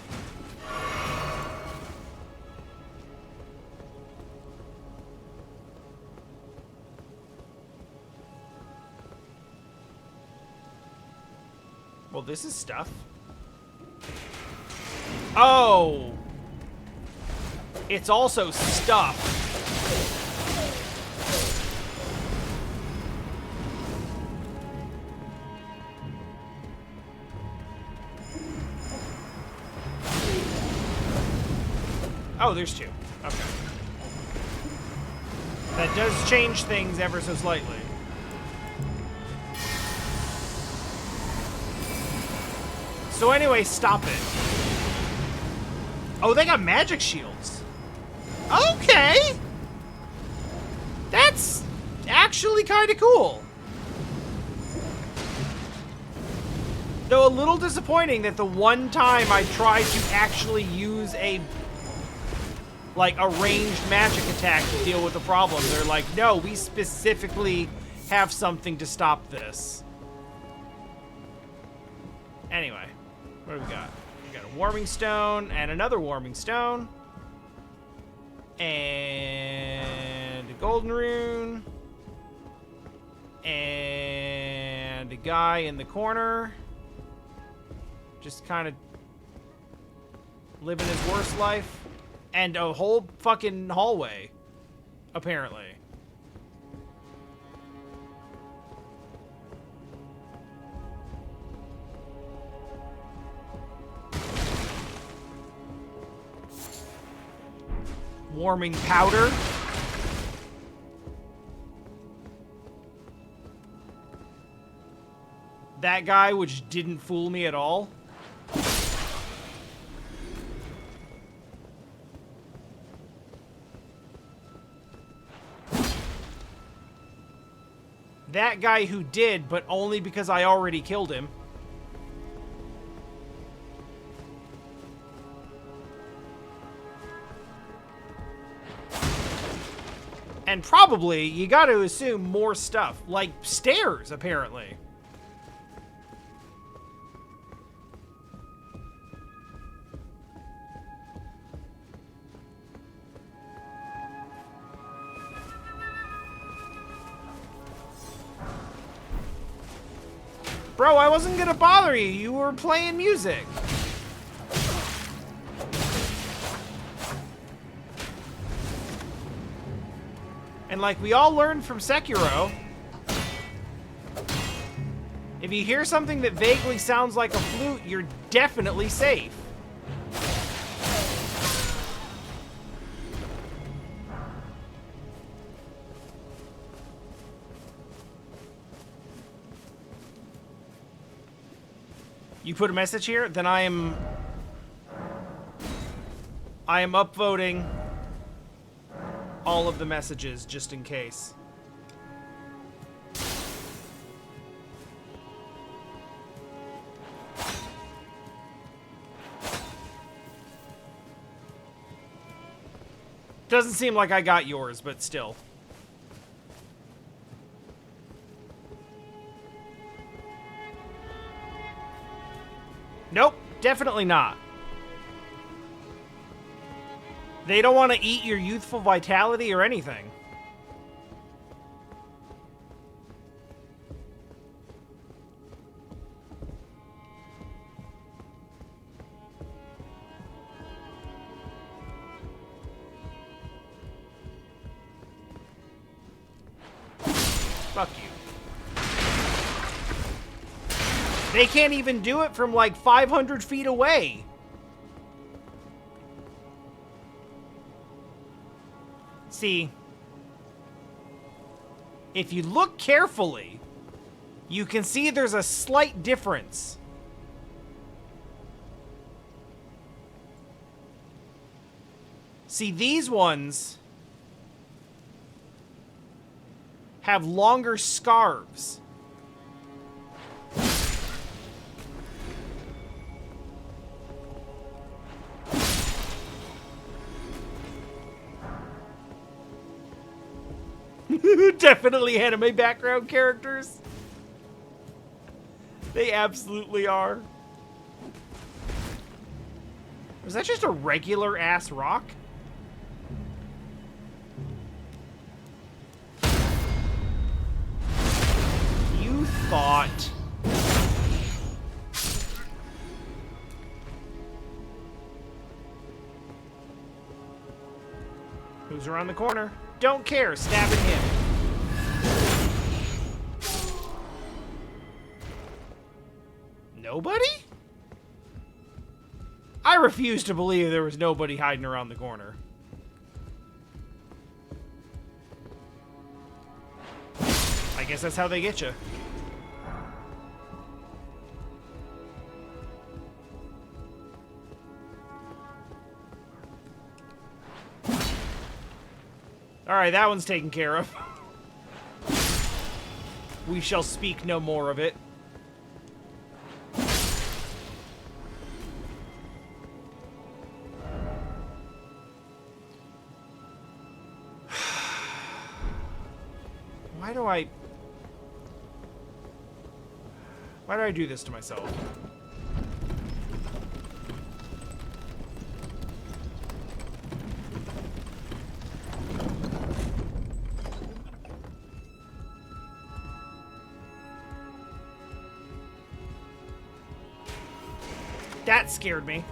Well, this is stuff. Oh! It's also stuff. Oh, there's two. Okay. That does change things ever so slightly. So anyway, stop it. Oh, they got magic shields. Okay! That's actually kind of cool. Though a little disappointing that the one time I tried to actually use a ranged magic attack to deal with the problem, they're like, no, we specifically have something to stop this. Anyway, what do we got? We got a warming stone and another warming stone. And a golden rune. And a guy in the corner. Just kind of living his worst life. And a whole fucking hallway, apparently. Warming powder. That guy, which didn't fool me at all. That guy who did, but only because I already killed him. And probably, you gotta assume more stuff. Like stairs, apparently. Bro, I wasn't gonna bother you. You were playing music. And like we all learned from Sekiro, if you hear something that vaguely sounds like a flute, you're definitely safe. You put a message here? Then I am upvoting all of the messages just in case. Doesn't seem like I got yours, but still. Nope, definitely not. They don't want to eat your youthful vitality or anything. Fuck you. They can't even do it from like 500 feet away. See, if you look carefully, you can see there's a slight difference. See, these ones have longer scarves. Definitely anime background characters. They absolutely are. Was that just a regular ass rock? You thought. Who's around the corner? Don't care, stabbing him. Nobody? I refuse to believe there was nobody hiding around the corner. I guess that's how they get you. Alright, that one's taken care of. We shall speak no more of it. Why do I do this to myself? That scared me.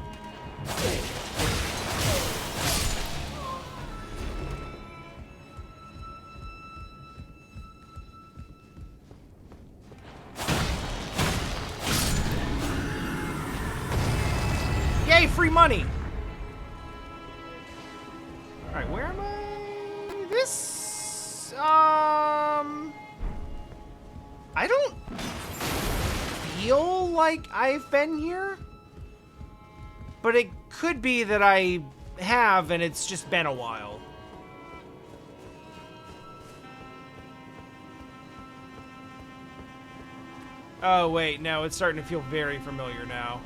Yay, free money! Alright, where am I? This... I don't feel like I've been here. But it could be that I have, and it's just been a while. Oh, wait, no, it's starting to feel very familiar now.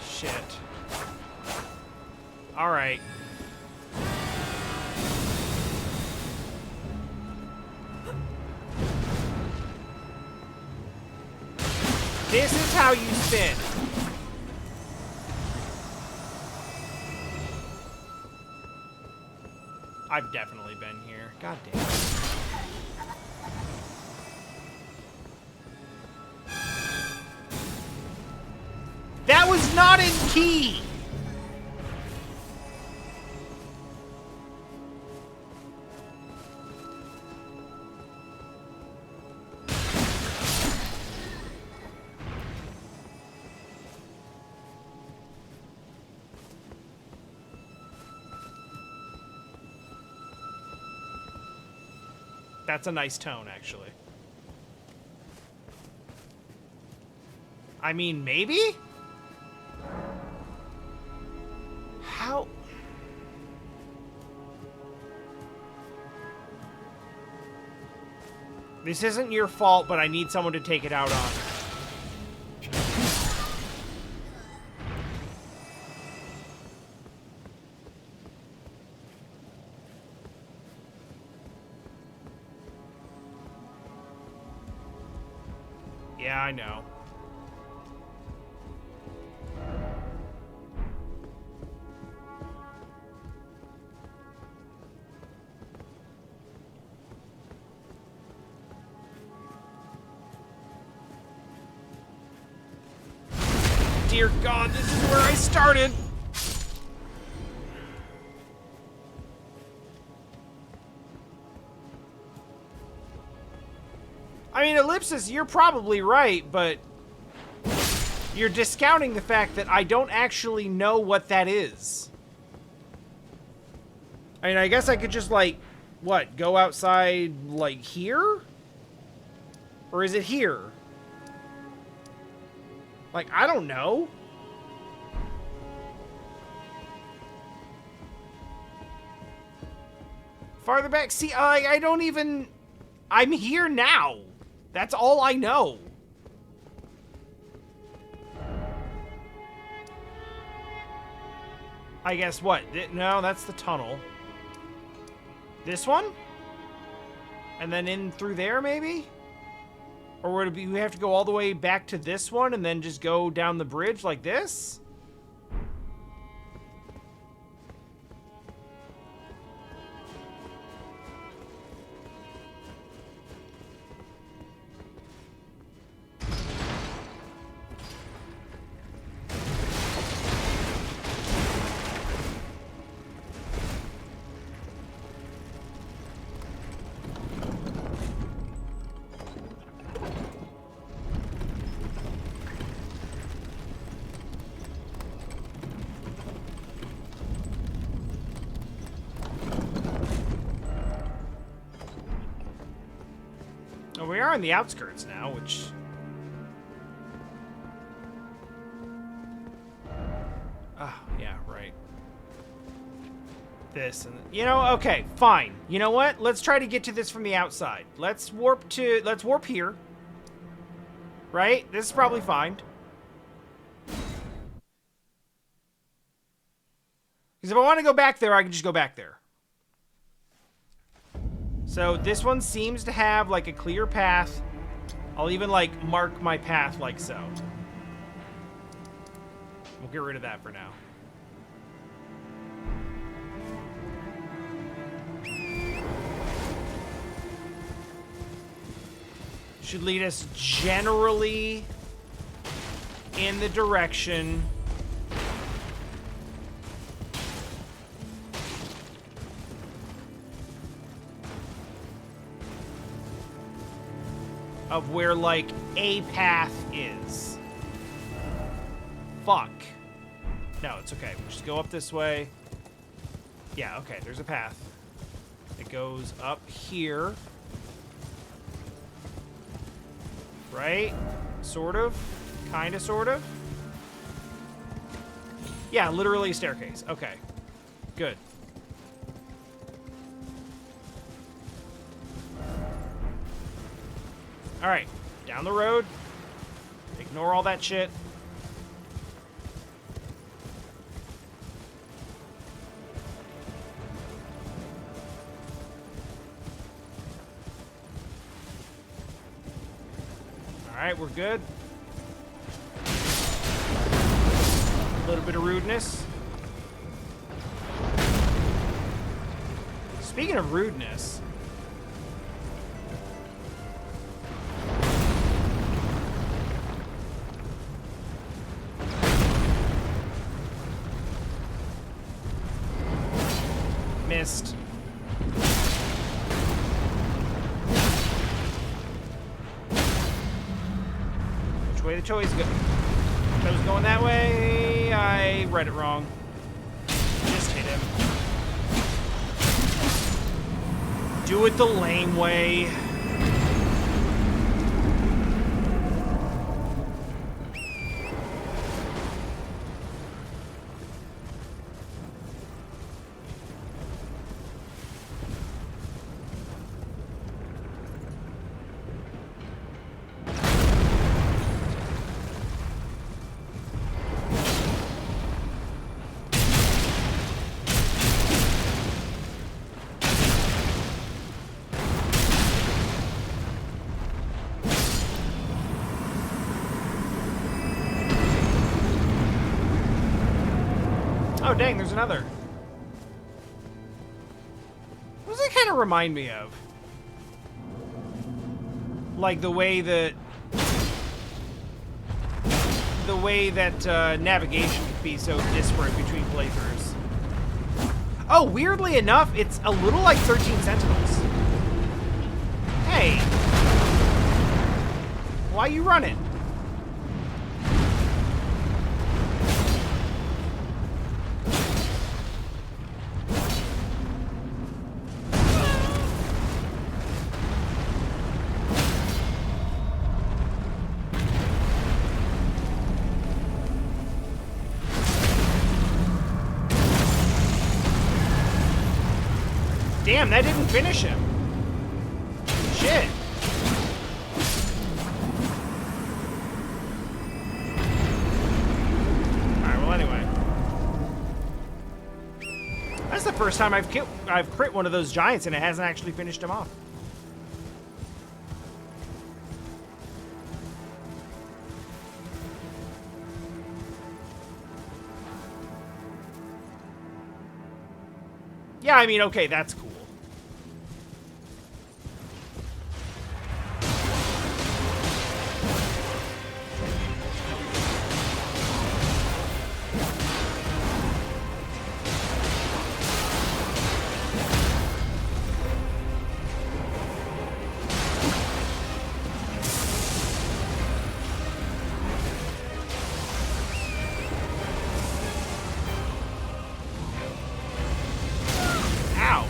Shit. Alright. This is how you spin. I've definitely been here. God damn it. is not in key. That's a nice tone, actually. I mean, maybe? How? This isn't your fault, but I need someone to take it out on. Yeah, I know. Dear God, this is where I started. I mean, Ellipsis, you're probably right, but you're discounting the fact that I don't actually know what that is. I mean, I guess I could just, like, what, go outside, like, here? Or is it here? Like, I don't know. Farther back, see, I don't even... I'm here now. That's all I know. I guess what? No, that's the tunnel. This one? And then in through there, maybe? Or would we have to go all the way back to this one and then just go down the bridge like this? Oh, we are on the outskirts now, which... Oh, yeah, right. This and... You know, okay, fine. You know what? Let's try to get to this from the outside. Let's warp here. Right? This is probably fine. Because if I want to go back there, I can just go back there. So this one seems to have like a clear path. I'll even like mark my path like so. We'll get rid of that for now. Should lead us generally in the direction of where, like, a path is. Fuck. No, it's okay. We'll just go up this way. Yeah, okay, there's a path. It goes up here. Right? Sort of? Kinda, sort of? Yeah, literally a staircase. Okay. Good. Alright, down the road. Ignore all that shit. Alright, we're good. A little bit of rudeness. Speaking of rudeness... the way the toys go. If I was going that way, I read it wrong. Just hit him. Do it the lame way. Oh, dang, there's another. What does it kind of remind me of? Like the way that... navigation can be so disparate between playthroughs. Oh, weirdly enough, it's a little like 13 Sentinels. Hey. Why you running? Damn, that didn't finish him. Shit. Alright, well anyway. That's the first time I've crit one of those giants and it hasn't actually finished him off. Yeah, I mean, okay, that's cool. Ow.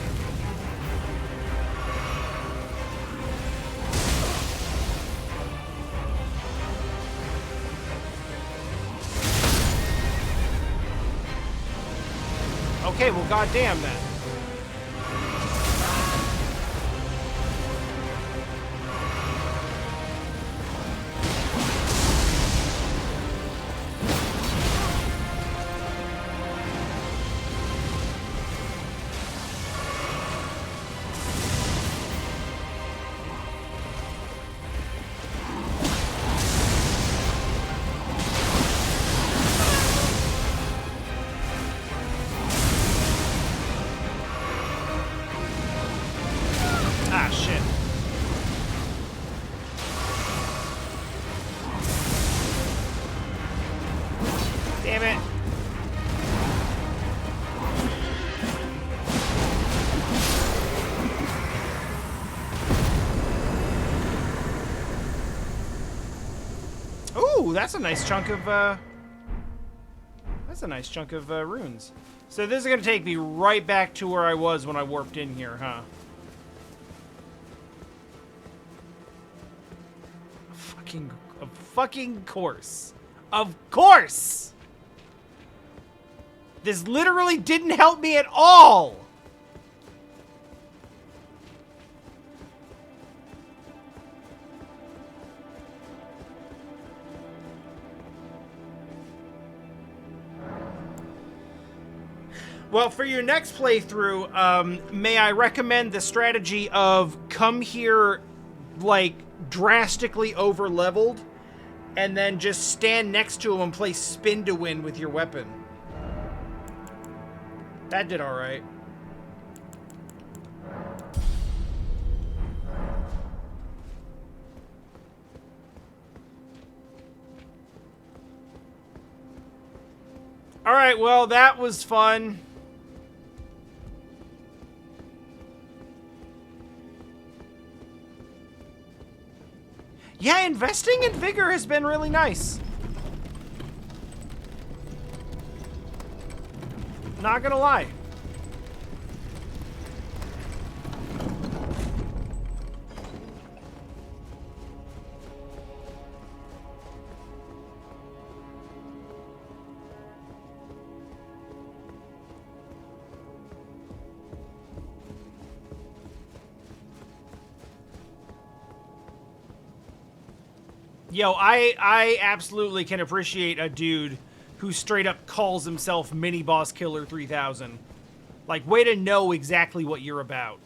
Okay, well, goddamn then. Ah, shit. Damn it. Ooh, that's a nice chunk of, runes. So this is gonna take me right back to where I was when I warped in here, huh? A fucking course. Of course! This literally didn't help me at all! Well, for your next playthrough, may I recommend the strategy of come here, like, drastically over-leveled, and then just stand next to him and play spin to win with your weapon. That did alright. Alright, well, that was fun. Yeah, investing in vigor has been really nice. Not gonna lie. Yo, I absolutely can appreciate a dude who straight up calls himself Mini Boss Killer 3000. Like, way to know exactly what you're about.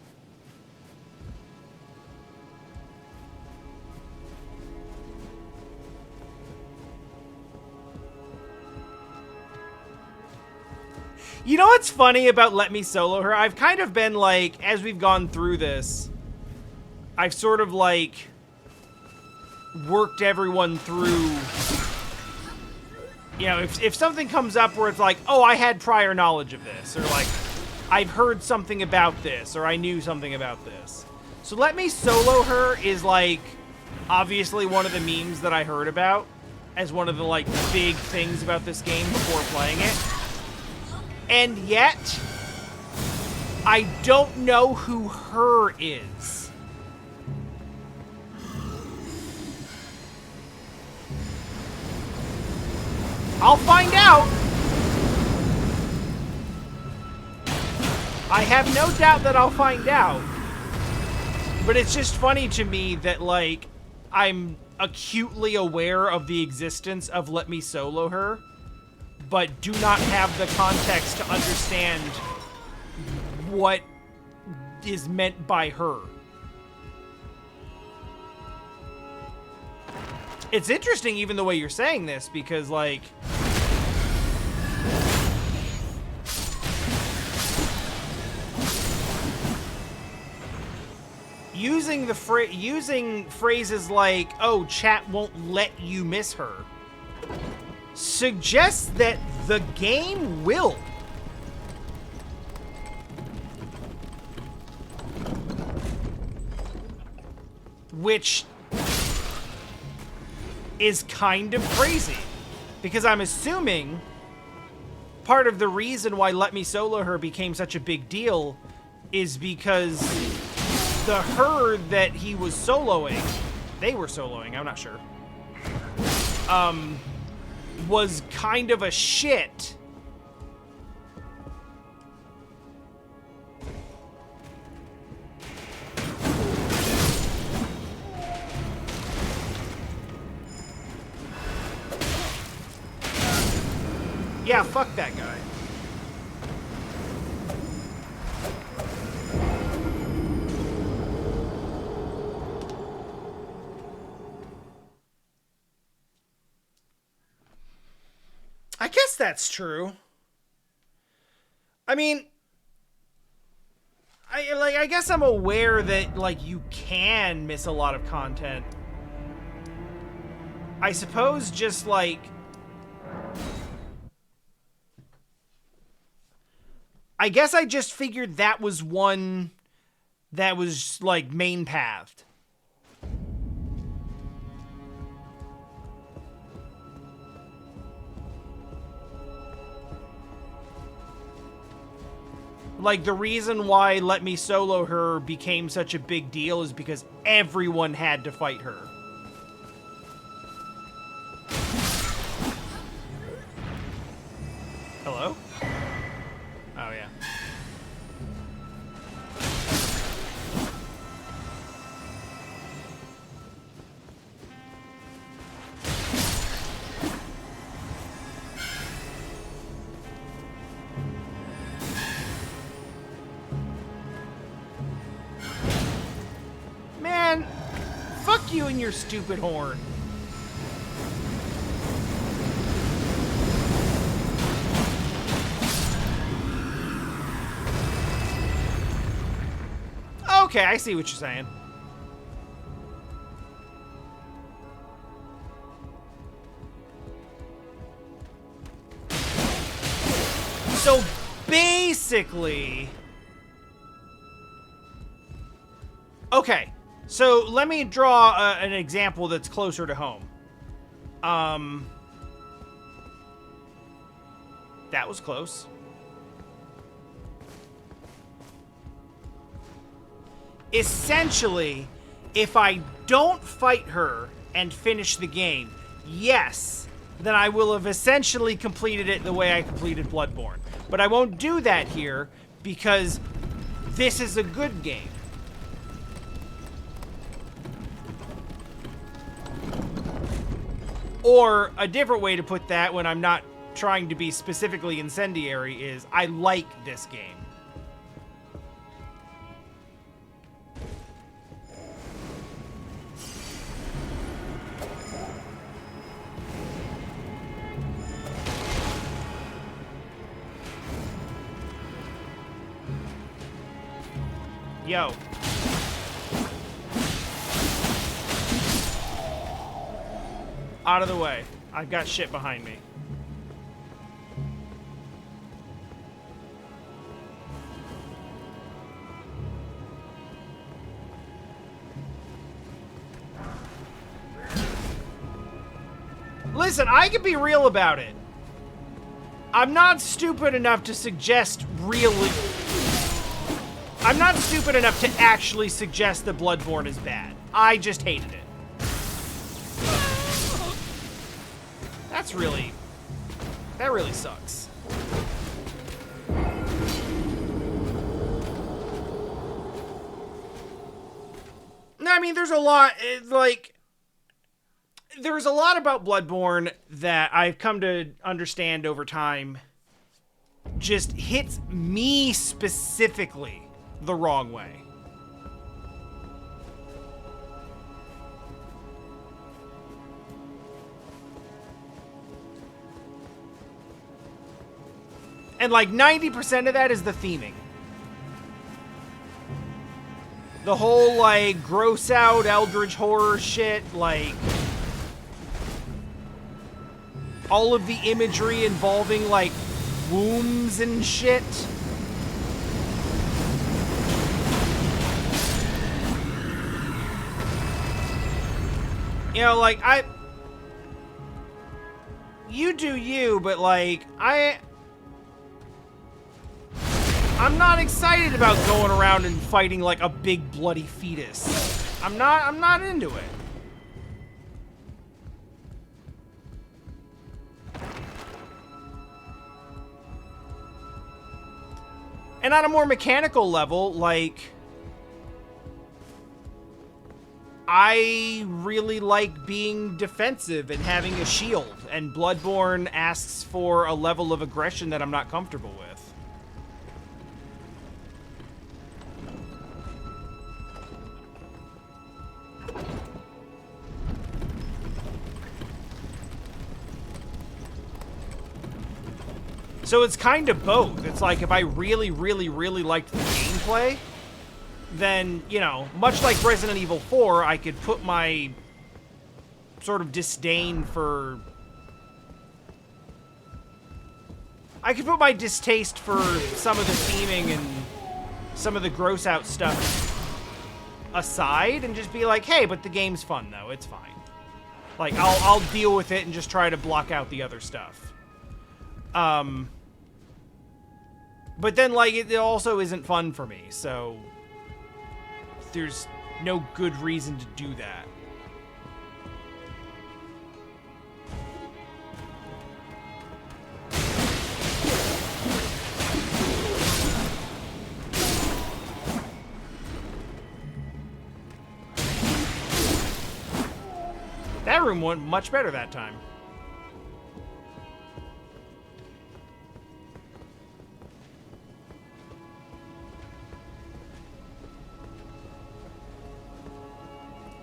You know what's funny about Let Me Solo Her? I've kind of been like, as we've gone through this, I've sort of like worked everyone through, you know, if something comes up where it's like, oh, I had prior knowledge of this, or like, I've heard something about this, or I knew something about this. So Let Me Solo Her is like, obviously one of the memes that I heard about as one of the like big things about this game before playing it. And yet, I don't know who her is. I'll find out. I have no doubt that I'll find out. But it's just funny to me that, like, I'm acutely aware of the existence of Let Me Solo Her, but do not have the context to understand what is meant by her. It's interesting even the way you're saying this, because, like, using phrases like, oh, chat won't let you miss her, suggests that the game will. Which is kind of crazy, because I'm assuming part of the reason why Let Me Solo Her became such a big deal is because the her that he was soloing, they were soloing, I'm not sure, was kind of a shit. Yeah, fuck that guy. I guess that's true. I mean, I guess I'm aware that, like, you can miss a lot of content. I suppose just, like, I guess I just figured that was one that was, like, main pathed. Like, the reason why Let Me Solo Her became such a big deal is because everyone had to fight her. Hello? Oh, yeah. Man, fuck you and your stupid horn. Okay, I see what you're saying. So basically, okay, So let me draw an example that's closer to home. That was close. Essentially, if I don't fight her and finish the game, yes, then I will have essentially completed it the way I completed Bloodborne. But I won't do that here because this is a good game. Or a different way to put that when I'm not trying to be specifically incendiary is I like this game. Yo. Out of the way. I've got shit behind me. Listen, I can be real about it. I'm not stupid enough to suggest really... I'm not stupid enough to actually suggest that Bloodborne is bad. I just hated it. That really sucks. No, I mean, there's a lot, there's a lot about Bloodborne that I've come to understand over time just hits me specifically the wrong way. And like 90% of that is the theming. The whole like gross out eldritch horror shit, like all of the imagery involving like wombs and shit. You know, like you do you, but like I'm not excited about going around and fighting like a big bloody fetus. I'm not into it. And on a more mechanical level, like I really like being defensive and having a shield, and Bloodborne asks for a level of aggression that I'm not comfortable with. So it's kind of both. It's like if I really, really, really liked the gameplay, then, you know, much like Resident Evil 4, I could put my sort of disdain for... I could put my distaste for some of the theming and some of the gross out stuff aside and just be like, hey, but the game's fun, though. It's fine. Like, I'll deal with it and just try to block out the other stuff. But then, like, it also isn't fun for me, so there's no good reason to do that. That room went much better that time.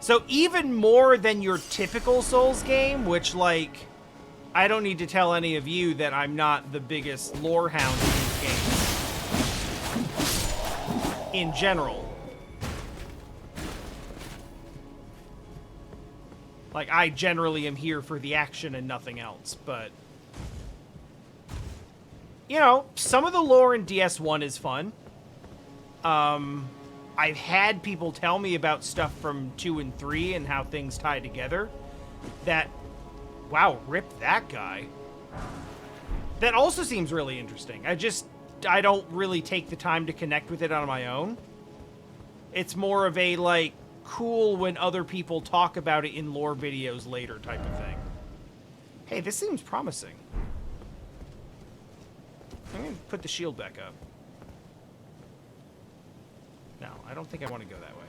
So even more than your typical Souls game, which, like, I don't need to tell any of you that I'm not the biggest lore hound in these games. In general. Like, I generally am here for the action and nothing else, but... You know, some of the lore in DS1 is fun. I've had people tell me about stuff from 2 and 3 and how things tie together. That, wow, rip that guy. That also seems really interesting. I don't really take the time to connect with it on my own. It's more of a, like, cool when other people talk about it in lore videos later type of thing. Hey, this seems promising. I'm going to put the shield back up. No, I don't think I want to go that way.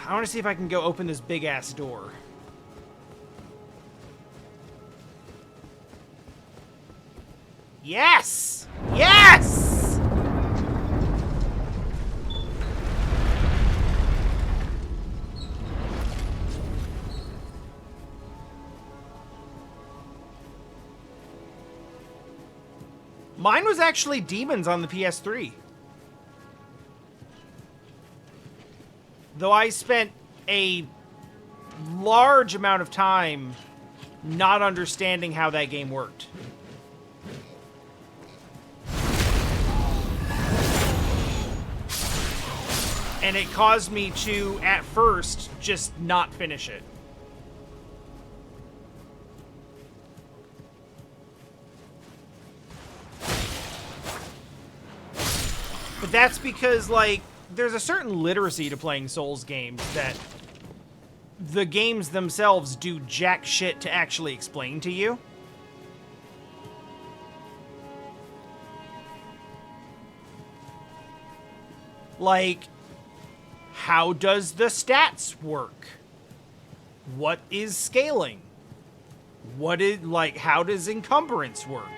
I want to see if I can go open this big-ass door. Yes! Yes! Mine was actually demons on the PS3. Though I spent a large amount of time not understanding how that game worked. And it caused me to, at first, just not finish it. But that's because, like, there's a certain literacy to playing Souls games that the games themselves do jack shit to actually explain to you. Like, how does the stats work? What is scaling? What is, like, how does encumbrance work?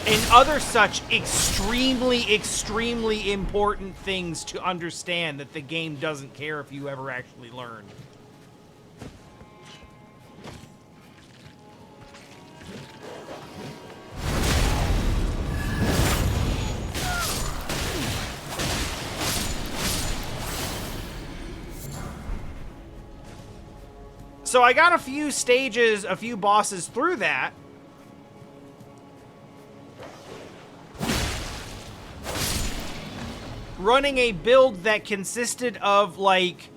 And other such extremely, extremely important things to understand that the game doesn't care if you ever actually learn. So I got a few stages, a few bosses through that. Running a build that consisted of, like,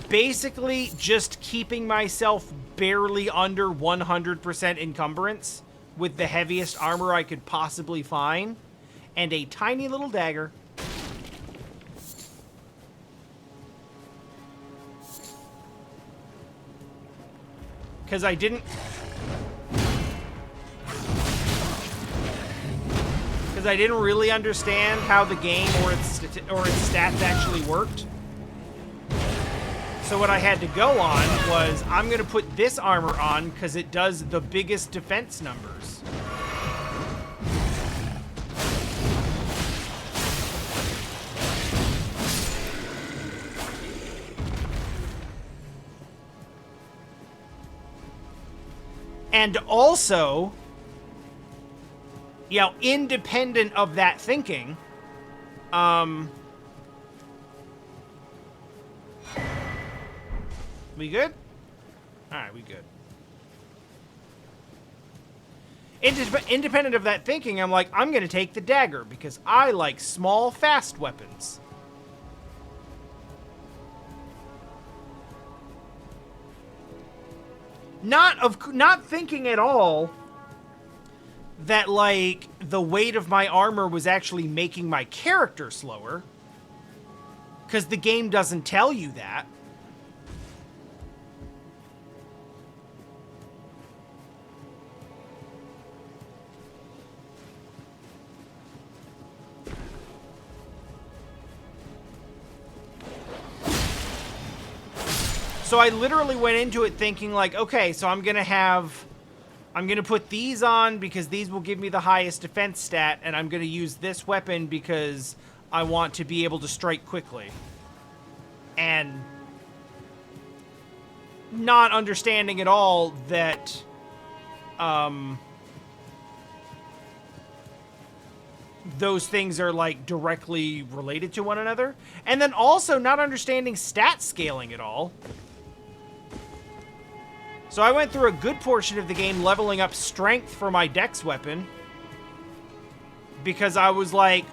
basically just keeping myself barely under 100% encumbrance with the heaviest armor I could possibly find, and a tiny little dagger. Because I didn't really understand how the game or its stats actually worked. So what I had to go on was, I'm going to put this armor on because it does the biggest defense numbers. And also, you know, independent of that thinking, we good? Alright, we good. Independent of that thinking, I'm like, I'm gonna take the dagger because I like small, fast weapons. Not thinking at all that, like, the weight of my armor was actually making my character slower. Because the game doesn't tell you that. So I literally went into it thinking, like, okay, so I'm going to put these on because these will give me the highest defense stat, and I'm going to use this weapon because I want to be able to strike quickly. And not understanding at all that, those things are like directly related to one another. And then also not understanding stat scaling at all. So I went through a good portion of the game leveling up strength for my dex weapon. Because I was like,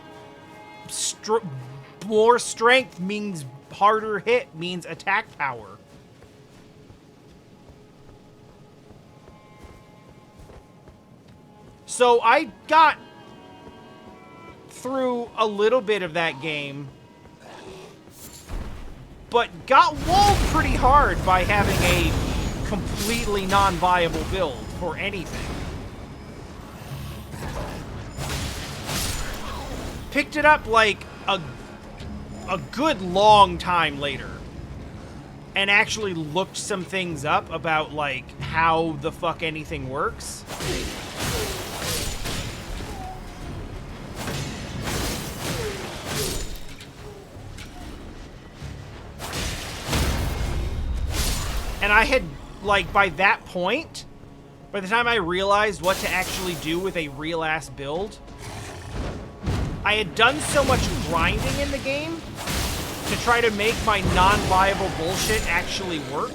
more strength means harder hit, means attack power. So I got through a little bit of that game, but got walled pretty hard by having a completely non-viable build for anything. Picked it up like a good long time later and actually looked some things up about like how the fuck anything works. And I had, like, by that point, by the time I realized what to actually do with a real-ass build, I had done so much grinding in the game to try to make my non-viable bullshit actually work,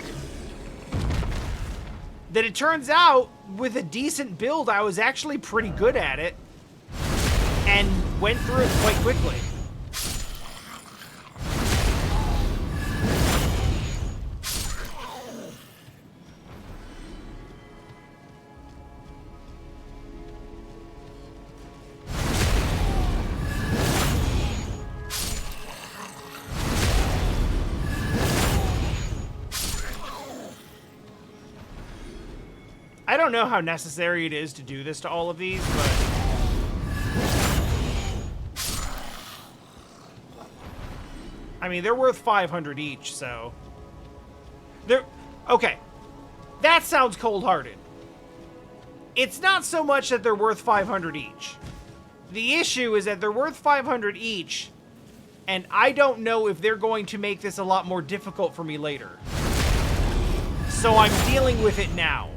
that it turns out, with a decent build, I was actually pretty good at it, and went through it quite quickly. I don't know how necessary it is to do this to all of these, but... I mean, they're worth 500 each, so... Okay. That sounds cold-hearted. It's not so much that they're worth 500 each. The issue is that they're worth 500 each, and I don't know if they're going to make this a lot more difficult for me later. So I'm dealing with it now.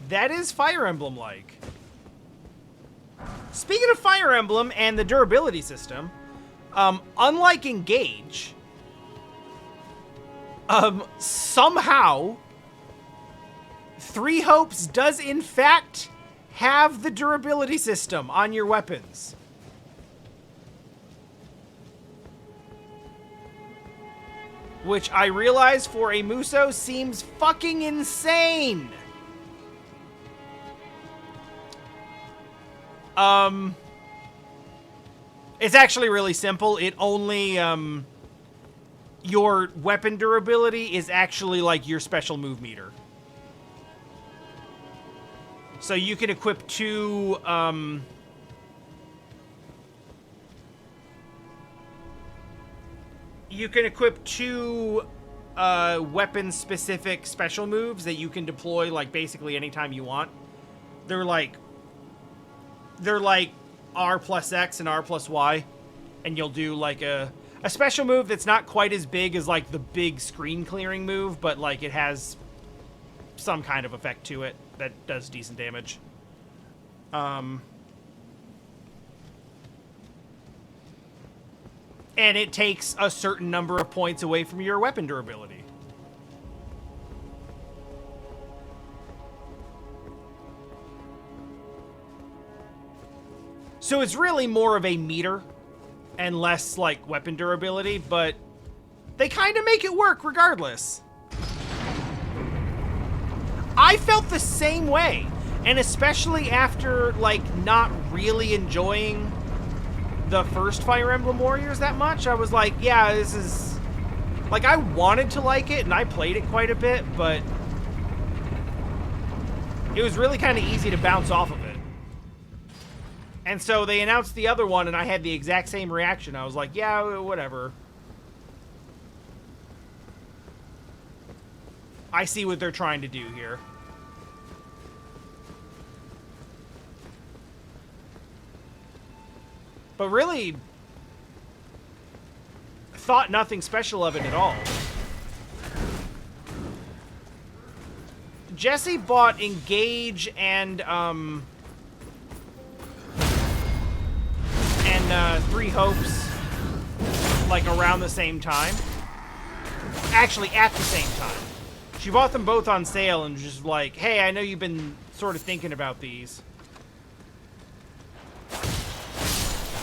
That is Fire Emblem-like. Speaking of Fire Emblem and the durability system, unlike Engage, somehow, Three Hopes does in fact have the durability system on your weapons. Which I realize for a Muso seems fucking insane. It's actually really simple. It only, your weapon durability is actually like your special move meter. So you can equip two, weapon-specific special moves that you can deploy, like, basically anytime you want. They're like R plus X and R plus Y, and you'll do, like, a special move that's not quite as big as, like, the big screen-clearing move, but, like, it has some kind of effect to it that does decent damage. And it takes a certain number of points away from your weapon durability. So it's really more of a meter and less, like, weapon durability, but they kind of make it work regardless. I felt the same way, and especially after, like, not really enjoying the first Fire Emblem Warriors that much, I was like, yeah, this is... Like, I wanted to like it, and I played it quite a bit, but it was really kind of easy to bounce off of it. And so they announced the other one, and I had the exact same reaction. I was like, yeah, whatever. I see what they're trying to do here. But really, thought nothing special of it at all. Jesse bought Engage and Three Hopes like around the same time. Actually, at the same time. She bought them both on sale and just like, hey, I know you've been sort of thinking about these.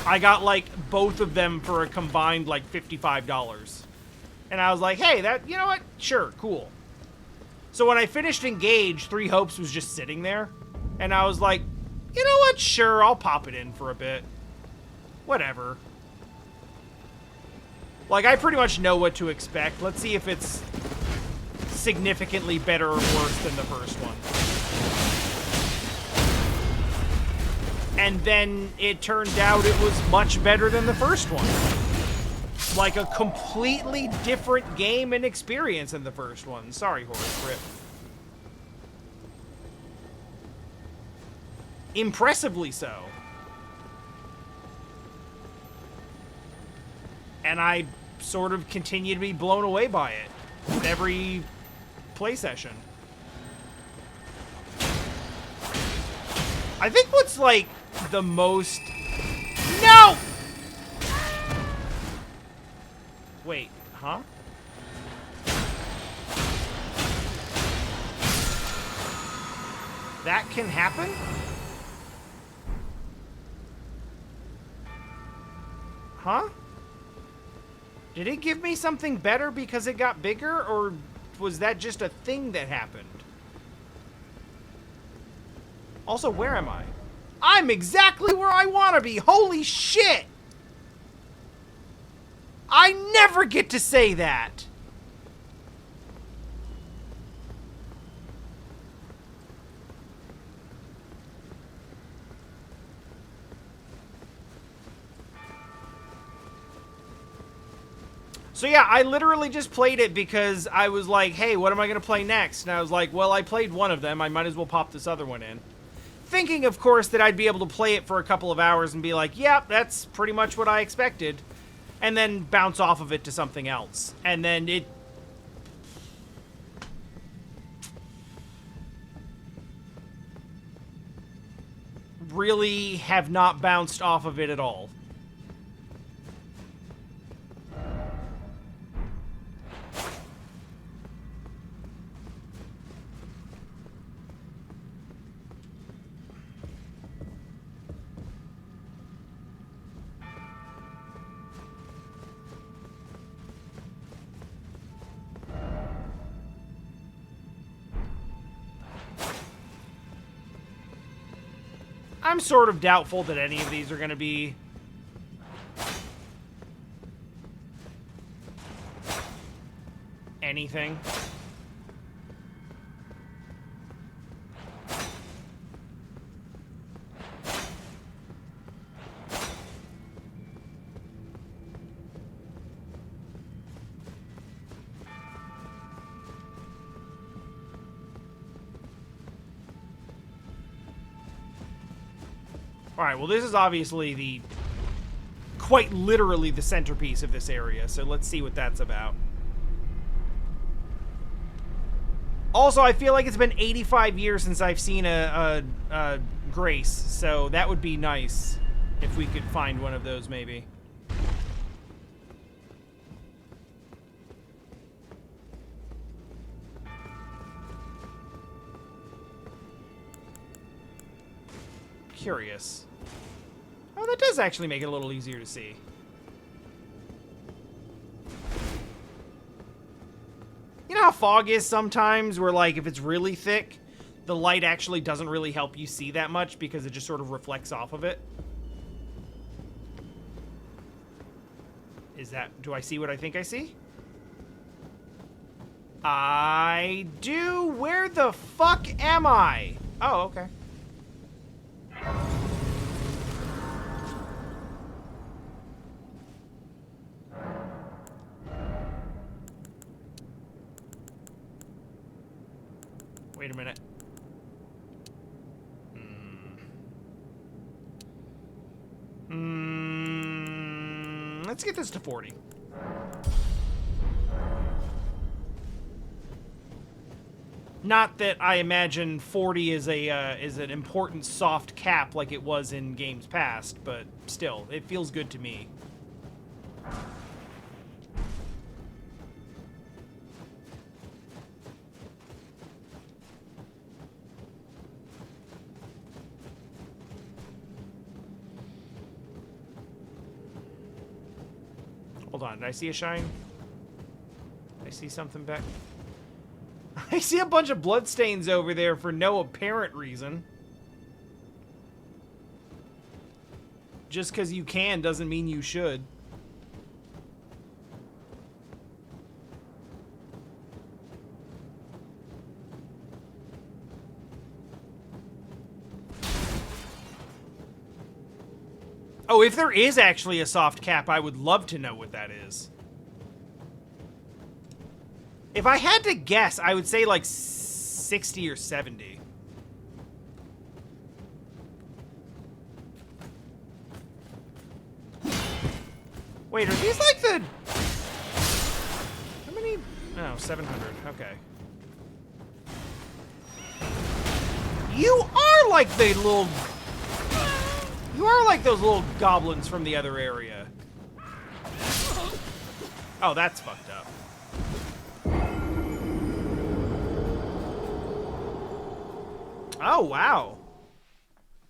I got like both of them for a combined like $55. And I was like, hey, that, you know what? Sure, cool. So when I finished Engage, Three Hopes was just sitting there. And I was like, you know what? Sure, I'll pop it in for a bit. Whatever. Like, I pretty much know what to expect. Let's see if it's significantly better or worse than the first one. And then it turned out it was much better than the first one. Like a completely different game and experience than the first one. Sorry, Horace, rip. Impressively so. And I sort of continue to be blown away by it with every play session. I think what's like the most... No! Wait, huh? That can happen? Huh? Did it give me something better because it got bigger, or was that just a thing that happened? Also, where am I? I'm exactly where I want to be! Holy shit! I never get to say that! So yeah, I literally just played it because I was like, hey, what am I going to play next? And I was like, well, I played one of them. I might as well pop this other one in. Thinking, of course, that I'd be able to play it for a couple of hours and be like, yep, that's pretty much what I expected. And then bounce off of it to something else. And then it... really have not bounced off of it at all. I'm sort of doubtful that any of these are going to be anything. Alright, well this is obviously the... quite literally the centerpiece of this area, so let's see what that's about. Also, I feel like it's been 85 years since I've seen a Grace, so that would be nice if we could find one of those, maybe. Curious. Oh, that does actually make it a little easier to see. You know how fog is sometimes, where, like, if it's really thick, the light actually doesn't really help you see that much because it just sort of reflects off of it? Is that... do I see what I think I see? I do? Where the fuck am I? Oh, okay. Wait a minute. Let's get this to 40. Not that I imagine 40 is an important soft cap like it was in games past, but still, it feels good to me. Hold on, did I see a shine? Did I see something back? I see a bunch of bloodstains over there for no apparent reason. Just because you can doesn't mean you should. Oh, if there is actually a soft cap, I would love to know what that is. If I had to guess, I would say like 60 or 70. Wait, are these like the... How many... Oh, 700. Okay. You are like the little... You are like those little goblins from the other area. Oh, that's fucked up. Oh, wow.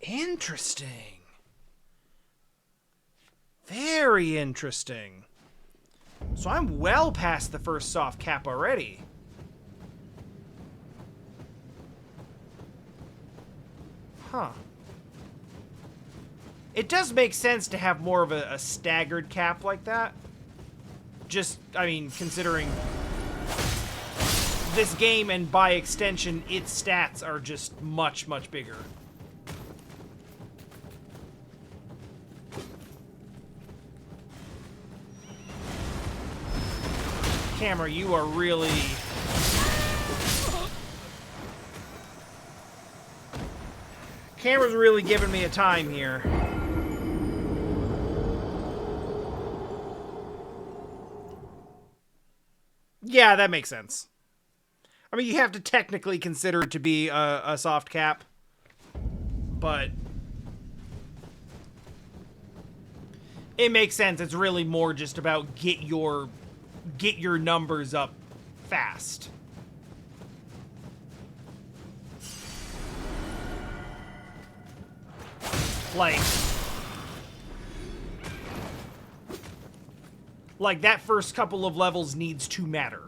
Interesting. Very interesting. So I'm well past the first soft cap already. Huh. It does make sense to have more of a staggered cap like that. Just, I mean, considering this game, and by extension, its stats are just much, much bigger. Camera, you are really... Camera's really giving me a time here. Yeah, that makes sense. I mean, you have to technically consider it to be a soft cap, but it makes sense. It's really more just about get your numbers up fast. Like that first couple of levels needs to matter.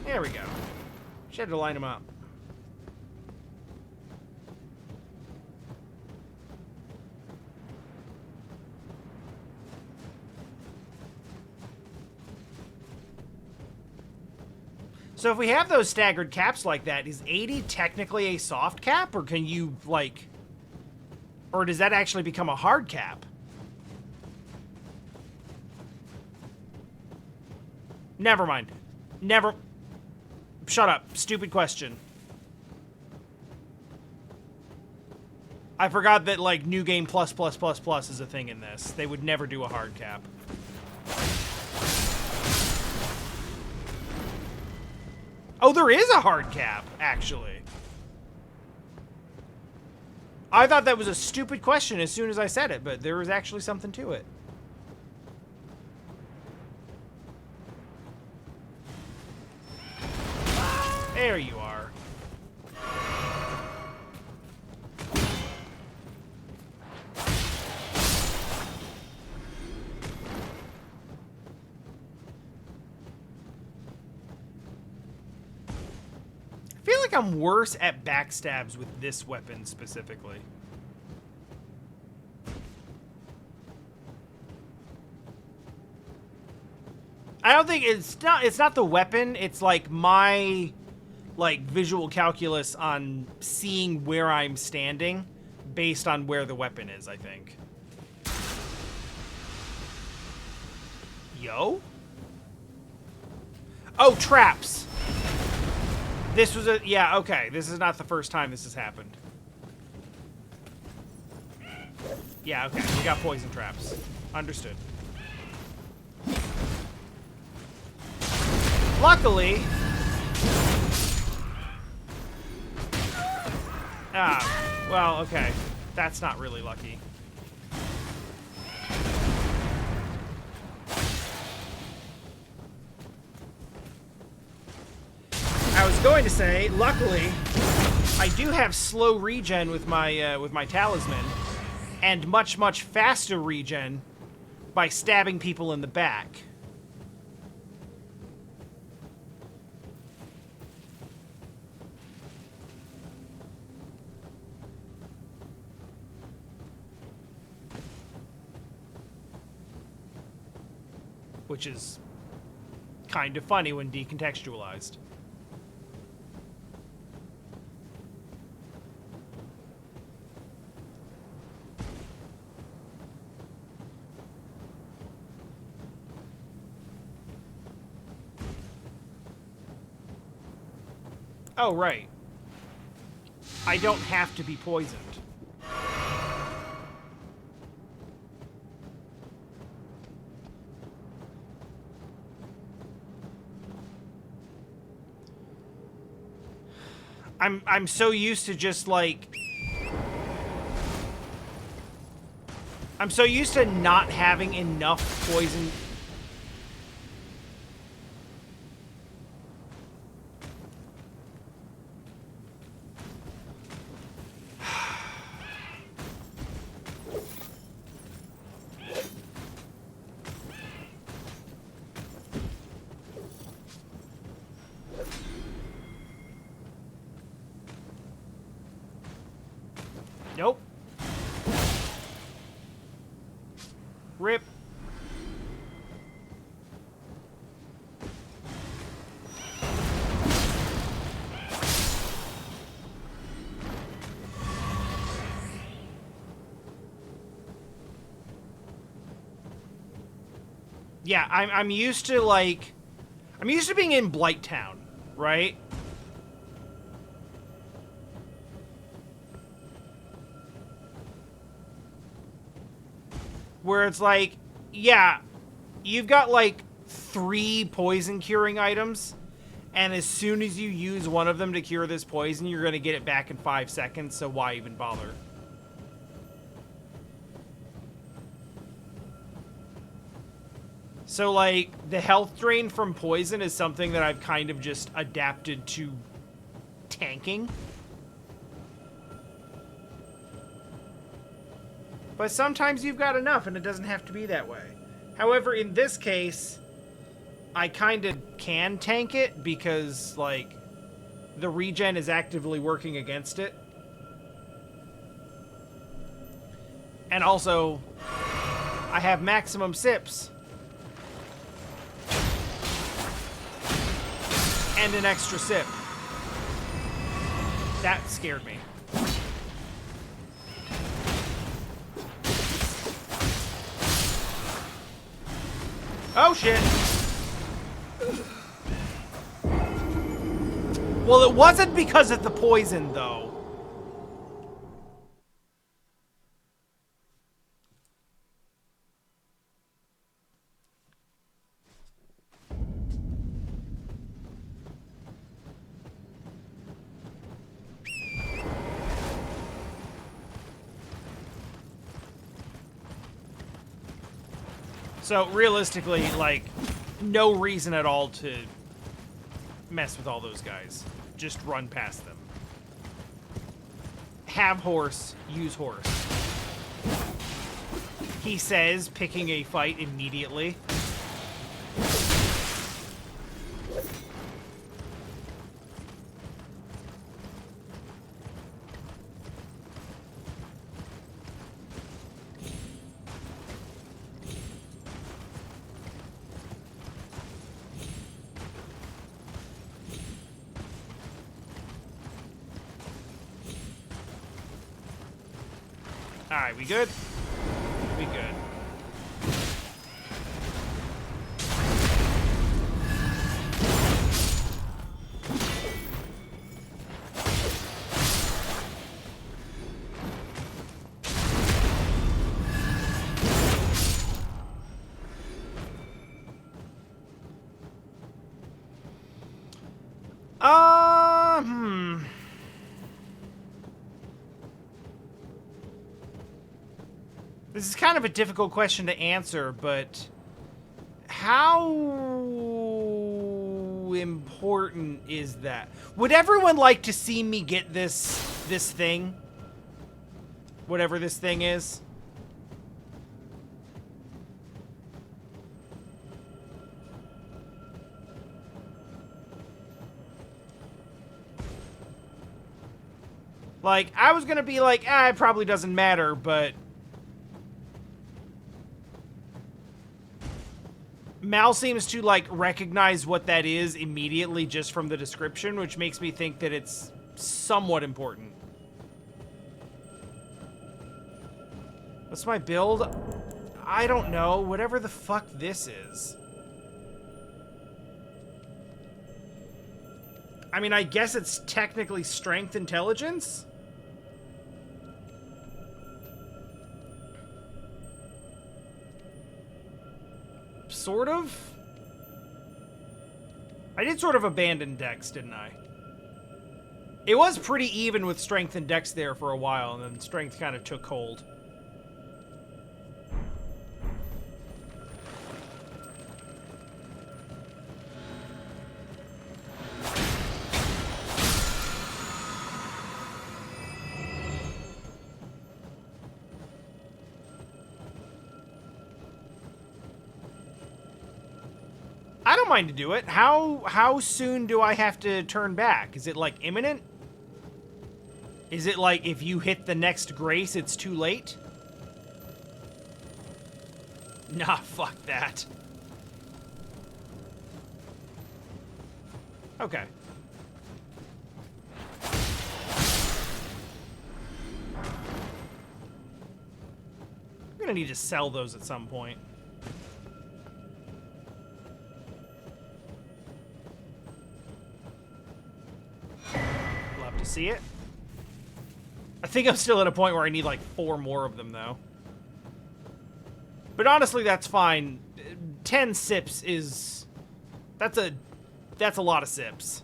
There we go. Just had to line them up. So if we have those staggered caps like that, is 80 technically a soft cap? Or can you, like... Or does that actually become a hard cap? Never mind. Never... Shut up. Stupid question. I forgot that, like, New Game plus is a thing in this. They would never do a hard cap. Oh, there is a hard cap, actually. I thought that was a stupid question as soon as I said it, but there was actually something to it. There you are. I feel like I'm worse at backstabs with this weapon specifically. I don't think it's not the weapon, it's like my visual calculus on seeing where I'm standing based on where the weapon is, I think. Yo? Oh, traps. This was a... Yeah, okay. This is not the first time this has happened. Yeah, okay. We got poison traps. Understood. Luckily... Ah, well, okay. That's not really lucky. I was going to say, luckily, I do have slow regen with my talisman, and much, much faster regen by stabbing people in the back. Which is kind of funny when decontextualized. Oh, right. I don't have to be poisoned. I'm so used to just like I'm so used to not having enough poison. Nope. Rip. Yeah, I'm used to like I'm used to being in Blight Town, right? Where it's like, yeah, you've got like 3 poison curing items, and as soon as you use one of them to cure this poison, you're going to get it back in 5 seconds, so why even bother? So, like, the health drain from poison is something that I've kind of just adapted to tanking. But sometimes you've got enough, and it doesn't have to be that way. However, in this case, I kind of can tank it because, like, the regen is actively working against it. And also, I have maximum sips. And an extra sip. That scared me. Oh, shit. Well, it wasn't because of the poison, though. So, realistically, like, no reason at all to mess with all those guys. Just run past them. Have horse, use horse. He says, picking a fight immediately. Alright, we good? We good. Hmm. This is kind of a difficult question to answer, but how important is that? Would everyone like to see me get this thing? Whatever this thing is? Like, I was gonna be like, it probably doesn't matter, but Mal seems to, like, recognize what that is immediately just from the description, which makes me think that it's somewhat important. What's my build? I don't know. Whatever the fuck this is. I mean, I guess it's technically strength intelligence? Sort of? I did sort of abandon Dex, didn't I? It was pretty even with strength and Dex there for a while, and then strength kind of took hold. I don't mind to do it. How soon do I have to turn back? Is it, like, imminent? Is it like if you hit the next grace, it's too late? Nah, fuck that. Okay. I'm gonna need to sell those at some point. Love to see it. I think I'm still at a point where I need like 4 more of them, though. But honestly, that's fine. 10 sips is... That's a lot of sips.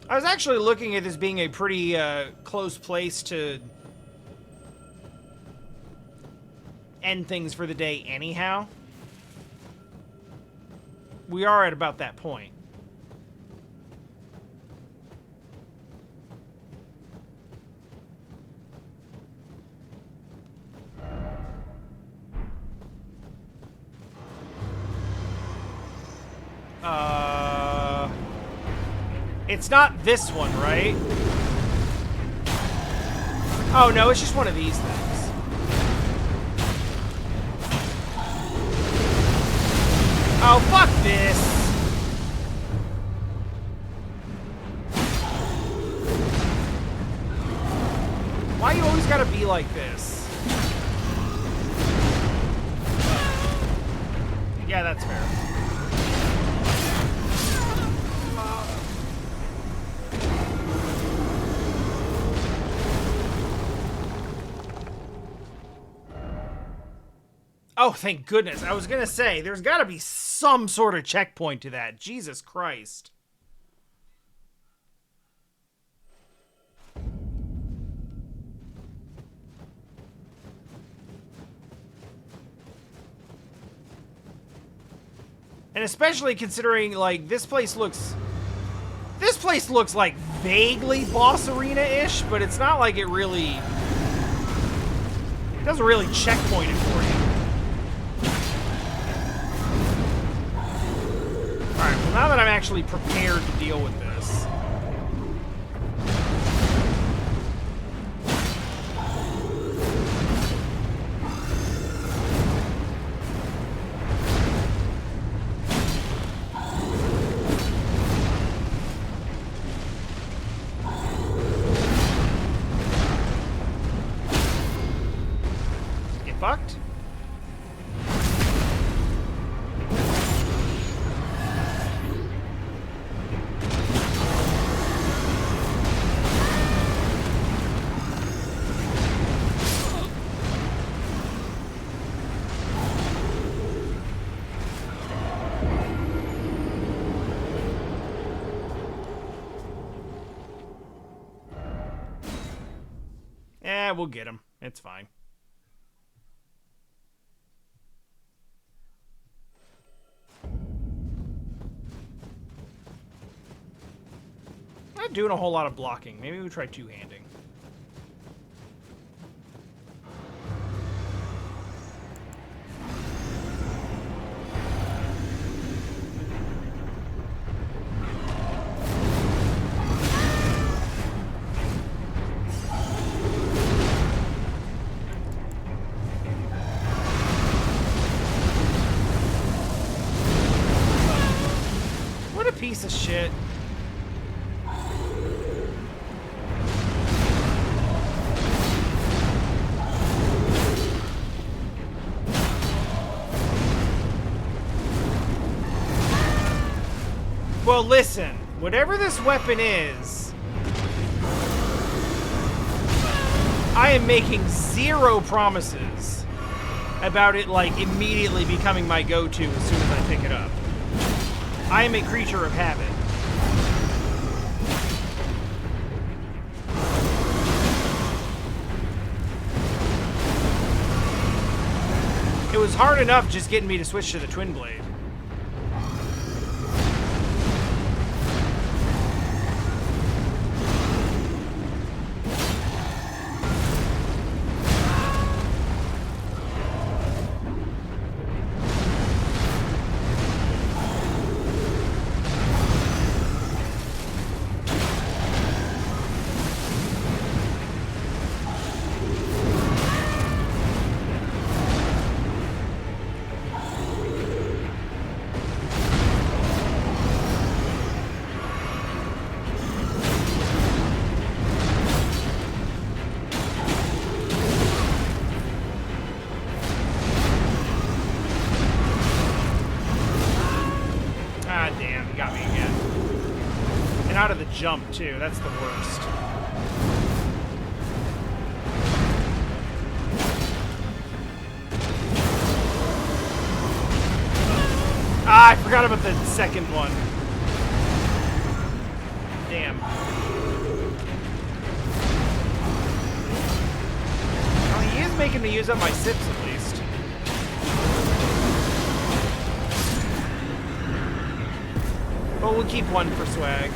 I was actually looking at this being a pretty close place to end things for the day anyhow. We are at about that point. It's not this one, right? Oh, no, it's just one of these things. Oh, fuck this. Why you always gotta be like this? Yeah, that's fair. Oh, thank goodness. I was gonna say, there's gotta be some sort of checkpoint to that. Jesus Christ. And especially considering, like, this place looks like vaguely boss arena-ish, but it's not like it really... It doesn't really checkpoint it for you. Alright, well now that I'm actually prepared to deal with this... Get fucked? we'll get him. It's fine. Not doing a whole lot of blocking. Maybe we try two-handing. What a piece of shit. Well, listen, whatever this weapon is, I am making zero promises about it, like, immediately becoming my go-to as soon as I pick it up. I am a creature of habit. It was hard enough just getting me to switch to the twin blade. Out of the jump, too. That's the worst. Ah, I forgot about the second one. Damn. Well, he is making me use up my sips, at least. But we'll keep one for swag.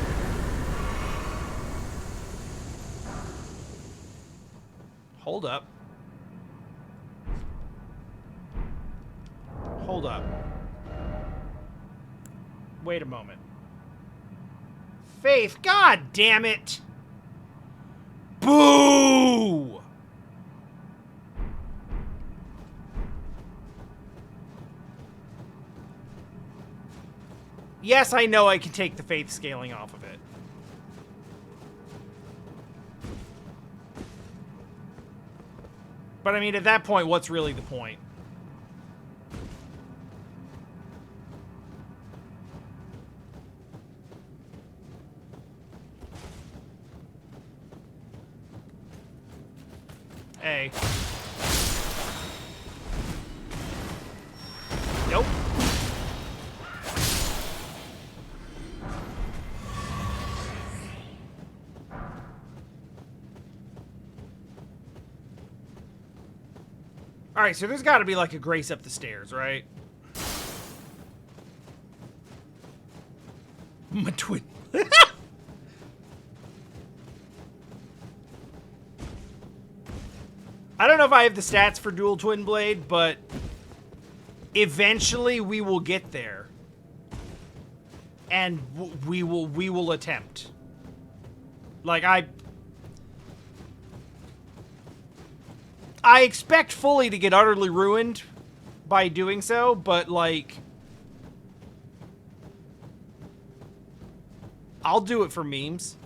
Hold up. Hold up. Wait a moment. Faith, god damn it! Boo! Yes, I know I can take the faith scaling off of it. But I mean, at that point, what's really the point? Hey. Nope. Alright, so there's got to be like a grace up the stairs, right? My twin. I don't know if I have the stats for dual twin blade, but eventually we will get there. And we will attempt. Like, I expect fully to get utterly ruined by doing so, but, like, I'll do it for memes.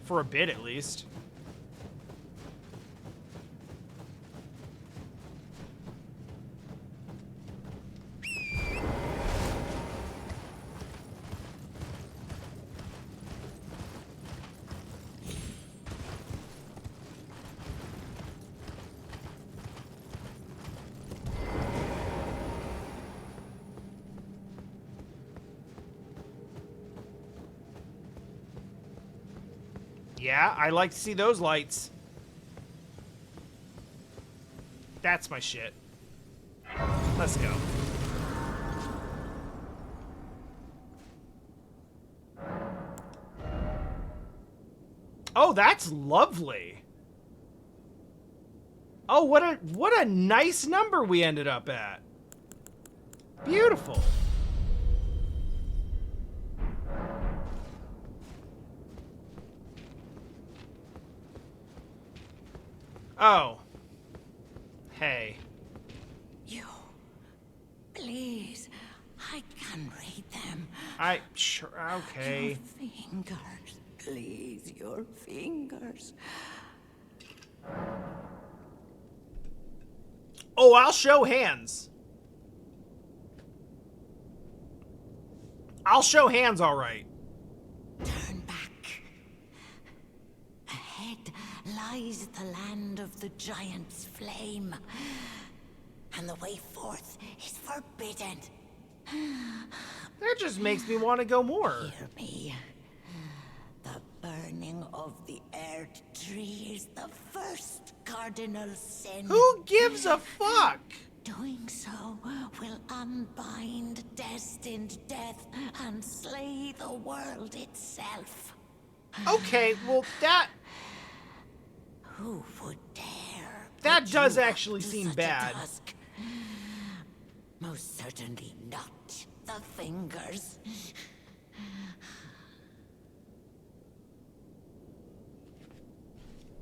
For a bit, at least. Yeah, I like to see those lights. That's my shit. Let's go. Oh, that's lovely. Oh, what a nice number we ended up at. Beautiful. Oh. Hey. You. Please. I can read them. Sure, okay. Your fingers. Please, your fingers. Oh, I'll show hands. I'll show hands, all right. Turn back. Ahead lies the land of the giant's flame. And the way forth is forbidden. That just makes me want to go more. Hear me. The burning of the earth tree is the first cardinal sin. Who gives a fuck? Doing so will unbind destined death and slay the world itself. Okay, well, that Who would dare? That put does you up actually to seem such a bad. task? Most certainly not the fingers.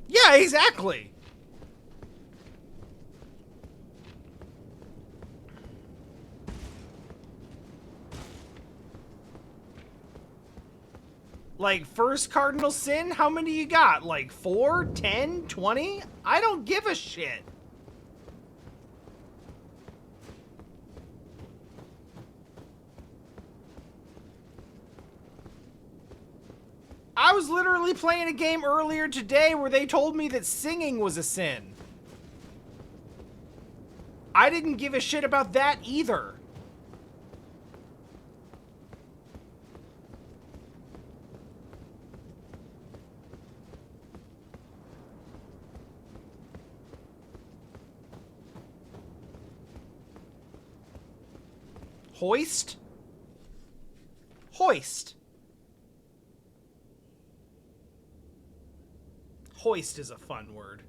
Yeah, exactly. Like, first cardinal sin? How many you got? Like 4, 10, 20? I don't give a shit. I was literally playing a game earlier today where they told me that singing was a sin. I didn't give a shit about that either. Hoist? Hoist. Hoist is a fun word.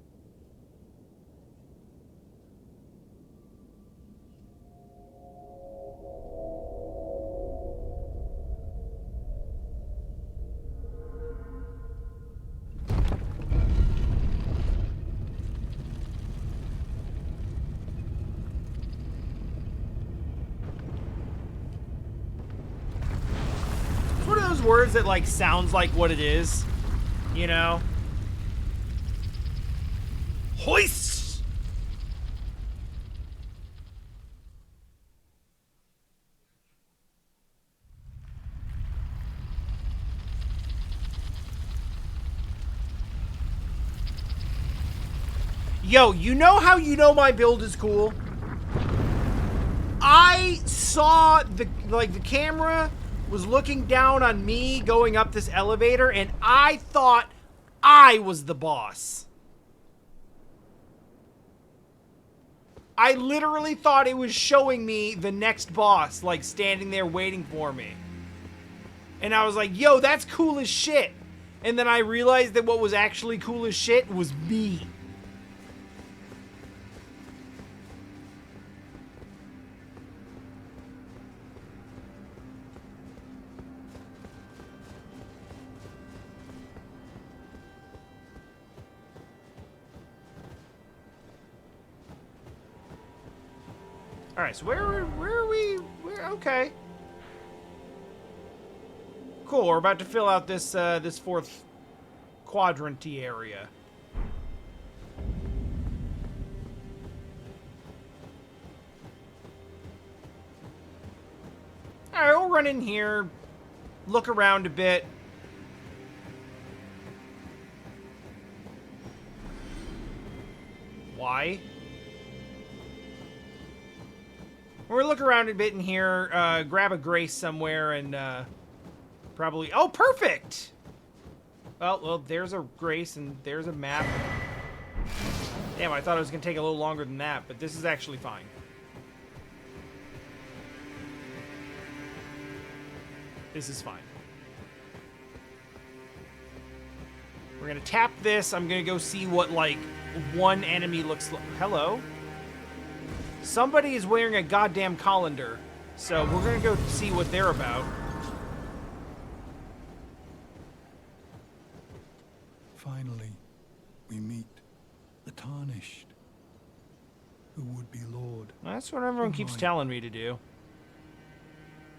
It's one of those words that, like, sounds like what it is, you know? Hoist! Yo, you know how you know my build is cool? I saw the camera was looking down on me going up this elevator, and I thought I was the boss. I literally thought it was showing me the next boss, like, standing there waiting for me. And I was like, yo, that's cool as shit. And then I realized that what was actually cool as shit was me. All right, so where are we? Okay. Cool. We're about to fill out this this fourth quadrant-y area. All right, we'll run in here, look around a bit. Why? We'll look around a bit in here, grab a grace somewhere, and probably... Oh, perfect! Well, there's a grace, and there's a map. Damn, I thought it was going to take a little longer than that, but this is actually fine. This is fine. We're going to tap this. I'm going to go see what, like, one enemy looks like. Hello? Somebody is wearing a goddamn colander, so we're going to go see what they're about. Finally, we meet the Tarnished, who would be Lord. That's what everyone keeps telling me to do.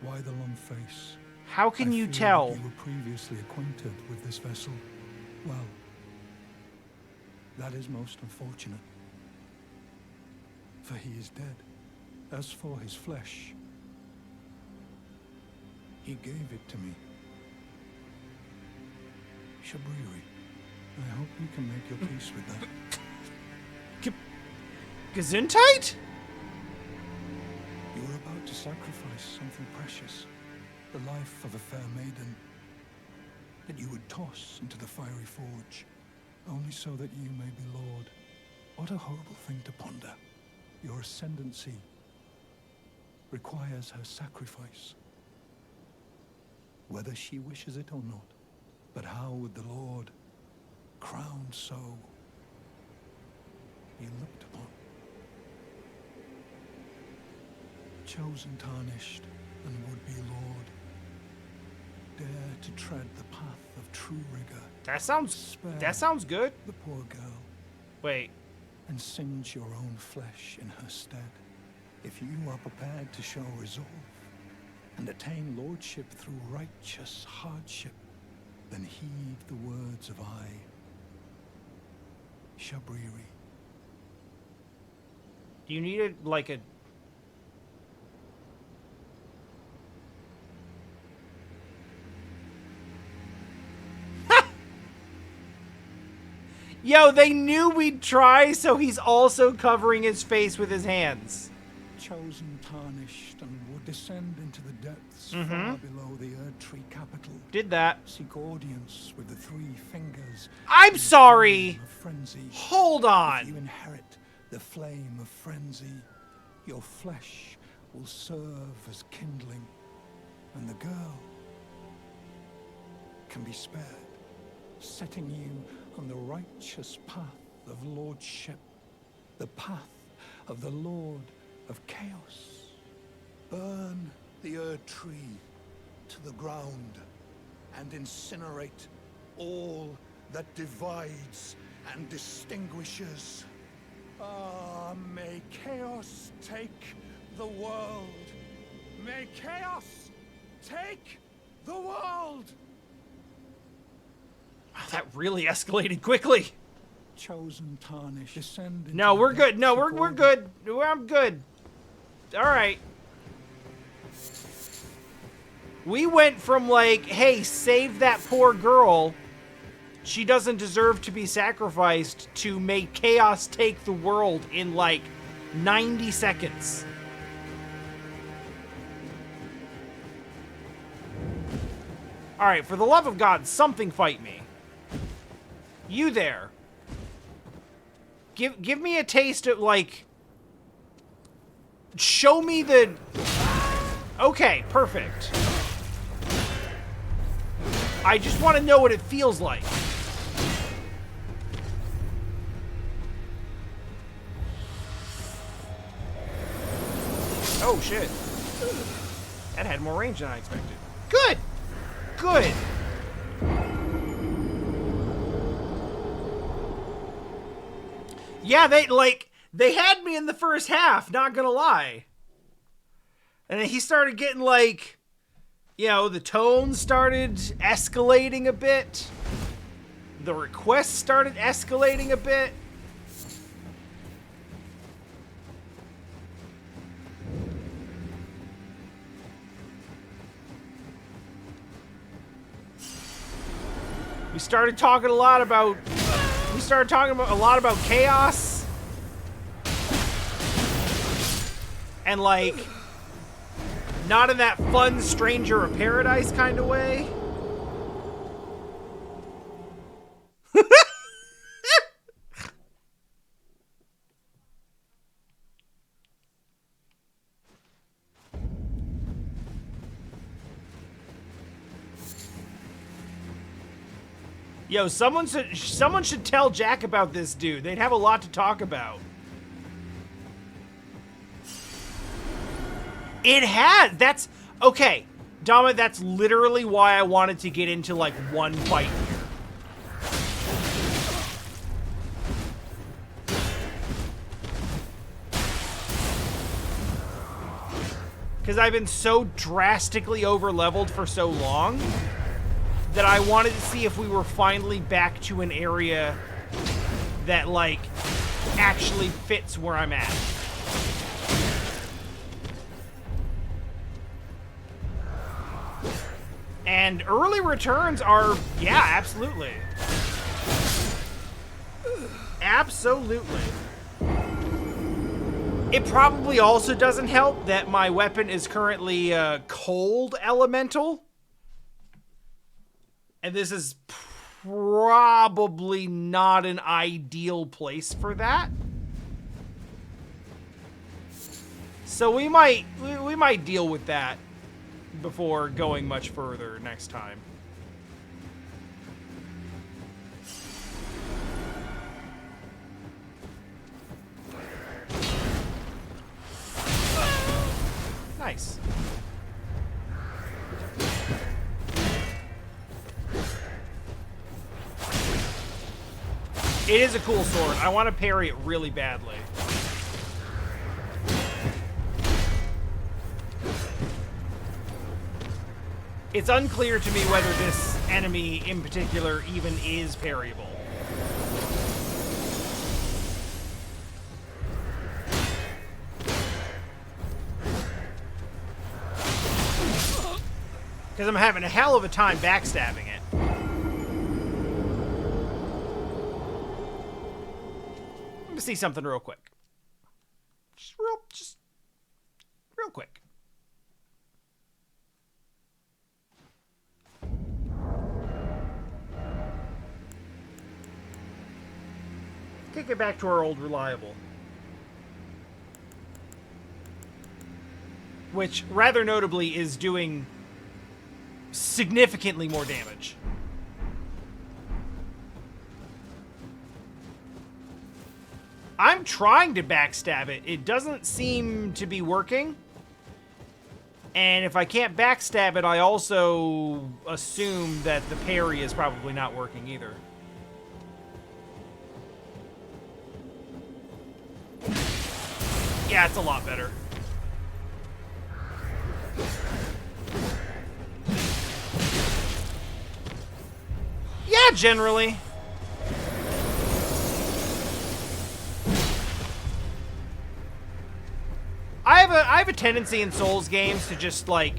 Why the long face? How can I you fear tell? that you were previously acquainted with this vessel. Well, that is most unfortunate. For he is dead. As for his flesh, he gave it to me. Shabriri, I hope you can make your peace with that. Gesundheit? You were about to sacrifice something precious, the life of a fair maiden, that you would toss into the fiery forge, only so that you may be Lord. What a horrible thing to ponder. Your ascendancy requires her sacrifice, whether she wishes it or not. But how would the Lord, crowned so, be looked upon? Chosen, tarnished, and would-be Lord, dare to tread the path of true rigor. That sounds good. The poor girl, Wait. and singe your own flesh in her stead. If you are prepared to show resolve and attain lordship through righteous hardship, then heed the words of I, Shabriri. Do you need it like a... Yo, they knew we'd try, so he's also covering his face with his hands. Chosen, tarnished, and would descend into the depths far below the Erdtree capital. Did that. Seek audience with the three fingers. I'm in the sorry. flame of frenzy. Hold If on. you inherit the flame of frenzy, your flesh will serve as kindling, and the girl can be spared, setting you on the righteous path of lordship, the path of the Lord of Chaos. Burn the Erdtree to the ground and incinerate all that divides and distinguishes. Ah, may chaos take the world. May chaos take the world. That really escalated quickly. Chosen, tarnished, descend into No, the we're good. No, depths of we're good. I'm good. All right. We went from like, hey, save that poor girl. She doesn't deserve to be sacrificed, to make chaos take the world in like 90 seconds. All right, for the love of God, something fight me. You there. Give me a taste of, like... Show me the... Okay, perfect. I just want to know what it feels like. Oh, shit. That had more range than I expected. Good! Good! Yeah, they had me in the first half, not gonna lie. And then he started getting, like, you know, the tone started escalating a bit. The requests started escalating a bit. We started talking a lot about chaos. And like, not in that fun Stranger of Paradise kind of way. Yo, someone should tell Jack about this dude. They'd have a lot to talk about. It had. That's okay, Dama. That's literally why I wanted to get into like one fight here. Because I've been so drastically over-leveled for so long that I wanted to see if we were finally back to an area that, like, actually fits where I'm at. And early returns are, yeah, absolutely. Absolutely. It probably also doesn't help that my weapon is currently cold elemental. And this is probably not an ideal place for that. So we might deal with that before going much further next time. Nice. It is a cool sword. I want to parry it really badly. It's unclear to me whether this enemy in particular even is parryable. Because I'm having a hell of a time backstabbing it. Let me see something real quick. Just real quick. Kick it back to our old reliable. Which, rather notably, is doing significantly more damage. I'm trying to backstab it. It doesn't seem to be working. And if I can't backstab it, I also assume that the parry is probably not working either. Yeah, it's a lot better. Yeah, generally. I have a tendency in Souls games to just, like,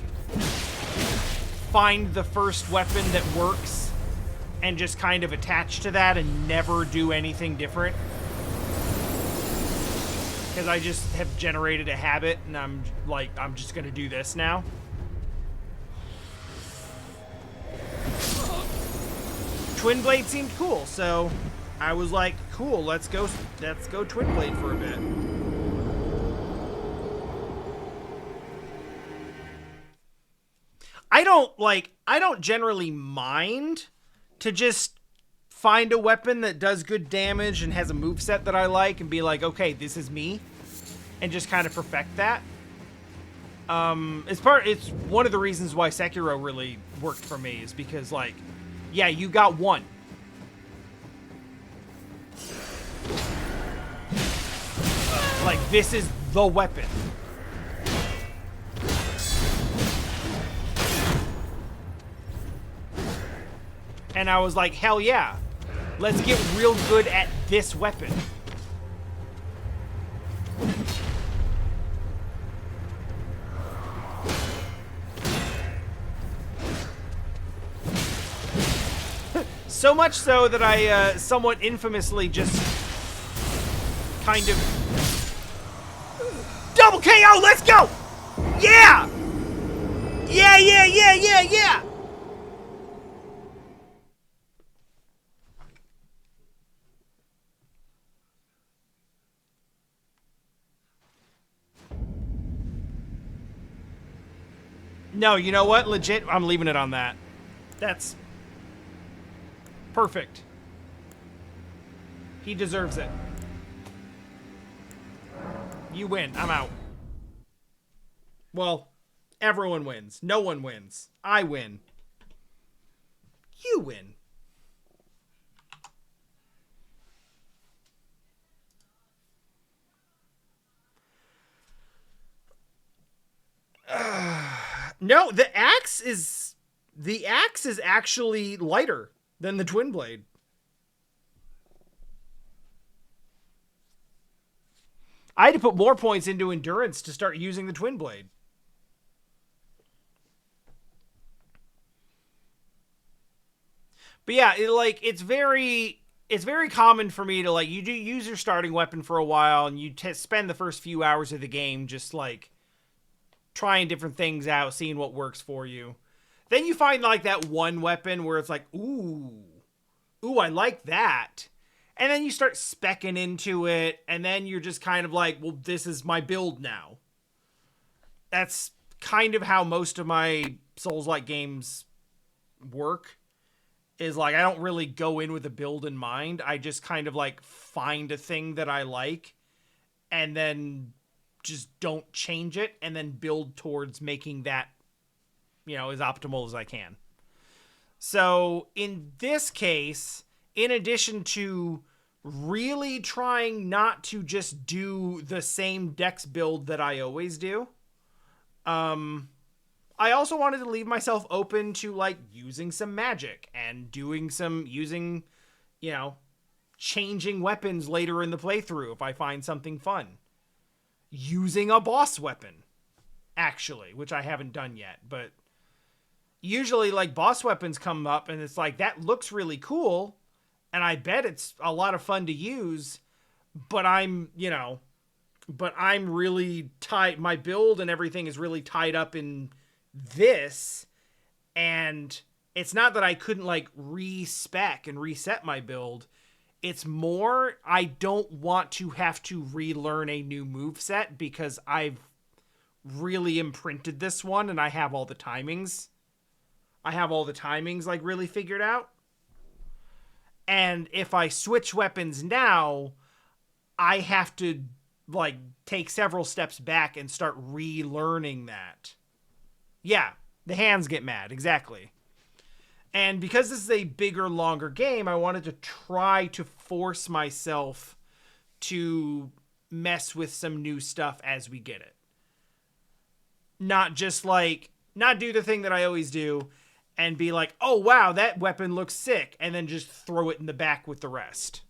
find the first weapon that works and just kind of attach to that and never do anything different. Because I just have generated a habit and I'm just gonna do this now. Twin Blade seemed cool, so I was like, cool, let's go Twin Blade for a bit. I don't generally mind to just find a weapon that does good damage and has a moveset that I like and be like, okay, this is me, and just kind of perfect that. It's one of the reasons why Sekiro really worked for me, is because, like, yeah, you got one. Like, this is the weapon. And I was like, hell yeah. Let's get real good at this weapon. So much so that I somewhat infamously just kind of double KO. Let's go. Yeah. Yeah. No, you know what? Legit, I'm leaving it on that. That's... Perfect. He deserves it. You win. I'm out. Well, everyone wins. No one wins. I win. You win. No, the axe is actually lighter than the twin blade. I had to put more points into endurance to start using the twin blade. But yeah, it's very common for me to you do use your starting weapon for a while and you spend the first few hours of the game just trying different things out, seeing what works for you. Then you find that one weapon where it's ooh, I like that. And then you start speccing into it, and then you're just kind of well, this is my build now. That's kind of how most of my Souls-like games work. Is I don't really go in with a build in mind. I just kind of find a thing that I like, and then just don't change it, and then build towards making that, as optimal as I can. So in this case, in addition to really trying not to just do the same dex build that I always do, I also wanted to leave myself open to using some magic and using, changing weapons later in the playthrough if I find something fun. Using a boss weapon, actually, which I haven't done yet, but usually boss weapons come up and it's that looks really cool and I bet it's a lot of fun to use, but I'm really tied, my build and everything is really tied up in this, and it's not that I couldn't respec and reset my build. It's more I don't want to have to relearn a new moveset because I've really imprinted this one and I have all the timings. Really figured out. And if I switch weapons now, I have to take several steps back and start relearning that. Yeah, the hands get mad, exactly. And because this is a bigger, longer game, I wanted to try to force myself to mess with some new stuff as we get it. Not just not do the thing that I always do and be oh wow, that weapon looks sick, and then just throw it in the back with the rest.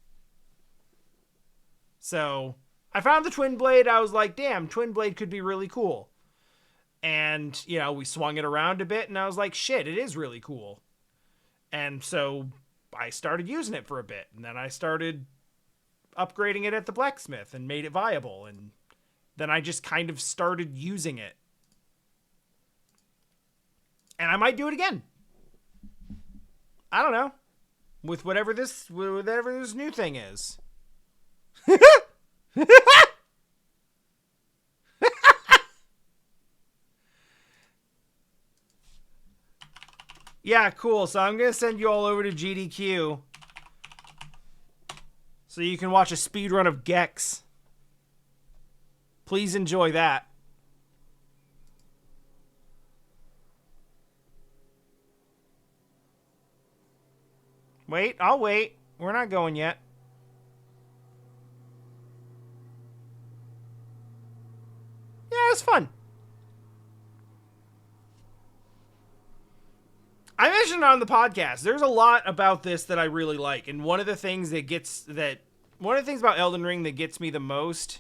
So I found the twin blade. I was damn, twin blade could be really cool. And, we swung it around a bit and I was shit, it is really cool. And so I started using it for a bit, and then I started upgrading it at the blacksmith and made it viable. And then I just kind of started using it. And I might do it again. I don't know. With whatever this new thing is. Yeah, cool. So I'm going to send you all over to GDQ so you can watch a speedrun of Gex. Please enjoy that. Wait, I'll wait. We're not going yet. Yeah, it's fun. I mentioned it on the podcast. There's a lot about this that I really like, and one of the things about Elden Ring that gets me the most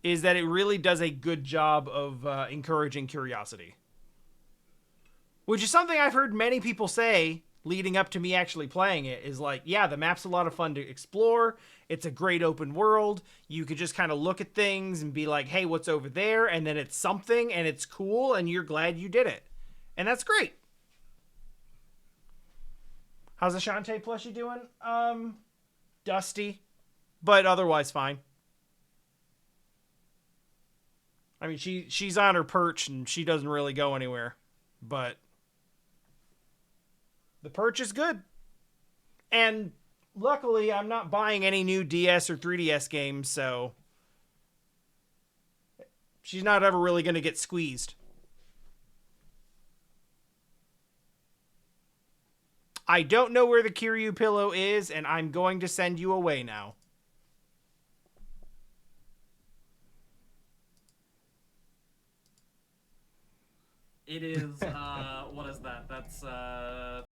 is that it really does a good job of encouraging curiosity, which is something I've heard many people say leading up to me actually playing it. Is yeah, the map's a lot of fun to explore. It's a great open world. You could just kind of look at things and be hey, what's over there? And then it's something, and it's cool, and you're glad you did it, and that's great. How's the Shantae plushie doing? Dusty, but otherwise fine. I mean, she's on her perch and she doesn't really go anywhere, but the perch is good. And luckily, I'm not buying any new DS or 3DS games, so she's not ever really going to get squeezed. I don't know where the Kiryu pillow is, and I'm going to send you away now. It is, what is that? That's,